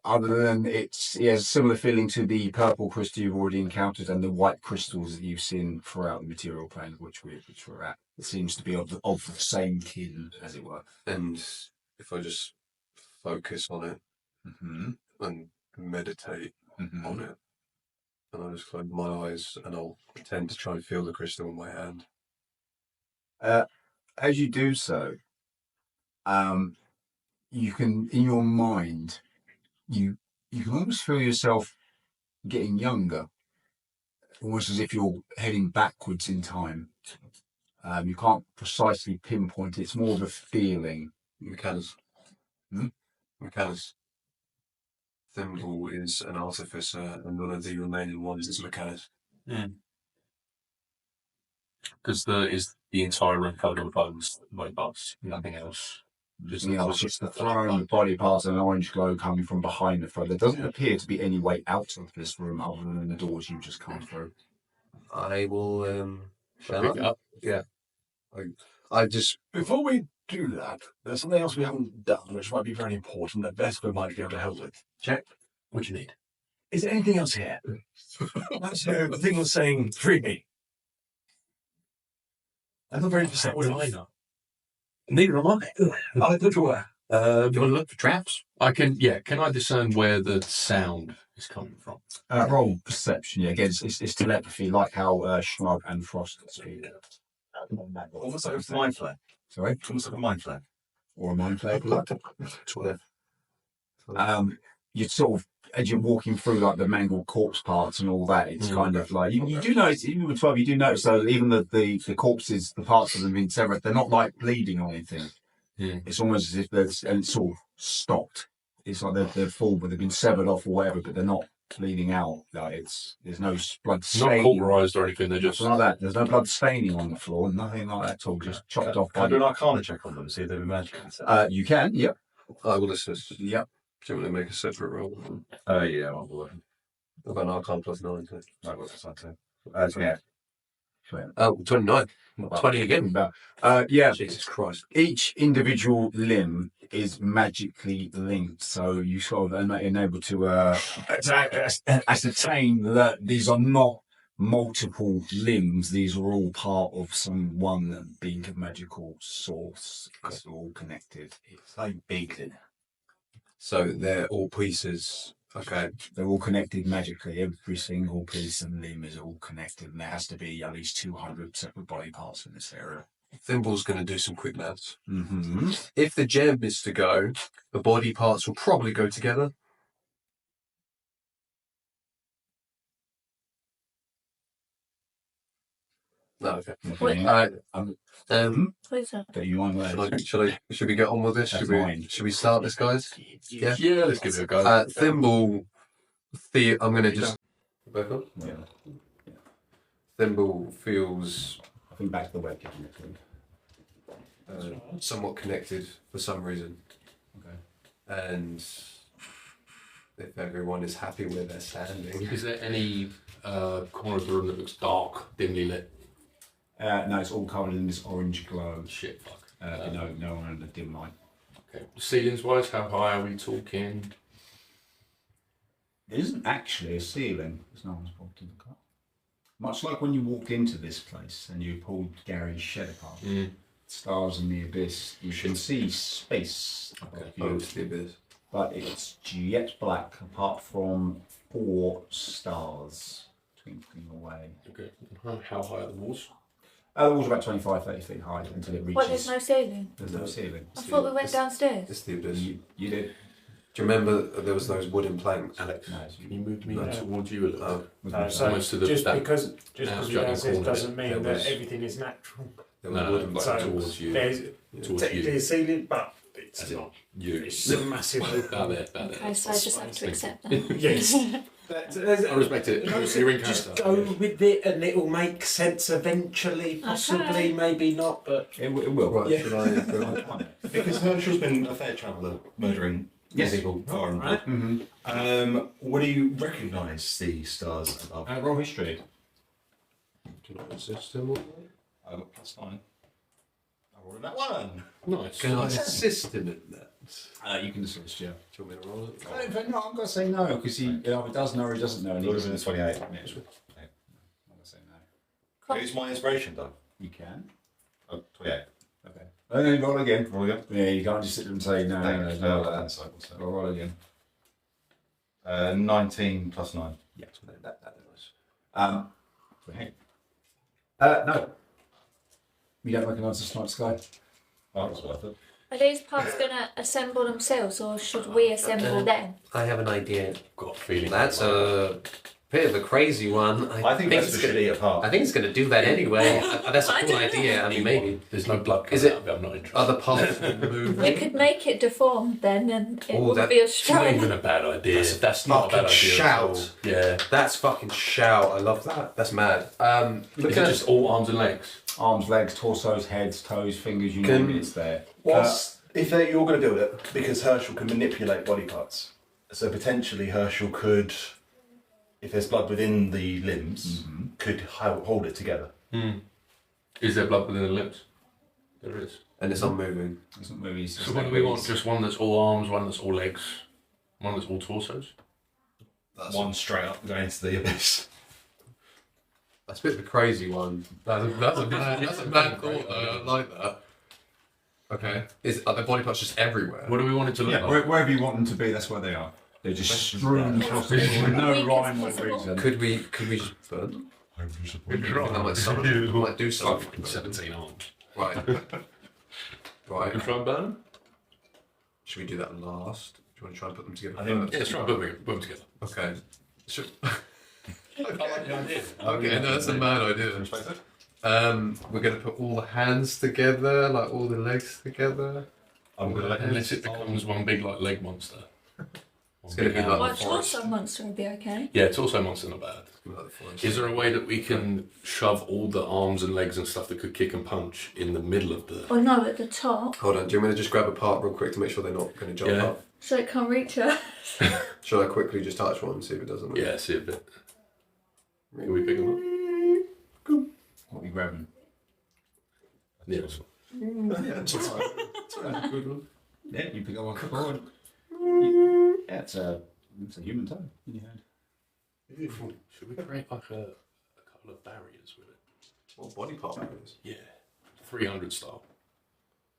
Other than it has a similar feeling to the purple crystal you've already encountered and the white crystals that you've seen throughout the material plane of which we're at. It seems to be of the same kin, as it were. And if I just focus on it and meditate on it, and I'll just close my eyes and I'll pretend to try and feel the crystal in my hand. As you do so, you can, in your mind, you can almost feel yourself getting younger, almost as if you're heading backwards in time. You can't precisely pinpoint it. It's more of a feeling. Mechanus. Thimble is an artificer, and one of the remaining ones is Mechanus. Because the entire room covered in bones, body parts, nothing else. Just the throne, the body parts, and an orange glow coming from behind the throne. There doesn't appear to be any way out of this room other than the doors you've just come through. I will pick it up. Yeah. I just Before we do that, there's something else we haven't done, which might be very important that Vesper might be able to help with. Check. What do you need? Is there anything else here? That's the thing was saying, free me. I'm not very perceptive. What do I know? Neither am I. I don't know. Do you want to look for traps? I can. Yeah. Can I discern where the sound is coming from? Roll perception. Yeah, again, it's telepathy, like how Schnug and Frost speak. Almost like a mind flare. Sorry, Almost like a mind flare. or a mind flare. You sort of, as you're walking through like the mangled corpse parts and all that, it's kind of like you do notice, even with 12, you do notice though, even the corpses, the parts of them being severed, they're not like bleeding or anything. It's almost as if it's sort of stopped. It's like they're full, but they've been severed off or whatever, but they're not bleeding out. Like there's no blood staining. Not cauterized or anything. They're just like that. There's no blood staining on the floor, nothing like that at all. Just chopped off. Can I do an Arcana check on them, see if they've been magic? You can, yep. I will assist. Yep. Do you want to make a separate roll? Yeah, I'll do it. I've got an Arcana plus 9. So. I've got the same. Yeah. Oh, 29. 20 again. Yeah. Jesus Christ. Each individual limb is magically linked, so you sort of are able to ascertain that these are not multiple limbs. These are all part of some one being of magical source. It's all connected. It's like big. So they're all pieces. Okay. They're all connected magically. Every single piece and limb is all connected, and there has to be at least 200 separate body parts in this area. Thimble's going to do some quick maths. Mm-hmm. If the gem is to go, the body parts will probably go together. No, okay. Please don't. That you want Should we get on with this? Should we start this, guys? Yeah, let's give it a go. Thimble, I'm going to just... Back up? Yeah. Thimble feels I think back to the webcam. somewhat connected for some reason. Okay. And if everyone is happy where they're standing... Is there any corner of the room that looks dark, dimly lit? No, it's all covered in this orange glow. Shit, fuck. No one under dim light. Okay. Ceilings wise, how high are we talking? There isn't actually a ceiling, as no one's popped in the car. Much like when you walked into this place and you pulled Gary's shed apart. Stars in the abyss, you can see space above you. Oh, it's the abyss. But it's jet black apart from 4 stars twinkling away. Okay. How high are the walls? The walls are about 25-30 feet high until it reaches. What, there's no ceiling? There's no ceiling. I thought we went downstairs. It's the abyss. You did. Do you remember there was those wooden planks? Alex, No, can you move me No. towards you a little bit? No, so Almost to the just that- because we're jutting downstairs corner doesn't there mean that was- everything is natural. There were No, wooden like planks. towards you. There's Towards technically you. a ceiling, but it's As in not. you. It's a massive About there, about there. Okay, so I just have to accept that. Yes. I respect it. You're in Just character. go with it and it'll make sense eventually, possibly, Okay. maybe not, but It will. Right, Yeah. should I... because Herschel's been a fair traveller, murdering people far and wide. What do you recognise the stars above? Roll history. Can I assist him? I got +9. I rolled that one. Nice. Can I assist him in that? You can assist, yeah. Do you want me to roll it? I don't know, I'm going to say no, because he either does know or he doesn't know. And It he would have been a 28. I'm going to say no. Who's my inspiration, though? You can. Oh, 28. Okay. And then roll again. Roll again. Yeah, you can't just sit there and say no, no, no, no, no, no. Roll again. 19 +9. Yeah, that was. No. You don't recognise the night sky? Oh, that's worth it. Are these parts going to assemble themselves, or should we assemble them? I have an idea. Got a feeling. That's a bit of a crazy one. I think that's it's should eat apart. I think it's going to do that anyway. That's a I cool don't know. idea. I mean, maybe. There's no blood Is coming it out of it, I'm not interested. Other parts will move. We could make it deformed then, and it Oh, wouldn't that- be as It's not strong. even a bad idea. That's not a bad fucking idea. shout. At all. Yeah. That's fucking shout. I love that. That's mad. Look Is at it just all arms and legs? Arms, legs, torsos, heads, toes, fingers, you Can- name it, it's there. If you're going to build it, because Herschel can manipulate body parts, so potentially Herschel could, if there's blood within the limbs, could hold it together. Is there blood within the limbs? There is. and it's unmoving. It's not movies. So what do we want? Just one that's all arms, one that's all legs, one that's all torsos? That's One straight up going into the abyss. That's a bit of a crazy one. That's a mad thought. I like that. Okay. Are the body parts just everywhere? What do we want it to look Yeah, like? wherever you want them to be, that's where they are. They're just strewn across the floor with no Weak as rhyme or possible. reason. Could we just burn? Good try. That might summon. Might do something. 17 arms. Right. You Right. can try and burn them? Should we do that last? Do you want to try and put them together? I think- first? Yeah, let's try and put them together. Okay. Should... I like the idea. Okay, no, that's a mad idea. We're gonna put all the hands together, like all the legs together. Unless it becomes one big like leg monster. It's gonna be like Well, the forest. torso monster would be okay. Yeah, torso monster not bad. It's gonna be like the forest. Is there a way that we can shove all the arms and legs and stuff that could kick and punch in the middle of the? Or no, at the top, Hold on. Do you want me to just grab a part real quick to make sure they're not going to jump Yeah. up? so it can't reach her. Shall I quickly just touch one and see if it doesn't? Yeah, see a bit. Can we pick them up? What are you grabbing? Yeah. that's fine. Good one. Yeah, you pick up one forward. Yeah, it's a human toe in your hand. Should we create like a couple of barriers with it? What body part it is? Yeah, 300 style.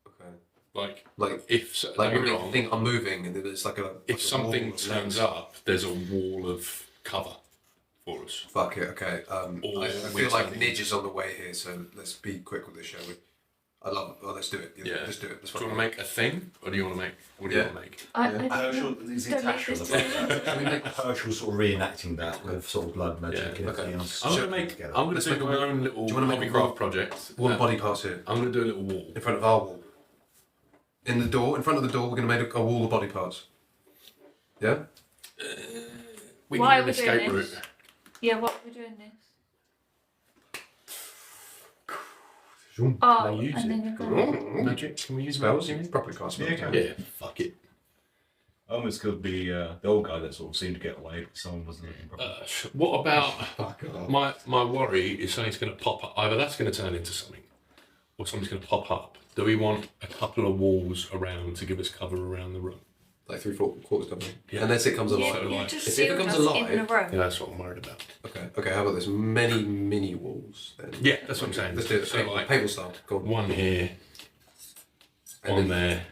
Okay. Like if Like don't get me you wrong, think I'm moving and then it's like a. if something turns up, there's a wall of cover for us. Fuck it. Okay. Or I we feel like turn- Nidge is on the way here, so let's be quick with this, shall we? I love it. Well, let's do it. Yeah. Let's do it. Let's Do you want to make a thing, or do you want to make? What do you Yeah. want to make? I Herschel, don't is know. it Don't Herschel? make this Can we make Herschel sort of reenacting that with sort of blood magic Yeah, and okay. everything else? I'm Together. going to Let's do make a my wall. own little Do you wanna make a hobbycraft wall? project. All the body parts here I'm going to do a little wall. in front of our wall. In the door, in front of the door, we're going to make a wall of body parts. Yeah. We Why can are do we an escape doing route. this? Yeah, what are we doing this? Can Oh, I use and it? then you're going. Magic? Can we use Spells. magic? Properly cast spells. Yeah, Yeah, fuck it. Almost could be the old guy that sort of seemed to get away, but someone wasn't looking properly. What about Fuck off. my worry is something's going to pop up. Either that's going to turn into something, or something's going to pop up. Do we want a couple of walls around to give us cover around the room? Like 3/4 cover. Yeah. Unless it comes alive. So, You like, just if it sealed becomes us in alive- the room. Yeah, that's what I'm worried about. Okay. How about this? Many mini walls then. Yeah, that's what I'm saying. Let's do it. So, like, Paper style. Go on. one here, And one then- there,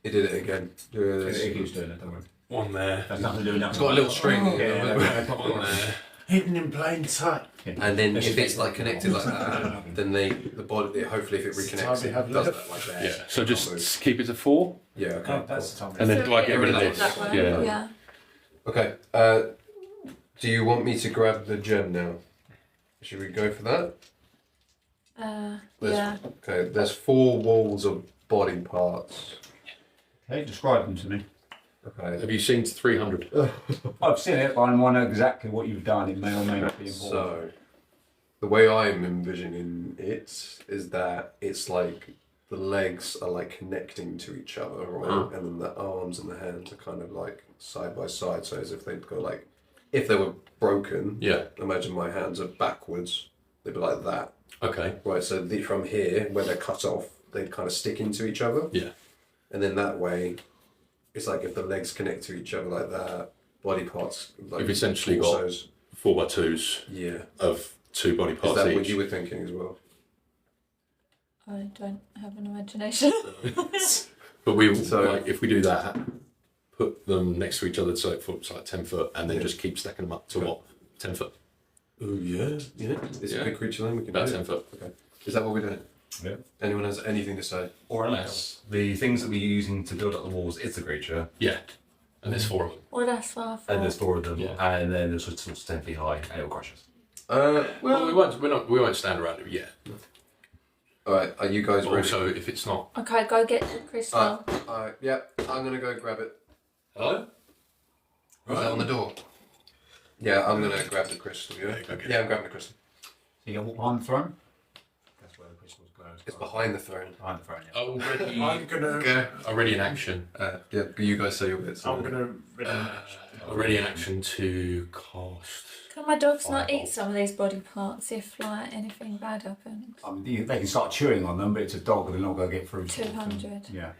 He did it again. Do this. It keeps doing it, don't worry. one there, That's nothing to do with that. It's got a little string. one there. Hidden in plain sight. And then if it's like connected like that, then the body hopefully if it reconnects, we it have does left. that like that. Yeah, so just keep it to 4, Yeah. Okay. Oh, that's the time. and then So like yeah, get rid of we this. that way. Yeah. Yeah. Okay. Do you want me to grab the gem now? Should we go for that? Yeah. Okay. There's 4 walls of body parts. Okay, describe them to me. Okay. Have you seen 300? I've seen it, but I want to know exactly what you've done. It may or may not be important. So, the way I'm envisioning it is that it's like the legs are like connecting to each other, right? And then the arms and the hands are kind of like side by side, so as if they'd go like, if they were broken, imagine my hands are backwards, they'd be like that. Okay. Right, so from here, where they're cut off, they kind of stick into each other. Yeah. And then that way, it's like if the legs connect to each other like that, body parts like You've essentially torsos. got 4x2s of 2 body parts Is that each. what you were thinking as well? I don't have an imagination. But we So- like if we do that, put them next to each other so it's like 10 foot, and then just keep stacking them up to what 10 foot. Oh yeah. It's a big creature then we can About do 10 it. foot. Okay. Is that what we're doing? Yeah. Anyone has anything to say? Or unless the things that we're using to build up the walls is the creature, Yeah. And there's 4 of them. Well, that's far and from. there's 4 of them, Yeah. and then there's sort of 10 feet high, and it'll crush us. Well, we won't stand around it yet. Alright, are you guys But ready? also, if it's not. Okay, go get the crystal. Alright, yeah, I'm gonna go grab it. Hello? Was that on the door? Yeah, I'm gonna grab the crystal, yeah? go get Yeah, I'm grabbing the crystal. So you walk behind the throne? That's where the crystals glow. It's behind the throne. Behind the throne, yeah. Already, I'm gonna. Okay. already in action. Yeah, you guys say your bits. I'm gonna. Already in action to cast. Can my dogs not eat some of these body parts if like anything bad happens? They can start chewing on them, but it's a dog and they're not going to get through. 200. Yeah.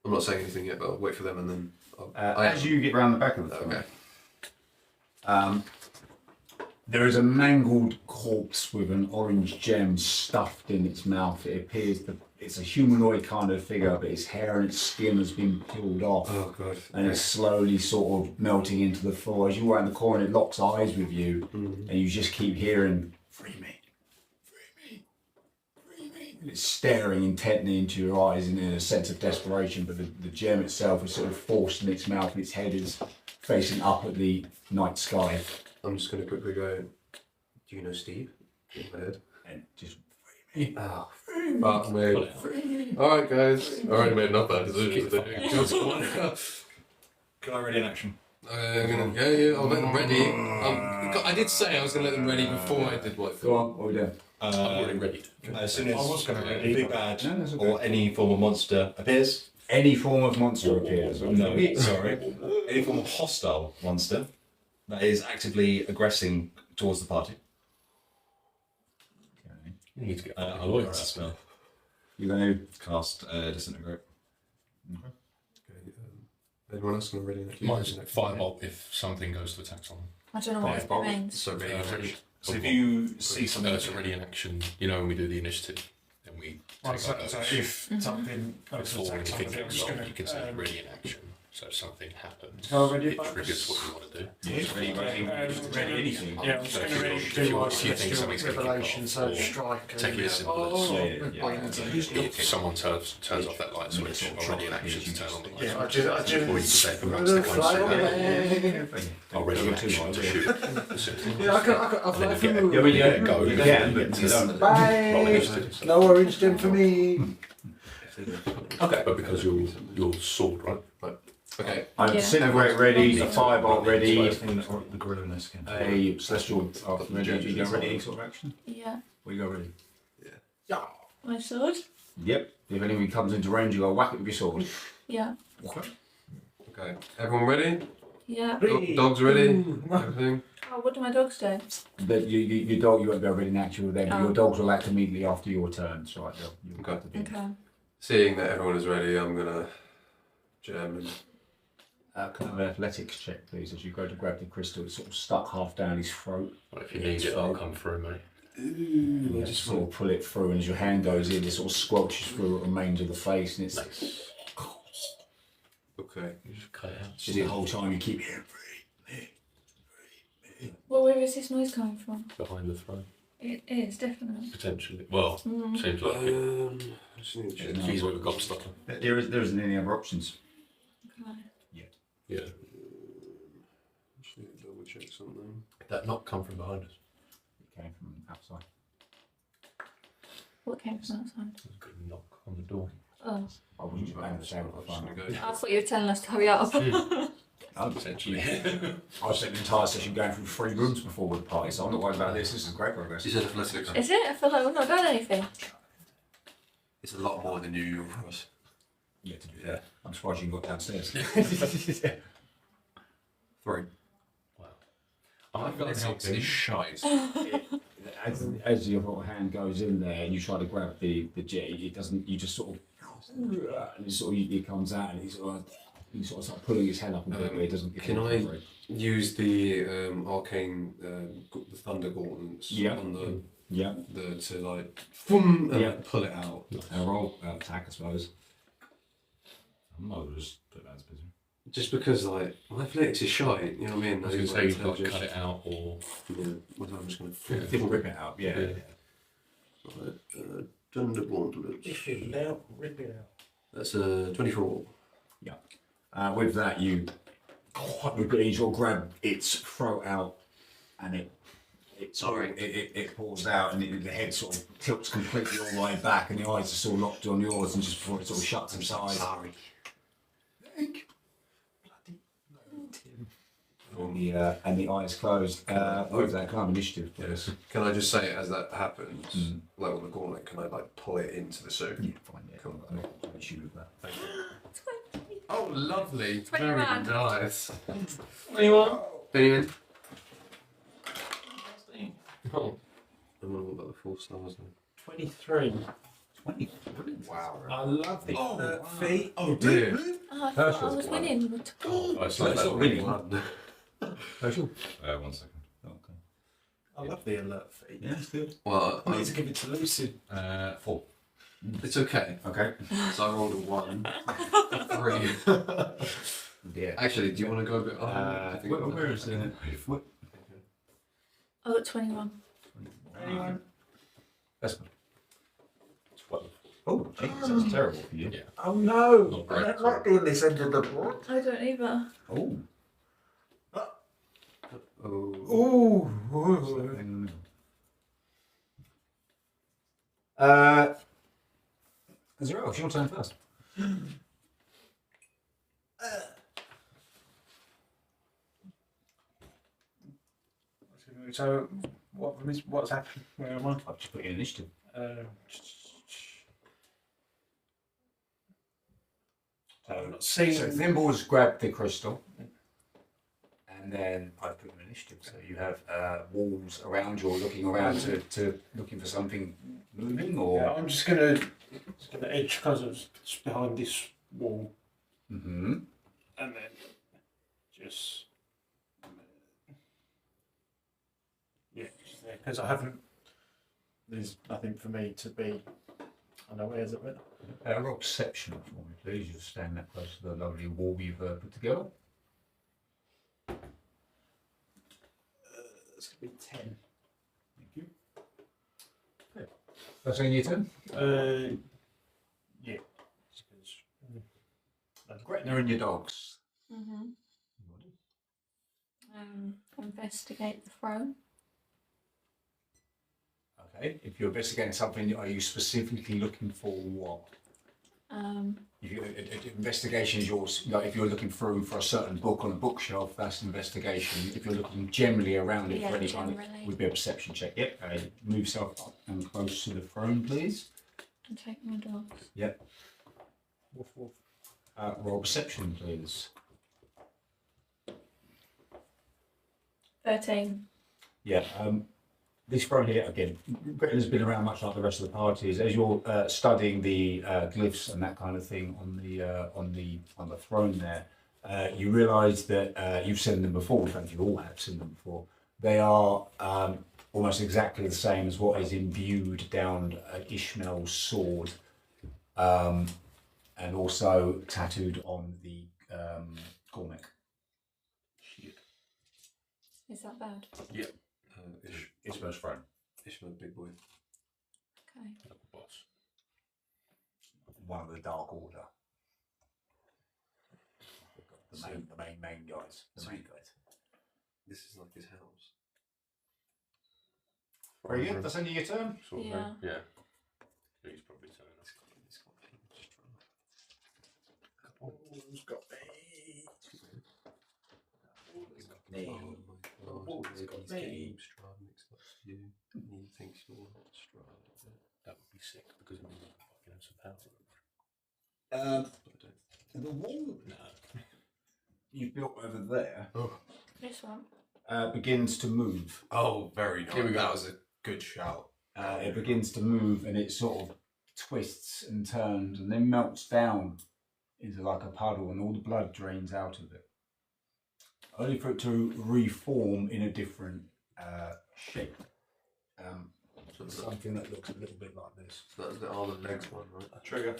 I'm not saying anything yet, but I'll wait for them and then. As you get round the back of the throne, Okay. there is a mangled corpse with an orange gem stuffed in its mouth. It appears that it's a humanoid kind of figure, but its hair and its skin has been peeled off. Oh god. And it's slowly sort of melting into the floor. As you walk around the corner, it locks eyes with you, and you just keep hearing, "Free me, free me, free me." And it's staring intently into your eyes in a sense of desperation, but the gem itself is sort of forced in its mouth, and its head is facing up at the night sky. I'm just gonna quickly go. Do you know Steve? In my head. And just, free me. Oh, fuck me. Alright, guys. I already made enough bad decisions. Can I ready in action? Yeah, I'll let them ready. I did say I was going to let them ready before I did what. Go on, what are we doing? I'm already ready. As soon as I was gonna a ready, big but- bad No, that's okay. or any form of monster appears. Any form of monster appears. No, sorry. Any form of hostile monster that is actively aggressing towards the party. Okay. You need to get I'll look at that spell. You're going to Cast Disintegrate. Anyone else going to ready? Mine's fireball if something goes to attack someone. I don't know what Fireball. it means. So ready. Ready. So if you see something, It's already in action. You know when we do the initiative, then we take So, our so notes. if something goes to Before attack anything somebody, I'm goes just wrong, gonna. you can say ready in action. So if something happens, Oh, ready, it Marcus? triggers what you want to do. ready anything. Yeah, I'm just So going if to you- ready if do you- my if you think celestial something's gonna kick revelation, off, so or strike. take it as simple as- Yeah. If someone turns off that light switch, already in action to turn on the light Yeah, I switch. just. Or you can say perhaps the close already in action to shoot. As soon as Yeah, I'll and then fly you get, through. you get a go. You can, but you don't. Roll Bye. initiative. No orange gem for me. Okay. But because you're sword, right? Okay. I'm Yeah. disintegrate ready, a firebolt ready, the gorilla in this can. a celestial ready. You go ready, any sort of action? Yeah. We go ready. My sword? Yep. If anyone comes into range, you go whack it with your sword. Yeah. Okay. Everyone ready? Yeah. Dogs ready? Everything? Oh, what do my dogs do? But your dog, you won't go ready in action with them. Oh. Your dogs will act immediately after your turn. So right, you'll Okay. have to be. Okay. Seeing that everyone is ready, I'm gonna jam and. Can I have an athletics check, please, as you go to grab the crystal? It's sort of stuck half down his throat. Well, if you need it, I'll come through, mate. You just sort of pull it through, and as your hand goes in, it sort of squelches through what remains of the face, and it's Nice. Okay. You just cut it out. just the whole time you keep hearing. Well, where is this noise coming from? Behind the throne, It is, definitely. potentially. Well, Mm. seems like it. I just need to check. He's with a gobstopper. There isn't any other options. Okay. Yeah. Just need to double check something. Did that not come from behind us? It came from outside. What came from outside? It was a good knock on the door. Oh. I wouldn't just bang the same with the I'm phone. just gonna go. I thought you were telling us to hurry up. Potentially. I spent the entire session going through 3 rooms before the party, so I'm not worried about this. This is great progress. You said athletics. Is it? I feel like we've not done anything. It's a lot more than usual for us. Yeah, to be fair. I'm surprised you got downstairs. 3. Athletics is shite. As your hand goes in there and you try to grab the jet, it doesn't. You just sort of, and it comes out and you sort of start pulling his head up a bit, but it doesn't. Can I use the arcane, the thunder gauntlets on the to like, and like pull it out? A roll attack, I suppose. I might as well just put that as business. Just because like my athletics is shite, you know what I mean? I was going to say you've got to cut it out or... Yeah, well, I'm just going to Rip it out, yeah. Right, thunder gauntlets. If you're loud, rip it out. That's a 24. Yeah. With that, you sort of grab its throat out, and it pulls out, and the head sort of tilts completely all the way back, and the eyes are still locked on yours, and just before it sort of shuts inside. Sorry. And the eyes closed. With that, kind of initiative, please. Can I just say, as that happens, like on the gauntlet, can I like pull it into the suit? Yeah, fine. Yeah, Cool. No issue with that. Thank you. Oh, lovely. Very 21. nice. Anyone? Anyone? Oh. I'm on about the 4 stars now. 23. 23. Wow. I love the feet. Oh dear. Oh, I thought I was winning. It's That's not really One. Herschel? 1 second. Okay. I love the alert feet. Yeah, it's good. Well, I need to give it to Lucy. 4. it's okay. Okay. So I rolled a 1, a 3. Yeah. Actually, do you want to go a bit higher? Where is it? I got 21. Anyone? That's good. 12. Oh, jeez, that's terrible for you. Yeah. Oh no! Not great. I'm not doing this end of the board. I don't either. Oh. Oh. Ooh. Zero, it's your turn first. So, what's happened? Where am I? I've just put you in initiative. I'm not seeing. So Thimble's grabbed the crystal, and then I've put you in initiative. So you have walls around you, or looking around to looking for something moving, or. Yeah, I'm just gonna edge because of behind this wall, Mm-hmm. and then just just there because I haven't. There's nothing for me to be unawares of it. Roll perception for me, please. You'll stand that close to the lovely wall you've put together. It's gonna be 10. Thank you. Okay. That's in your turn. Yeah. Gretna and your dogs. Mm-hmm. Investigate the throne. Okay. If you're investigating something, are you specifically looking for what? If you, investigation is yours. Like if you're looking through for a certain book on a bookshelf, that's investigation. If you're looking generally around it for any kind of, generally. would be a perception check. Yep. Move yourself up and close to the throne, please. And take my dogs. Yep. Woof, woof. Roll perception, please. 13. Yeah. This throne here again. Britain has been around much like the rest of the parties. As you're studying the glyphs and that kind of thing on the throne there, you realise that you've seen them before. In fact, you all have seen them before. They are almost exactly the same as what is imbued down Ishmael's sword, and also tattooed on the Cormac. Is that bad? Yep. Ishmael's throne. Ishmael, big boy. Okay. Boss. One of the Dark Order. The main guys. The main guys. This is like his house. Very good. That's only your turn. Sort of Yeah. thing. Yeah. He's probably turning up. Who's got me? Oh my god. He's got He's me. getting Strahd mixed up to you. He thinks you're not Strahd. That would be sick because it means fucking loads of power. The wall you built over there This one. begins to move. Oh, very nice. Here we go. That was a good shout. It begins to move and it sort of twists and turns and then melts down into like a puddle and all the blood drains out of it. Only for it to reform in a different shape. Something that looks a little bit like this. So that's the arm and legs one, right? Trigger.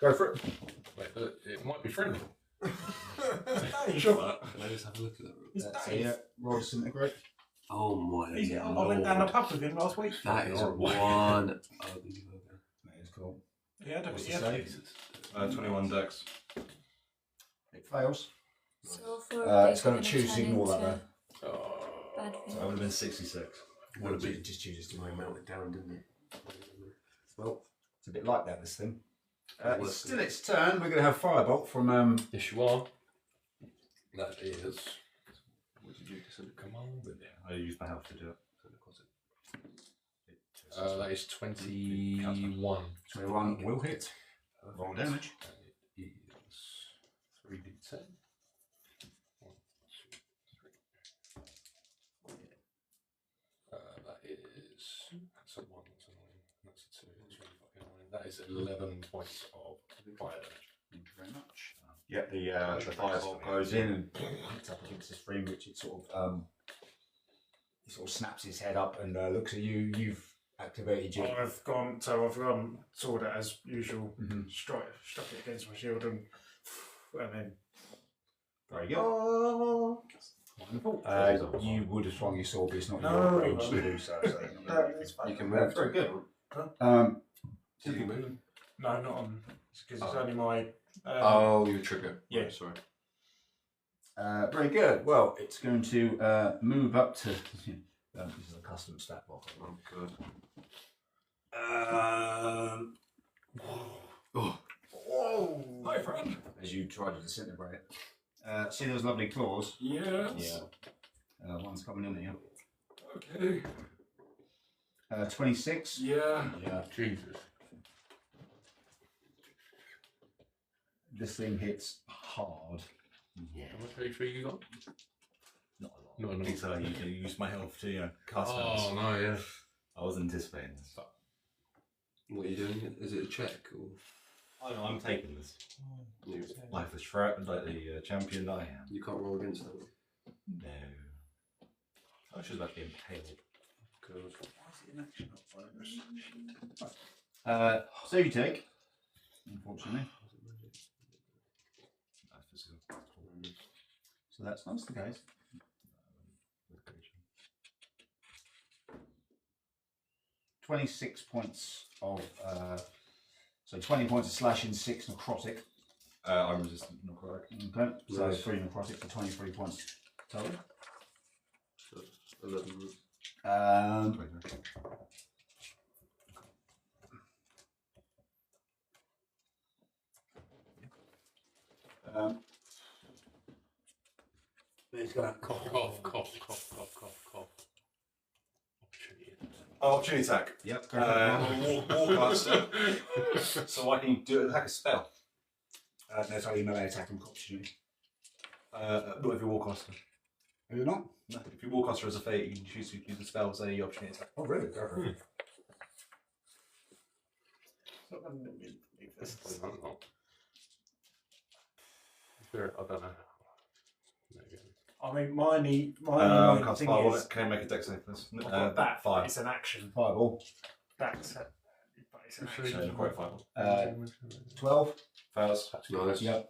Go for it. Wait, it might be friendly. Sure. Can I just have a look at that? That's a roll disintegrate. Oh my I went down the pub with him last week. That is one ugly bugger. That is cool. Yeah, What's the yeah. save? 21 dex. It fails. So for It's going to choose to ignore that though. bad So thing. that would have been 66. Would have been just chooses to melt it down, didn't it? Well, it's a bit like that, this thing. Well, It's still its turn. We're going to have Firebolt from... Yes, you are. That is. What did you just Command. Yeah, I used my health to do it. That is 21. 21 will hit. Roll damage. And it is 3d10. 1, 2, 3. That is. That's a 1, that's annoying. That's a 2, that's really fucking annoying. That is 11 points of fire damage. Thank you very much. Yeah, the Firebolt goes in and picks up against this frame, which it sort of snaps his head up and looks at you. You've activated your... I've gone sword it as usual, struck it against my shield and then Very good. Wonderful. You would have swung your sword, but it's not your range to do so. You can move. Very good. You can move. no, not on because it's only my Oh, your trigger. Yeah. Right, sorry. Very good. Well, it's going to move up to... this is a custom stat block. Oh, good. Whoa! Hi, friend. As you try to disintegrate it. See those lovely claws? Yes. One's coming in here. Okay. 26. Yeah. Yeah. Jesus. This thing hits hard. Yeah. How much HP you got? Not a lot. Not enough. Because I usually use my health to cast Oh, spells. no, yeah. I wasn't anticipating this. What are you doing? Is it a check or? I know, I'm taking this. You, Life is shroud, like the champion that I am. you can't roll against that. No. I was just about to be impaled. Good. So you take, unfortunately. That's physical. So that's nice, the guys. 26 points of, so 20 points of slashing, 6 necrotic. I'm resistant, not correct. Okay, so Nice. 3 necrotic for 23 points total. So 11. 23. It's going to Cough, cough, cough, cough, cough, cough, cough. Opportunity. Opportunity attack. Yep, go for it. Warcaster. So I can do attack a spell. That's how you melee attack and opportunity. Not if you're Warcaster. Is it not? No, if you're Warcaster as a fate, you can choose to use the spell as a opportunity attack. Oh, really? Go for it. Sure, I don't know. Maybe. I mean, my Cast thing fireball. is Can I make a dex save, please? I've got that. 5. It's an action. Fireball. That's but it's an So action. So quite fireball. 12. Fails. Nice. Yep.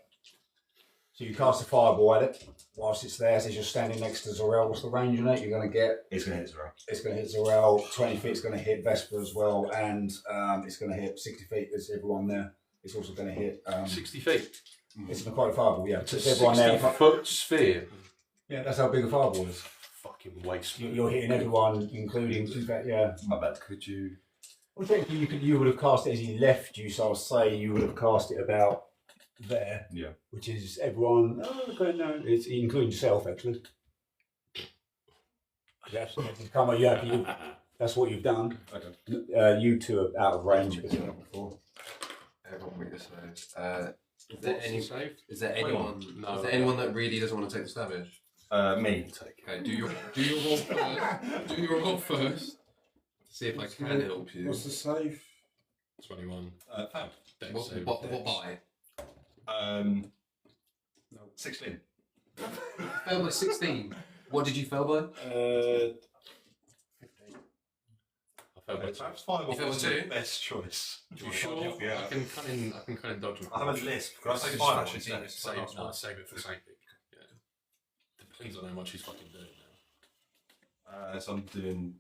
So you cast a fireball at it whilst it's there. As you're standing next to Zorel, what's the range on it? You're going to get. It's going to hit 0. It's going to hit Zorel. 20 feet is going to hit Vesper as well, and it's going to hit 60 feet. There's everyone there. It's also going to hit. 60 feet. It's an aquatic fireball. Yeah. It's a It's everyone there. 60-foot sphere. Yeah, that's how big a fireball is. Fucking waste. You're hitting everyone, including. In fact, yeah. My bad. Could you? Well, technically, you would have cast it as he left you. So I'll say you would have cast it about there. Yeah. Which is everyone. Oh, okay, no, it's including yourself actually. Yes, come on, you That's what you've done. Okay. You two are out of range. Everyone make this save. Is there anyone that really doesn't want to take this damage? Me. Okay, do your roll first. Do your roll first. See if I can help you. What's the save? 21. Found. Dex save. What by? 16. Failed by 16. What did you fail by? 15. I failed by 2. Perhaps 5 You failed by wasn't 2? the best choice. You sure? I can kind of dodge and I have a lisp. Could I say Just 5 fashion instead? teams. save it for Saint Vic. Yeah. Depends on how much he's fucking doing now. So I'm doing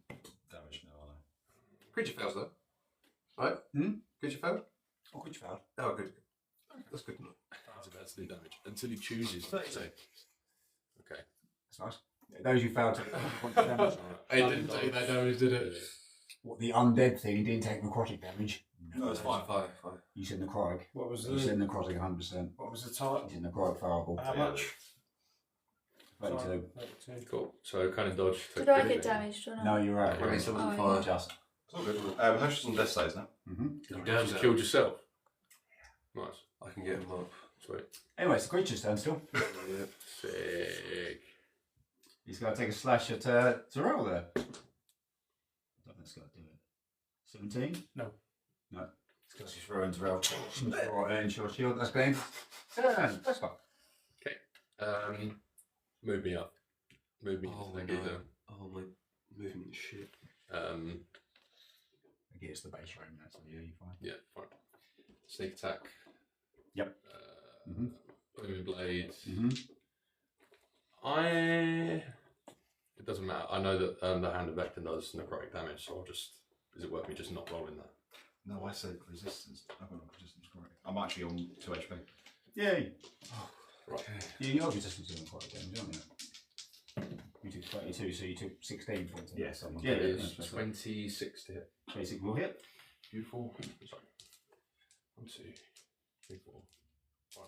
damage now, aren't I? Creature fails though. Right? Creature failed? Oh, good found. Oh, good. That's good to know. He's about to do damage until he chooses. So, okay. That's nice. Those you failed to point the damage. I didn't take that damage, did it? What, the undead thing didn't take necrotic damage? No, it's 5. Five. You said necrotic. What was You said necrotic 100%. What was the title? You said necrotic fireball. How much? 32. 32. Cool. So kind of dodge. Did I get damaged or not? No, you're right. Okay, so it wasn't Oh, fire. Just. It's all good. Herschel's on death saves now. You Just killed yourself. Nice. I can get him up. Sweet. Anyway, it's the creature's turn still. Yeah. Sick. He's got to take a slash at Zarel there. I don't think it's got to do it. 17? No. No. It's got to throw into Zarel. Right, earn your shield. That's game. Turn. That's fine. Okay. Move me up. Move me Oh, into the no. geezer. Oh, my movement is shit. I guess it's the base range, that's all. Yeah, you're fine. Yeah, fine. Sneak attack. Yep. Blooming blade. It doesn't matter. I know that the hand of Vector does necrotic damage, so I'll just. Is it worth me just not rolling that? No, I said resistance. I've got resistance, correct. I'm actually on 2 HP. Yay. Right. You're resistant to necrotic damage, aren't you? You took 22, so you took 16 points. Yeah, someone. Yeah, It yeah, is 26 to hit. Basic will hit. Beautiful. Sorry. 1, 2, 3, 4, 5,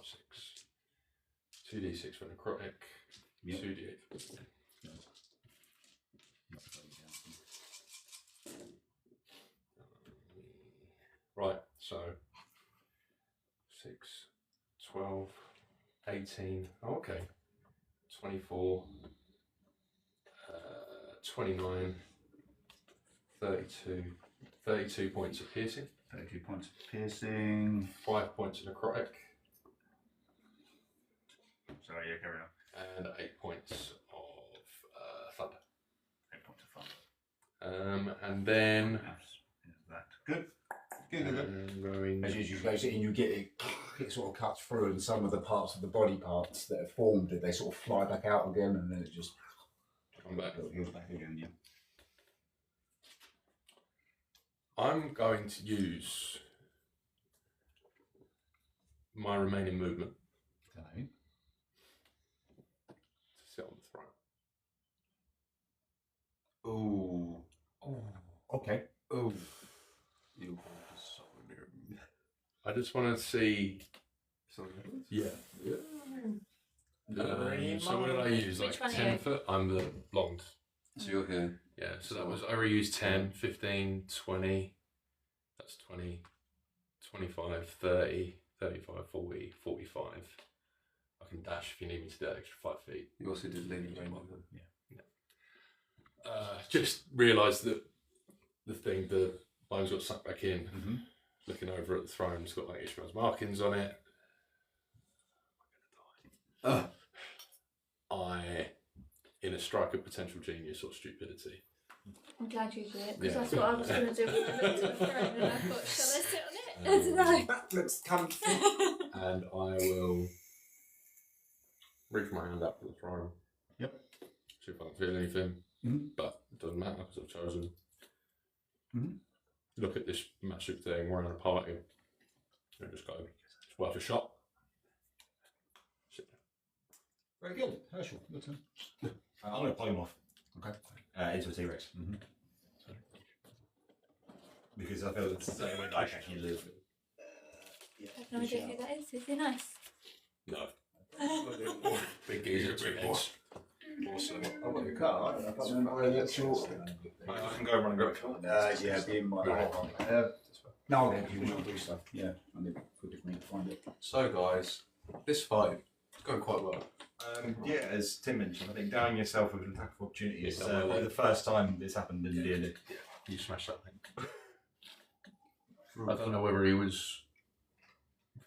6. 2d6 for necrotic. Yep. 2d8 for this. Right, so 6, 12, 18, oh, okay, 24, 29, 32, 32 points of piercing, 32 points of piercing. 5 points of necrotic, Sorry, yeah, carry on. and 8 points of thunder. 8 points of thunder. And then That. Good. Good. I'm going. As you go in, you get it, it sort of cuts through, and some of the parts of the body parts that have formed, they sort of fly back out again, and then it just Come back. goes back again. Yeah. I'm going to use my remaining movement Okay. to sit on the throne. Ooh. Okay. Ooh. You want to summon him. I just want to see. Something. Yeah. So what did I use? Which Like one are 10 you? foot? I'm the long. So you're here. Yeah, so that was, I already used 10, 15, 20. That's 20, 25, 30, 35, 40, 45. I can dash if you need me to do that extra 5 feet. You also did leave range. Just realised that the bones got sucked back in. Looking over at the throne, it's got like Ishmael's markings on it. I, in a strike of potential genius or stupidity. I'm glad you did it, because Yeah. that's what I was going to do when I looked at the throne and I thought, shall I sit on it? I don't know. That looks comfy. And I will reach my hand up to the throne. Yep. See if I can feel anything. But it doesn't matter because I've chosen. Look at this massive thing, we're in a party. And just go, it's worth a shot. Sit Very good. Herschel, your turn. I'm going to polymorph Okay. into a T-Rex. Because I feel it's the same way that I can actually live. I have no idea who that is. Is he nice? No. Big geezer, big heads. Also, I've got your card. I can go run and grab a card. Yeah, be in my no, I'll get you do stuff. Yeah, and it could me to find it. So, guys, this fight is going quite well. Yeah, as Tim mentioned, I think downing yourself with an attack of opportunity is Yeah, the first time this happened in D&D. You smashed that thing. I don't know whether he was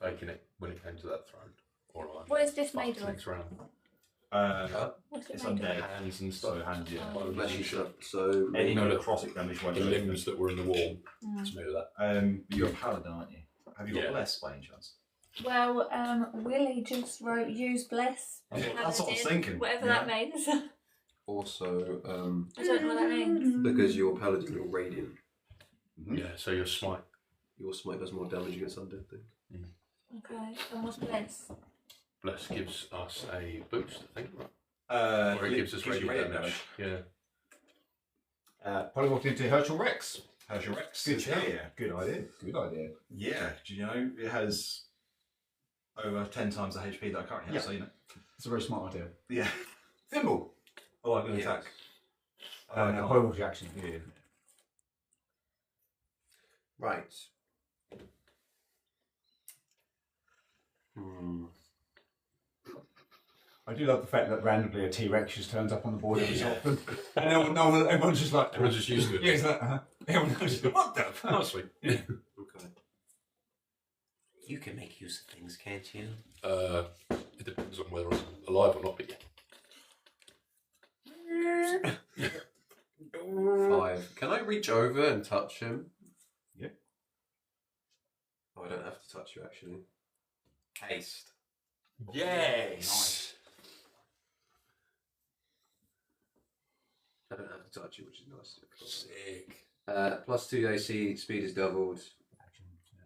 faking it when it came to that throne, or like. What is this made of? Next round. What's it It's made of? undead. Hands and stuff. So hands, yeah. Oh. Flesh and stuff. So, Any No, necrotic damage won't The do anything. limbs that were in the wall. It's made of that. You're a paladin, aren't you? Have you got Yeah. bless by any chance? Well, Willie just wrote use bless. That's what I was thinking. Whatever Yeah. that means. also, I don't know what that means. because you're paladin, you're radiant. Yeah, so your smite. Your smite does more damage against undead things. Okay, and what's bless? Bless gives us a boost, I think. Or Or it gives us radiant damage. Yeah. Polly walked into Herschel Rex. How's your Rex? Good It's shout. here. Good idea. Good idea. Yeah, do you know it has over 10 times the HP that I currently have, Yeah. so you know. It's a very smart idea. Yeah. Thimble. Oh, I'm going to Yes. attack. No, Polly walked action. Yeah. Right. I do love the fact that randomly a T-Rex just turns up on the board every so often. And everyone's just like... Everyone's just used to it. Yeah, it's like, everyone knows, what the fuck? Oh, sweet. Okay. You can make use of things, can't you? It depends on whether I'm alive or not, but yeah. 5. Can I reach over and touch him? Yeah. Oh, I don't have to touch you actually. Haste. Yes! I don't have to touch you, which is nice. Sick. Plus 2 AC, speed is doubled.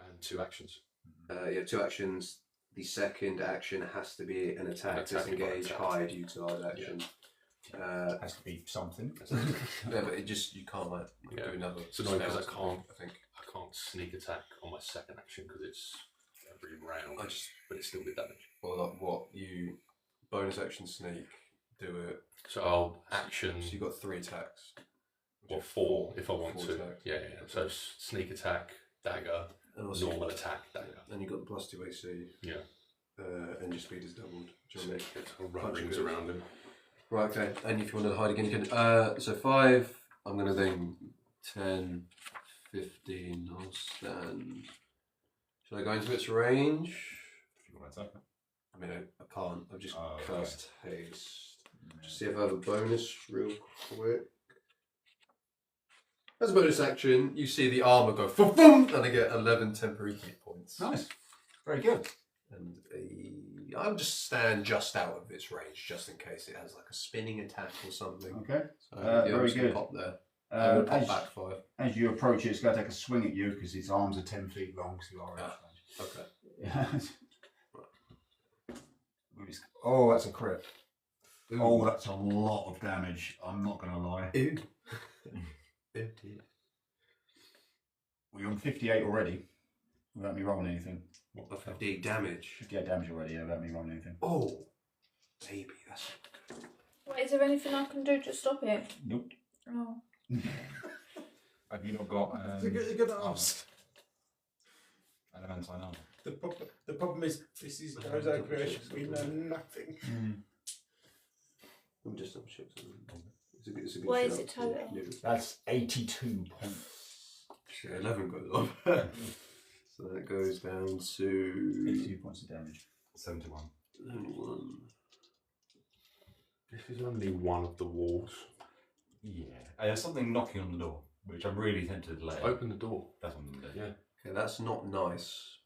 And 2 actions. Yeah, 2 actions. The second action has to be an attack, Attack, disengage, attack. hide, utilize action. Has to be something. Yeah, but it just you can't like Yeah. do another. It's annoying because spell, I can't. I think. I can't sneak attack on my second action because it's every round. I just but it's still good damage. or like what you bonus action sneak do it. So I'll action. So you got 3 attacks. Or 4 if I want 4 to. attacks. Yeah. So sneak attack, dagger, And also normal attack, dagger. Then you got the plus 2 AC. Yeah. And your speed is doubled. Do you know what I mean? It's all run Punch rings good. around him. Right, okay. And if you want to hide again, you can. So 5. I'm going to then 10, 15. I'll stand. Should I go into its range? If you want to attack. I mean, I can't. I've just Oh, cast haste. Just see if I have a bonus real quick. As a bonus action, you see the armor go boom, and I get 11 temporary hit points. Nice. Very good. And I'll just stand just out of its range, just in case it has like a spinning attack or something. Okay. So, yeah, I'm very just gonna good. Pop there. I'm gonna pop As, back 5. as you approach it, it's going to take a swing at you because its arms are 10 feet long, so you are in its Okay. range. Oh, that's a crit. Oh, that's a lot of damage. I'm not going to lie. Ew. Ew, dear. We're on 58 already. Without me rolling anything. What the 58 damage? 58 damage already, yeah, without me rolling anything. Oh, baby, that's. Wait, is there anything I can do to stop it? Nope. Oh. Have you not got You're going to ask. elemental armor? The problem is, this is those own creations. We know nothing. Let me just double check something. It's a good What shout. is it total? Yeah. That's 82 points. Yeah, 11 goes off. So that goes down to 82 points of damage. 71. 1. This is only one of the walls. Yeah. There's something knocking on the door, which I'm really tempted to let. Open the door. That's what I'm going to do. Yeah. Okay, that's not nice.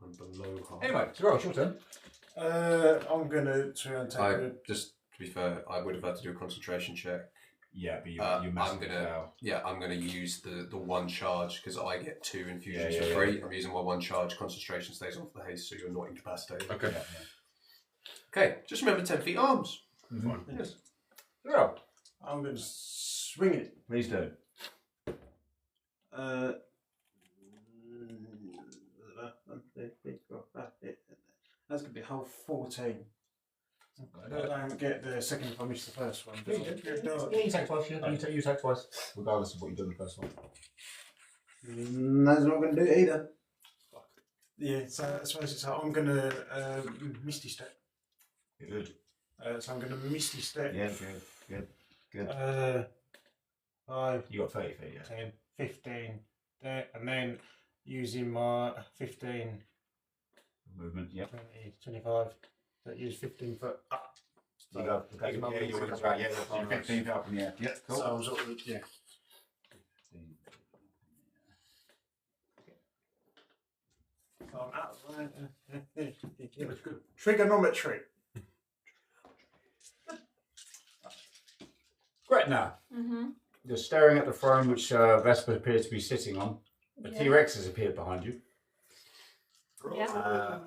I'm below half. Anyway, so it's your turn. I'm going to try and take it. Just to be fair, I would have had to do a concentration check. Yeah, but you I'm massively gonna fail. I'm gonna use the 1 charge because I get 2 infusions Yeah, for yeah, free. yeah. I'm using my 1 charge. Concentration stays on for the haste, so you're not incapacitated. Okay. Okay, just remember 10 feet arms. Fine. Yes. Zero. I'm going to swing it. Please do. That's going to be a whole 14. I don't get the second if I miss the first one. Yeah, you take twice. Yeah, you take twice, regardless of what you do in the first one. That's not going to do it either. Yeah, so I suppose it's I'm going to Misty Step. Good. So I'm going to Misty Step. Yeah, good. 5, You got 30 feet, yeah. 10, 15 there, and then using my 15, Movement, yeah. 20, 25, that use 15 foot up. You go. Okay, yeah, you're right. Yeah, you're 15 up in the air. Yeah, cool. So I'm sort of, yeah. So I'm out of line. That's good. Trigonometry. Right now, you're staring at the throne which Vesper appears to be sitting on. A T-Rex has appeared behind you. Yeah.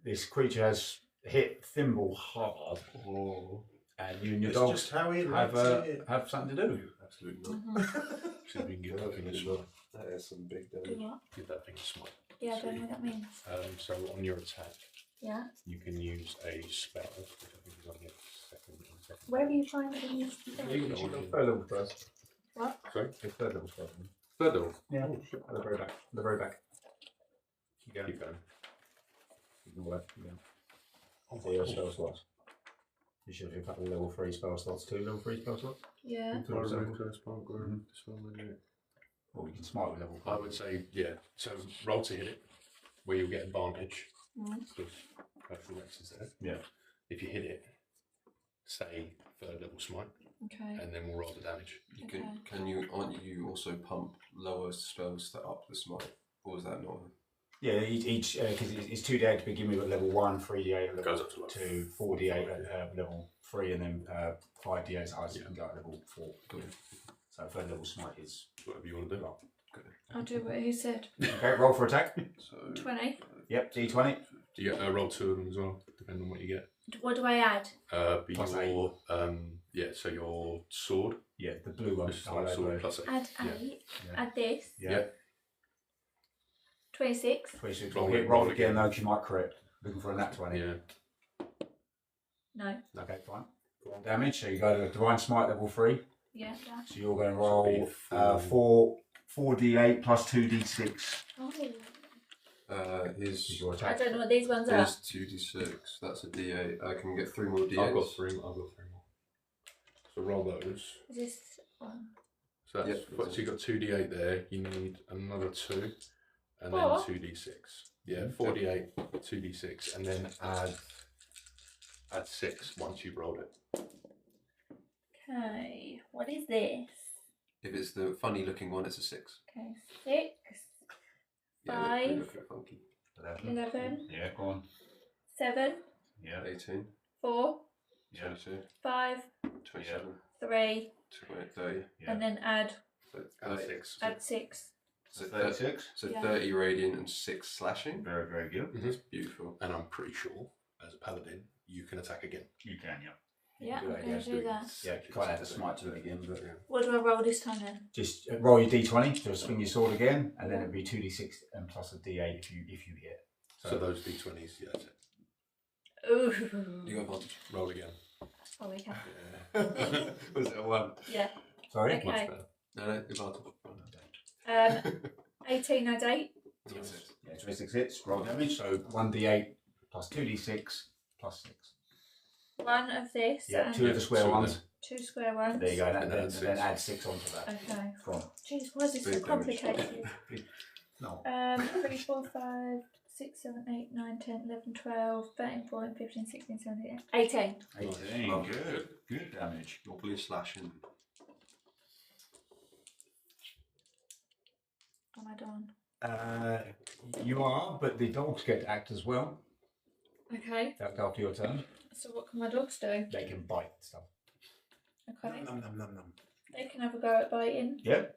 This creature has hit Thimble hard, and you and your dog just how he have something to do. Absolutely not. See if we can give that thing a smite. That is some big Do damage. what? Give that thing a smite. Yeah, I don't know what that means. So on your attack, Yeah. you can use a spell, which I think is on your second. Where are you finding this? You should go third level first. What? Sorry? Go third level first. Third level. Yeah. At the very back. The very back. Keep going. Keep going. Ignore that. Keep going. So your spell slots. You should have a couple of level 3 spell slots, 2 level 3 spell slots. Yeah. Or we can smite with level 5. I would say, yeah. So roll to hit it, where you'll get advantage. Because Virtual Rex is there. Yeah. If you hit it, say third level smite, Okay. and then we'll roll the damage. You aren't you also pump lower spells that up the smite? Or is that not? Yeah, each because it's 2d8 to begin with at level 1, 3d8 at level Goes up to like 2, 4d8 at level 3, and then 5d8 as you can go at level 4. So third level smite is Whatever you want to do. I'll do what he said. okay. Roll for attack. So 20. Yep, d20. Do you get roll 2 of them as well, depending on what you get? What do I add? But Plus your so your sword. Yeah, the blue one. Just like sword plus 8. Add Yeah. 8. Yeah. Add this. Yeah. 26. 26. Roll Roll again. again though, 'cause you might crit. Looking for a nat 20. Yeah. No. Okay, fine. Damage. So you go to Divine Smite level 3. Yeah, that. So you're going to So roll it'd be 4d8 plus 2d6. Oh. Is his your I attack. don't know what these ones are. is 2d6. That's a d8. I can get 3 more d8s. I've got 3 more. So roll those. Is this one? So that's Yep. so you got 2d8 there. You need another 2, and then Four? 2d6. Yeah, 4d8, 2d6, and then add 6 once you've rolled it. Okay. What is this? If it's the funny looking one, it's a 6. Okay. 6. Yeah, they 5. look a bit funky. 11. Yeah, go on. 7. Yeah. 18, 4. 22, 5. 27, 3. 28, 30. Yeah. And then add So Add 30. 6. add 6. So 36. So Yeah. 30 radiant and 6 slashing. Very, very good. Mhm. That's beautiful. And I'm pretty sure, as a paladin, you can attack again. You can, yeah. Yeah, do I'm that, going to do that. Yeah, you can't add a smite to it again, but What do I roll this time then? just roll your d20 to swing your sword again, and then it'll be 2d6 and plus a d8 if you hit. So those d20s, yeah, that's it. Ooh. You got advantage. Roll again. Oh, we can. Was it a 1? Yeah. Sorry. Okay. Much better. No, advantage. 18 add 8. Yes. Yeah, 26 hits, roll damage, so 1d8 plus 2d6 plus 6. 1 of this. Yeah, and 2 of the square two of ones. 2 square ones. There you go, and And then, add then six. add 6 onto that. Okay. From. Jeez, why is this so Big damage. complicated? No. 3, 4, 5, 6, 7, 8, 9, 10, 11, 12, 13, 14, 15, 16, 17, 18. 18. Oh, Good. Good damage. Your blue slashing. Am I done? You are, but the dogs get to act as well. Okay. That's after your turn. So what can my dogs do? They can bite stuff. Okay. Num num num num. They can have a go at biting. Yep.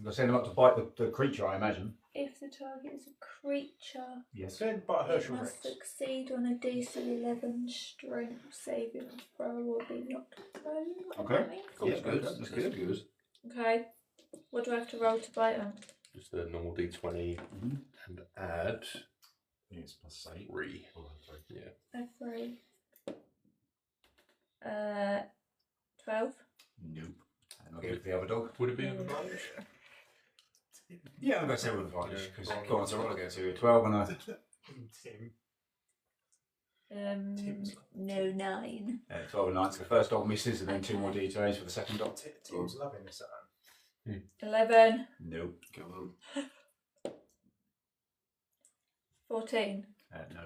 They'll send them up to bite the creature, I imagine. If the target is a creature, Yes. Said by it Herschel must Rex. succeed on a DC 11 strength saving throw or be knocked prone. Okay. That's Yeah, good. that's That's good. good. Okay. What do I have to roll to bite them? Just a normal d20 and add It's plus 8. 3. Yeah. A 3. 12. Nope. And I'll give it to the other dog. Would it be an advantage? Yeah, I'm going to say with advantage. Because go on, so what I'll get to 12 and I. Tim. No, 9. 12 and 9. So the first dog misses, and then 2 more details for the second dog. Tim's loving this at home. 11. Nope. Go on. 14. No.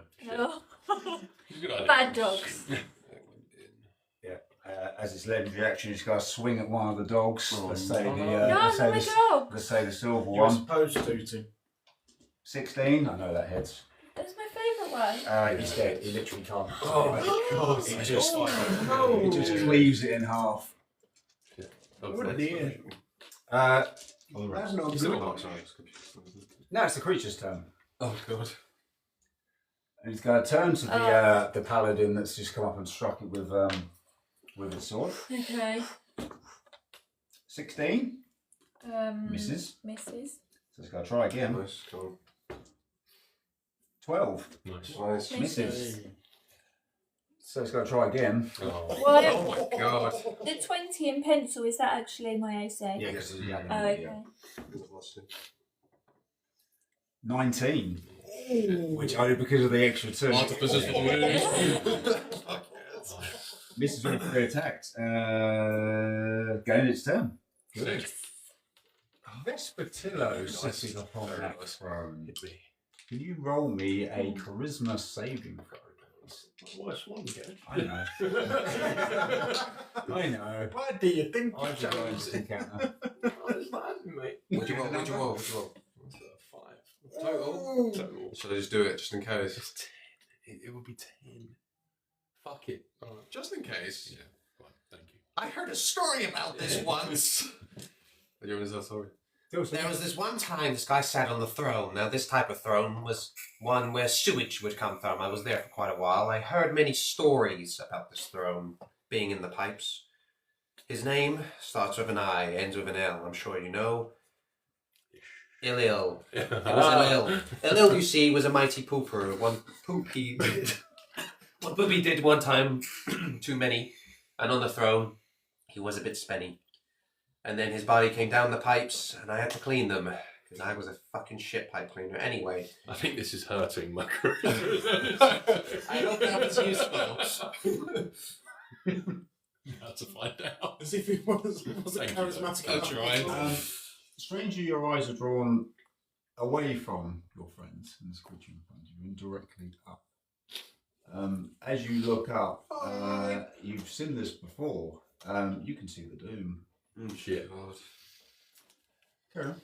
Oh. Good idea. Bad dogs. That went in. Yeah. As its legendary action, it's going to swing at one of the dogs. Let's say the. No, let's say not my the, dog. let's say the silver You're one. supposed to, Tim. 16. I know that hits. That's my favourite one. He's dead. He literally can't. Oh my god. It just, no. it just cleaves it in half. What an idiot. That's not Is it good. all dark side? It's confusing, isn't it? Now it's the creature's turn. Oh god. And he's going to turn to the paladin that's just come up and struck it with his sword. Okay. 16. Misses. Misses. So he's going to try again. Nice. Go on. 12. Nice. Nice. Misses. So he's going to try again. Oh. Well, Oh my god. the 20 in pencil, is that actually my AC? Yeah, because Oh, okay. 19. Which only because of the extra 2. Artificers for Misses with 3 attacks. Going its turn. Good. Vespertillo sitting upon that throne. Can you roll me a charisma saving throw, please? Worst one, again. I know. I know. Why do you think I just got an encounter. mate. What'd you roll? What'd you roll? What'd you roll? 5. Total. Total. Should I just do it just in case? Just 10. It would be 10. Fuck it. Just in case. Yeah. Fine. Thank you. I heard a story about this once. Are you in that story? There was this one time this guy sat on the throne. Now, this type of throne was one where sewage would come from. I was there for quite a while. I heard many stories about this throne being in the pipes. His name starts with an I, ends with an L. I'm sure you know. Ilil. It was Ilil. Ilil, you see, was a mighty pooper. One poop he did. One poop he did one time, too many. And on the throne, he was a bit spenny. And then his body came down the pipes, and I had to clean them, because I was a fucking shit pipe cleaner. Anyway. I think this is hurting my career. I don't think it's useful. How to find out. As if it was a Thank you, charismatic. I'll try. Strangely, your eyes are drawn away from your friends and this creature in front of you and directly up. As you look up, you've seen this before. You can see the doom. Shit. Carry on.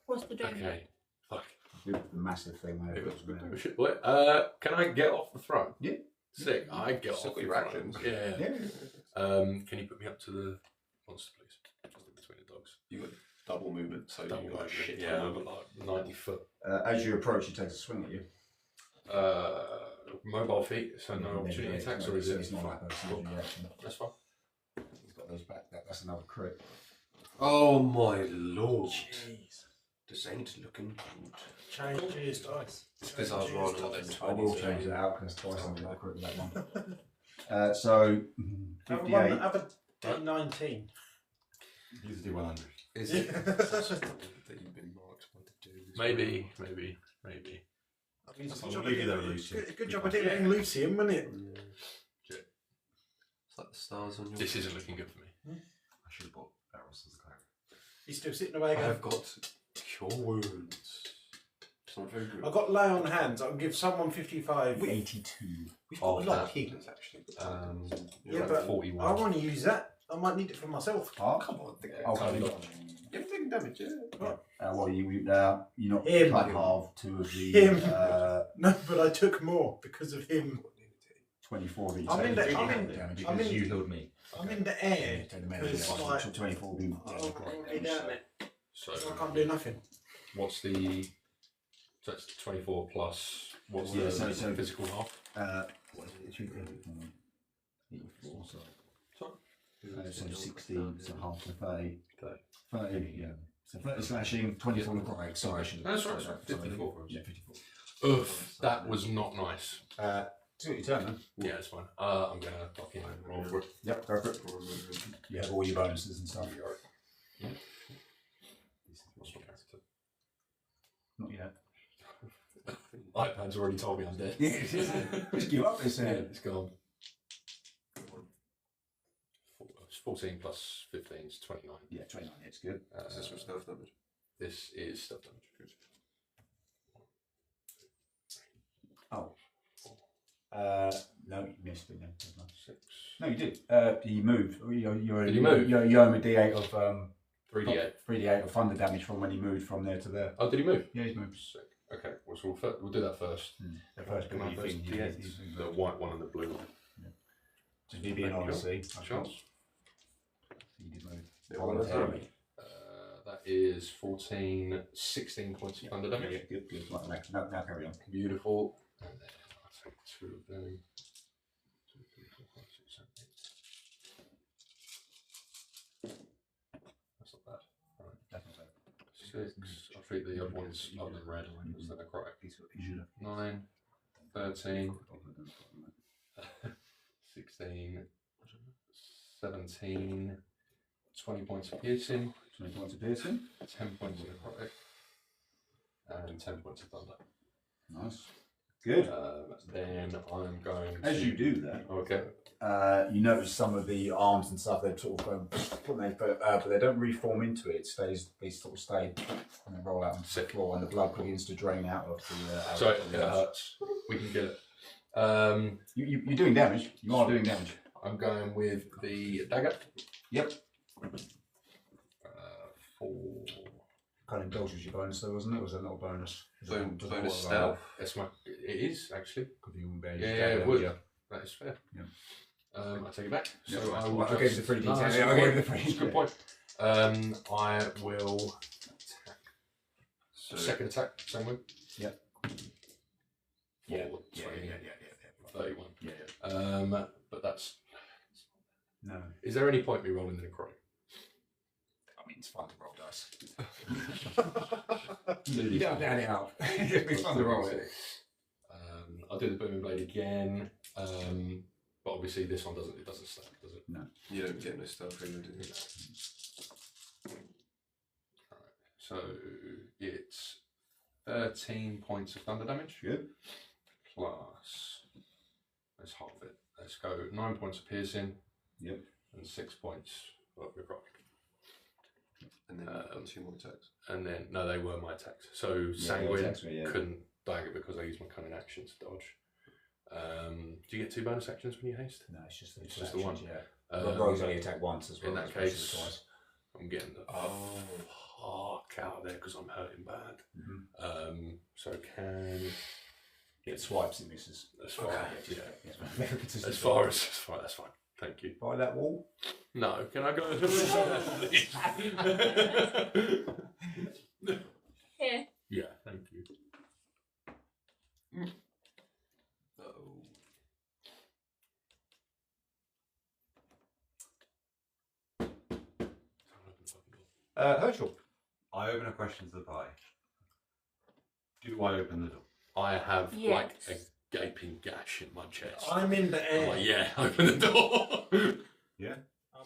What's the doom? Okay. Fuck. The massive thing there. It was good. Oh, shit. Well, can I get off the throne? Yeah. Sick. I get off Sick the with throne. actions. Yeah. Yeah. Can you put me up to the monster, please? Just in between the dogs. You got double movement, so Double you got movement. shit. Yeah, I've got like 90 foot. As you approach, he takes a swing at you. Mobile feet, so no opportunity attacks, or is it? It's not like that's Cool. an reaction. That's fine. He's got those back. That's another crit. Oh my lord. Jeez. This ain't looking good. Change his dice. Because I was rolling all them I will 20s. change it out because twice I've got a crit with that one. So, Have 58. a D19. Use the D100. Is it that you've been marked by the dude? Maybe. I'll leave you there, Lucy. Good job I didn't ring Lucy in, wasn't it? It's like the stars on your. This isn't looking good for me. I should have bought barrels as a cleric. He's still sitting away going, I've got cure wounds. It's not very good. I've got lay on hands. I can give someone 55. 82. We've got a lot of healers actually. Yeah, like but 41. I want to use that. I might need it for myself. Oh, come on, think oh, about okay. it. You're taking damage, yeah. Well, you're not Him. cut half 2 of the Him. No, but I took more because of him. 24 that you I'm take. in the- You I'm take in- damage. I'm Because in- you healed me. I'm in the air. Take the damage. Because, Yeah, like, so 24 will be I'll be down there. So So I can't do nothing. what's the? So that's 24 plus. What's Yeah, the so- physical half? what is it? 84, sorry. Sorry. So 16, so half to 30. 30. 30, yeah. So 30 slashing, 24 necrotic. Sorry, I should have. That's right, sorry. 54. Yeah, 54. Oof, that was not nice. Do it your turn then. Yeah, it's fine. I'm gonna fucking roll for it. Yep, go for it. You have all your bonuses and stuff. Not yet. iPad's already told me I'm dead. Yeah, it is. Just give up this Yeah, thing. it's gone. It's 14 plus 15 is 29. Yeah, 29, it's good. Is this for stealth damage? This is stealth damage. Good. Oh. No, you missed it then. 6. No, you did. You moved. Did he move? You owe him a D8 of 3d8. 3d8 of thunder damage from when he moved from there to there. Oh, did he move? Yeah, he's moved. Sick. Okay, well, so we'll do that first. The first Can I bit first you D8? think The white one and the blue one. just me being honest, see. Chance? He did move. Yeah, well, that's Voluntarily. That is 14, 16 points of thunder damage. Yeah, good, good. Right, now carry on. Beautiful. And then I'll take 2 of them. 2, 3, 4, 5, 6, 7, 8. That's not bad. Right. Definitely. 6. I'll treat the other ones other than red because they're necrotic. 9, 13, 16, 17, 20 points of piercing, 20 points of piercing. 10 points of necrotic, and 10 points of thunder. Nice. Good. Then I'm going to... As you do that, Okay. you notice some of the arms and stuff, they've sort of but they don't reform into it. It stays, they sort of stay and then roll out on the floor, and the blood begins to drain out of the. So it hurts. We can get it. You're doing damage. You are doing damage. I'm going with the dagger. Yep. 4. Kind of indulges your bonus though, wasn't it? Or was it not a bonus? Bonus stealth. That's my. It is actually. Yeah, It would. That is fair. Yeah. I take it back. Yeah, So I will. I'll give you the 3d10. No, that's a I'll good give you point. the 3d10. That's a good point. I will attack. So, Second attack, same way. Yep. Yeah. 20, 31. Yeah. But that's. No. Is there any point me rolling the necrotic? I mean, it's fun to roll dice. You don't add it up. It's fun to roll it. I'll do the booming blade again. But obviously this one doesn't. It doesn't stack, does it? No. you don't get no stealth either, do you? Alright. So it's 13 points of thunder damage. Good. Plus. Let's half it. Let's go 9 points of piercing. Yep. And 6 points of necrotic. And then 2 more attacks. And then no, they were my attacks. So sanguine attacks were, yeah. couldn't dagger because I used my cunning action to dodge. Do you get 2 bonus actions when you haste? No, it's just the, It's just the one. Yeah. Rogues only attack once as well. In that as opposed to case, twice. I'm getting the fuck out of there because I'm hurting bad. So can It swipes, it misses. as far Yeah. as far as that's fine. Thank you. By that wall? No, can I go? Here. Yeah, thank you. Uh-oh. Herschel. I open a question to the pie. Do I open the door? I have Yes. like a gaping gash in my chest. I'm in the I'm air. like, yeah, open the door. I'm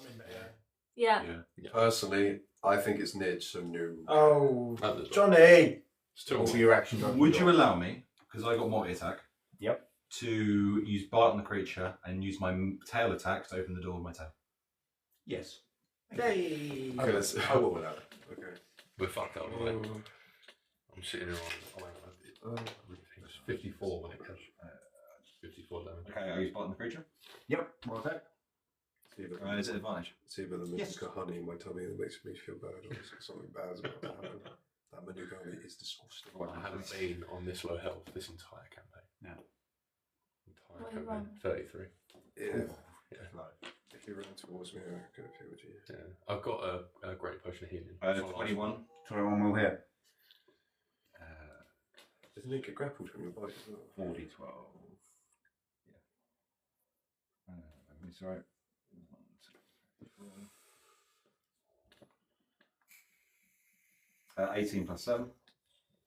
in the air. Yeah. Personally, I think it's Nidge, so no. Oh, Open the door. Johnny! It's too What for your action? Would you allow me, because I got multi attack, Yep. to use bite on the creature and use my tail attack to open the door with my tail? Yes. Hey! Okay, let's. I will allow it. Okay. We're fucked up. Aren't we? I'm sitting here on it's 54 when it comes. 54 damage. Okay, I use bite on the creature. Yep. Well, attack. Is it advantage? See whether the Yes. honey in my tummy that makes me feel bad or something bad is about to happen. That manugami is disgusting. I haven't been on this low health this entire campaign. No. Entire What are you campaign. on? 33. Yeah. Yeah. If you run towards me, I could feel with you. Yeah. I've got a great potion of healing. 21. 21 will hit. Doesn't it get grappled from your bite as well? 40, 12. Yeah. Sorry. 18 plus 7.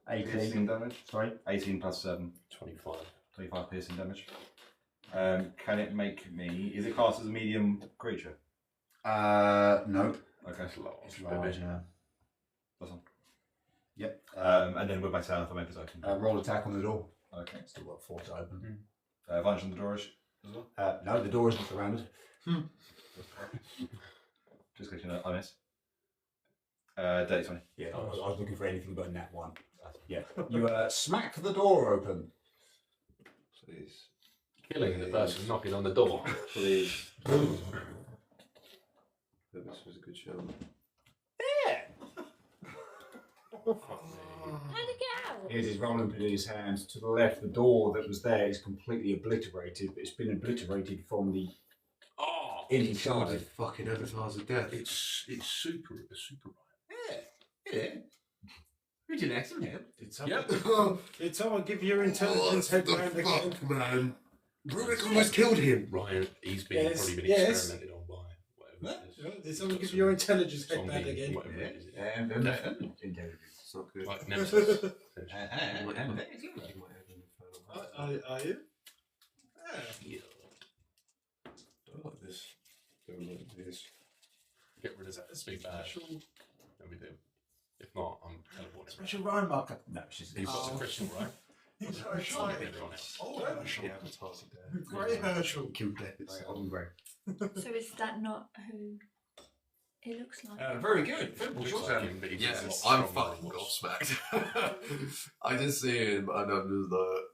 18 Piercing damage. Sorry. 18 plus 7. 25. 25 piercing damage. Can it make me? Is it classed as a medium creature? No. Okay. It's large, yeah. That's one. Yep. And then with my turn, if I make it open. Roll attack on the door. Okay. Still got 4 to open. Advantage on the door as well. No, the door isn't surrounded. Just because you know I miss. Dirty 20. Yeah, I was looking for anything but that one. Yeah. You smack the door open. Please. Killing the person knocking on the door. Please. This was a good show. How'd it go? Here's his rolling pin in his hands. To the left, the door that was there is completely obliterated, but it's been obliterated from the inside. Fucking avatars of death. It's super right. Yeah. Would you like some help? Did someone give your intelligence headband again? Man. Rubik almost killed him. Ryan, he's probably been experimented on by whatever it is. Did someone give you your intelligence headband Zombie, again? whatever it is. And intelligence. It's not good. Like Nemesis. Are you? I like this. Don't like this. Get rid of that speed bad. And we do. If not, I'm teleporting. Special Ryan marker. No, she's He's got a Christian, right? He's so Like shy. everyone else. Oh, The Herschel. avatars of death. Great Herschel. Killed death itself. So is that not who it looks like? Very good. Looks like him, but he's Yeah, a lot I'm stronger fucking than us. gobsmacked. I just see him and I'm just like,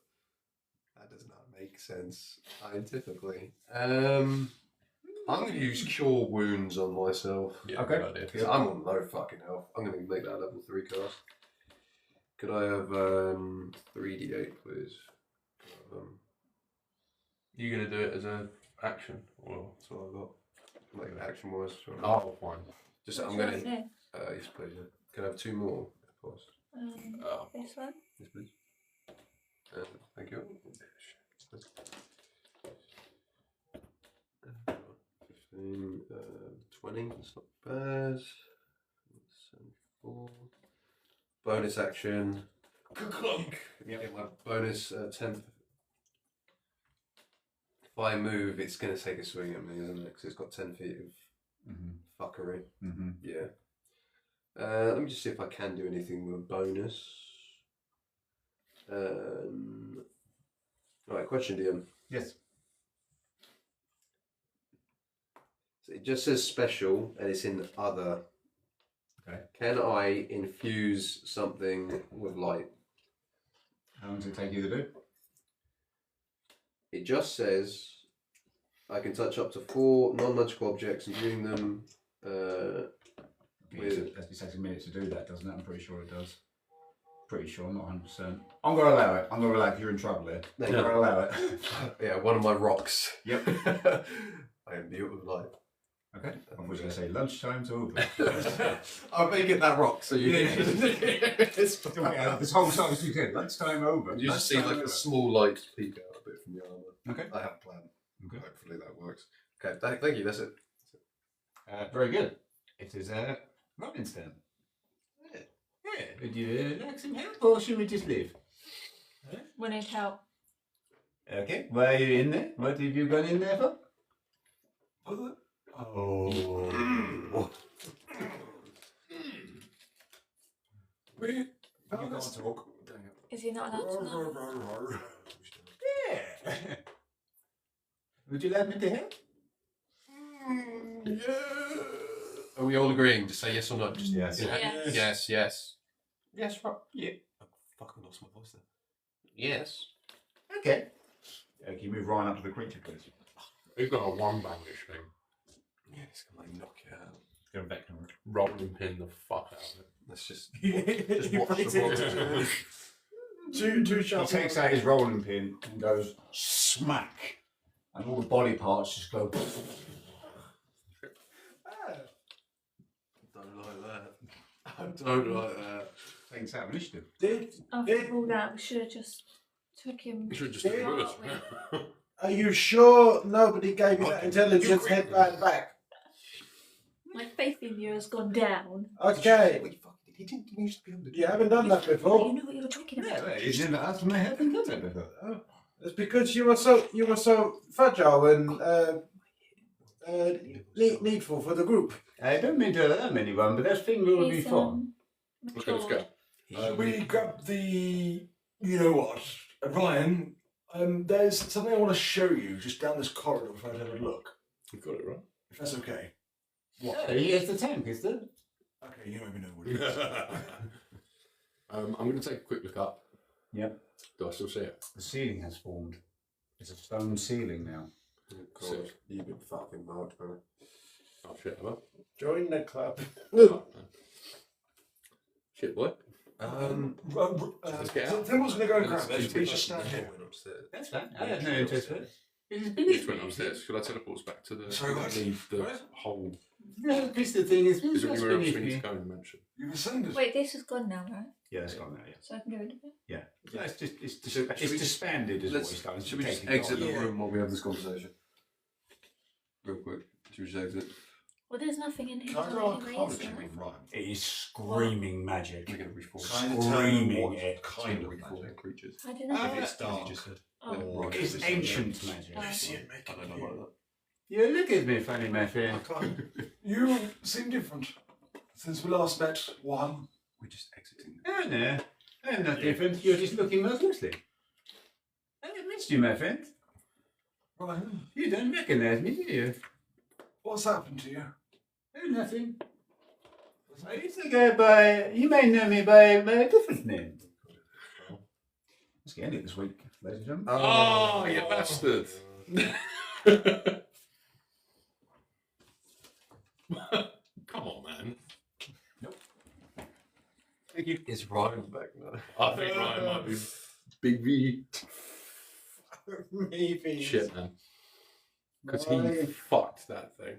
that does not make sense scientifically. I'm going to use Cure Wounds on myself. Yeah, Okay. good idea. Because I'm on no fucking health. I'm going to make that a level 3 cast. Could I have 3d8, please? You gonna do it as an action, or That's what I've got. Make it action wise. oh, fine. Just I'm Which going to. one? Yes, please. Yeah. Can I have 2 more, if possible? Oh. This one? Yes, please. Thank you. 15, 20, that's not bad. 74. Bonus action. Clunk. Get my bonus 10. If I move, it's going to take a swing at me, isn't it? Because it's got 10 feet of fuckery. Yeah. Let me just see if I can do anything with a bonus. Right, question, DM. Yes. So it just says special and it's in other. Okay. Can I infuse something with light? How long does it take you to do? It just says I can touch up to 4 non-magical objects, including them. It takes a minute to do that, doesn't it? I'm pretty sure it does. Pretty sure, not 100%. I'm going to allow it. I'm going to allow it if you're in trouble here. I'm going to allow it. Yeah, one of my rocks. Yep. I imbue it with light. Okay. I was going to say lunchtime's over. I'll make it that rock so you This whole time you said lunchtime over. You just see like Lunchtime a small light peek out a bit from the armor. Okay. I have a plan. Okay. Hopefully that works. Okay, thank you. That's it. Very good. It is Robin's turn. Yeah. Would you like some help or should we just leave? We need help. Okay. Why are you in there? What have you gone in there for? Oh. We You can't talk. Is he not allowed to know? Yeah. Would you like me to help? Are we all agreeing? Just say yes or no. Just Yes. Yes. Yes. Yes. Yes, right. Yeah. I fucking lost my voice there. Yes. Okay. Can you move Ryan up to the creature, please? We've got a one bandish thing. Yeah, it's gonna like knock it out. Go back to Rolling pin the fuck out of it. Let's just Just watch the Two He sharp. takes out his rolling pin and goes smack, and all the body parts just go. Don't like that. I don't like that. Takes out initiative. After all that, we should have just took him. We should just do it with us. Are you sure nobody gave you that intelligence headband back? My faith in you has gone down. Okay. Wait, fuck, he didn't used to be able to do You haven't done that But you before. know what you were talking about. He's never asked for my help in contact before. It's because you were so fragile and needful for the group. I don't mean to alarm anyone, but that thing will be fun. Okay, let's go. Should we grab the, you know what, Ryan? There's something I want to show you just down this corridor if I have a look. You got it right. If that's okay. What? Here's the tank, is there? Okay, you don't even know what it is. I'm going to take a quick look up. Yep. Do I still see it? The ceiling has formed. It's a stone ceiling now. God, you've been fucking marked, man. Oh shit, have I? Join the club. Shit, boy. Let's get out. Thimble's going to go and grab it. Please just stand here. That's fine. I have no interest in it. It's Just went upstairs. Should I teleport us back to the Sorry, what? the whole? No, this the thing is. Is there anywhere else we need to go in the mansion? You've ascended. Wait, this is gone now, right? Yeah, it's gone now. Yeah. So I can get rid of it. Yeah. It's Should we- disbanded as Let's, what it's done. should we just Taken exit the off. room while we have this conversation? Real quick. Should we just exit? Well, there's nothing in here. Can I to roll anyway, is Arcology there? with Ryan? It is screaming magic. We're going to reform. Kind of Screaming tell what it. kind of reform magic. creatures. I don't know. If it's dark. Oh. Right. It's ancient magic. Oh. I don't know about that. You look at me funny, my friend. You seem different since we last met. One. We're just exiting. Oh no, I'm not different. You're just looking more closely. I haven't missed you, my friend. Ryan, You don't recognize me, do you? what's happened to you? Oh, nothing. I used to go by. You may know me by a different name. Let's get it this week, ladies and gentlemen. Oh, you bastard! Come on, man. Thank you. Is Ryan back now? I think Ryan might be Big V. Maybe. Shit, man. Because he fucked that thing.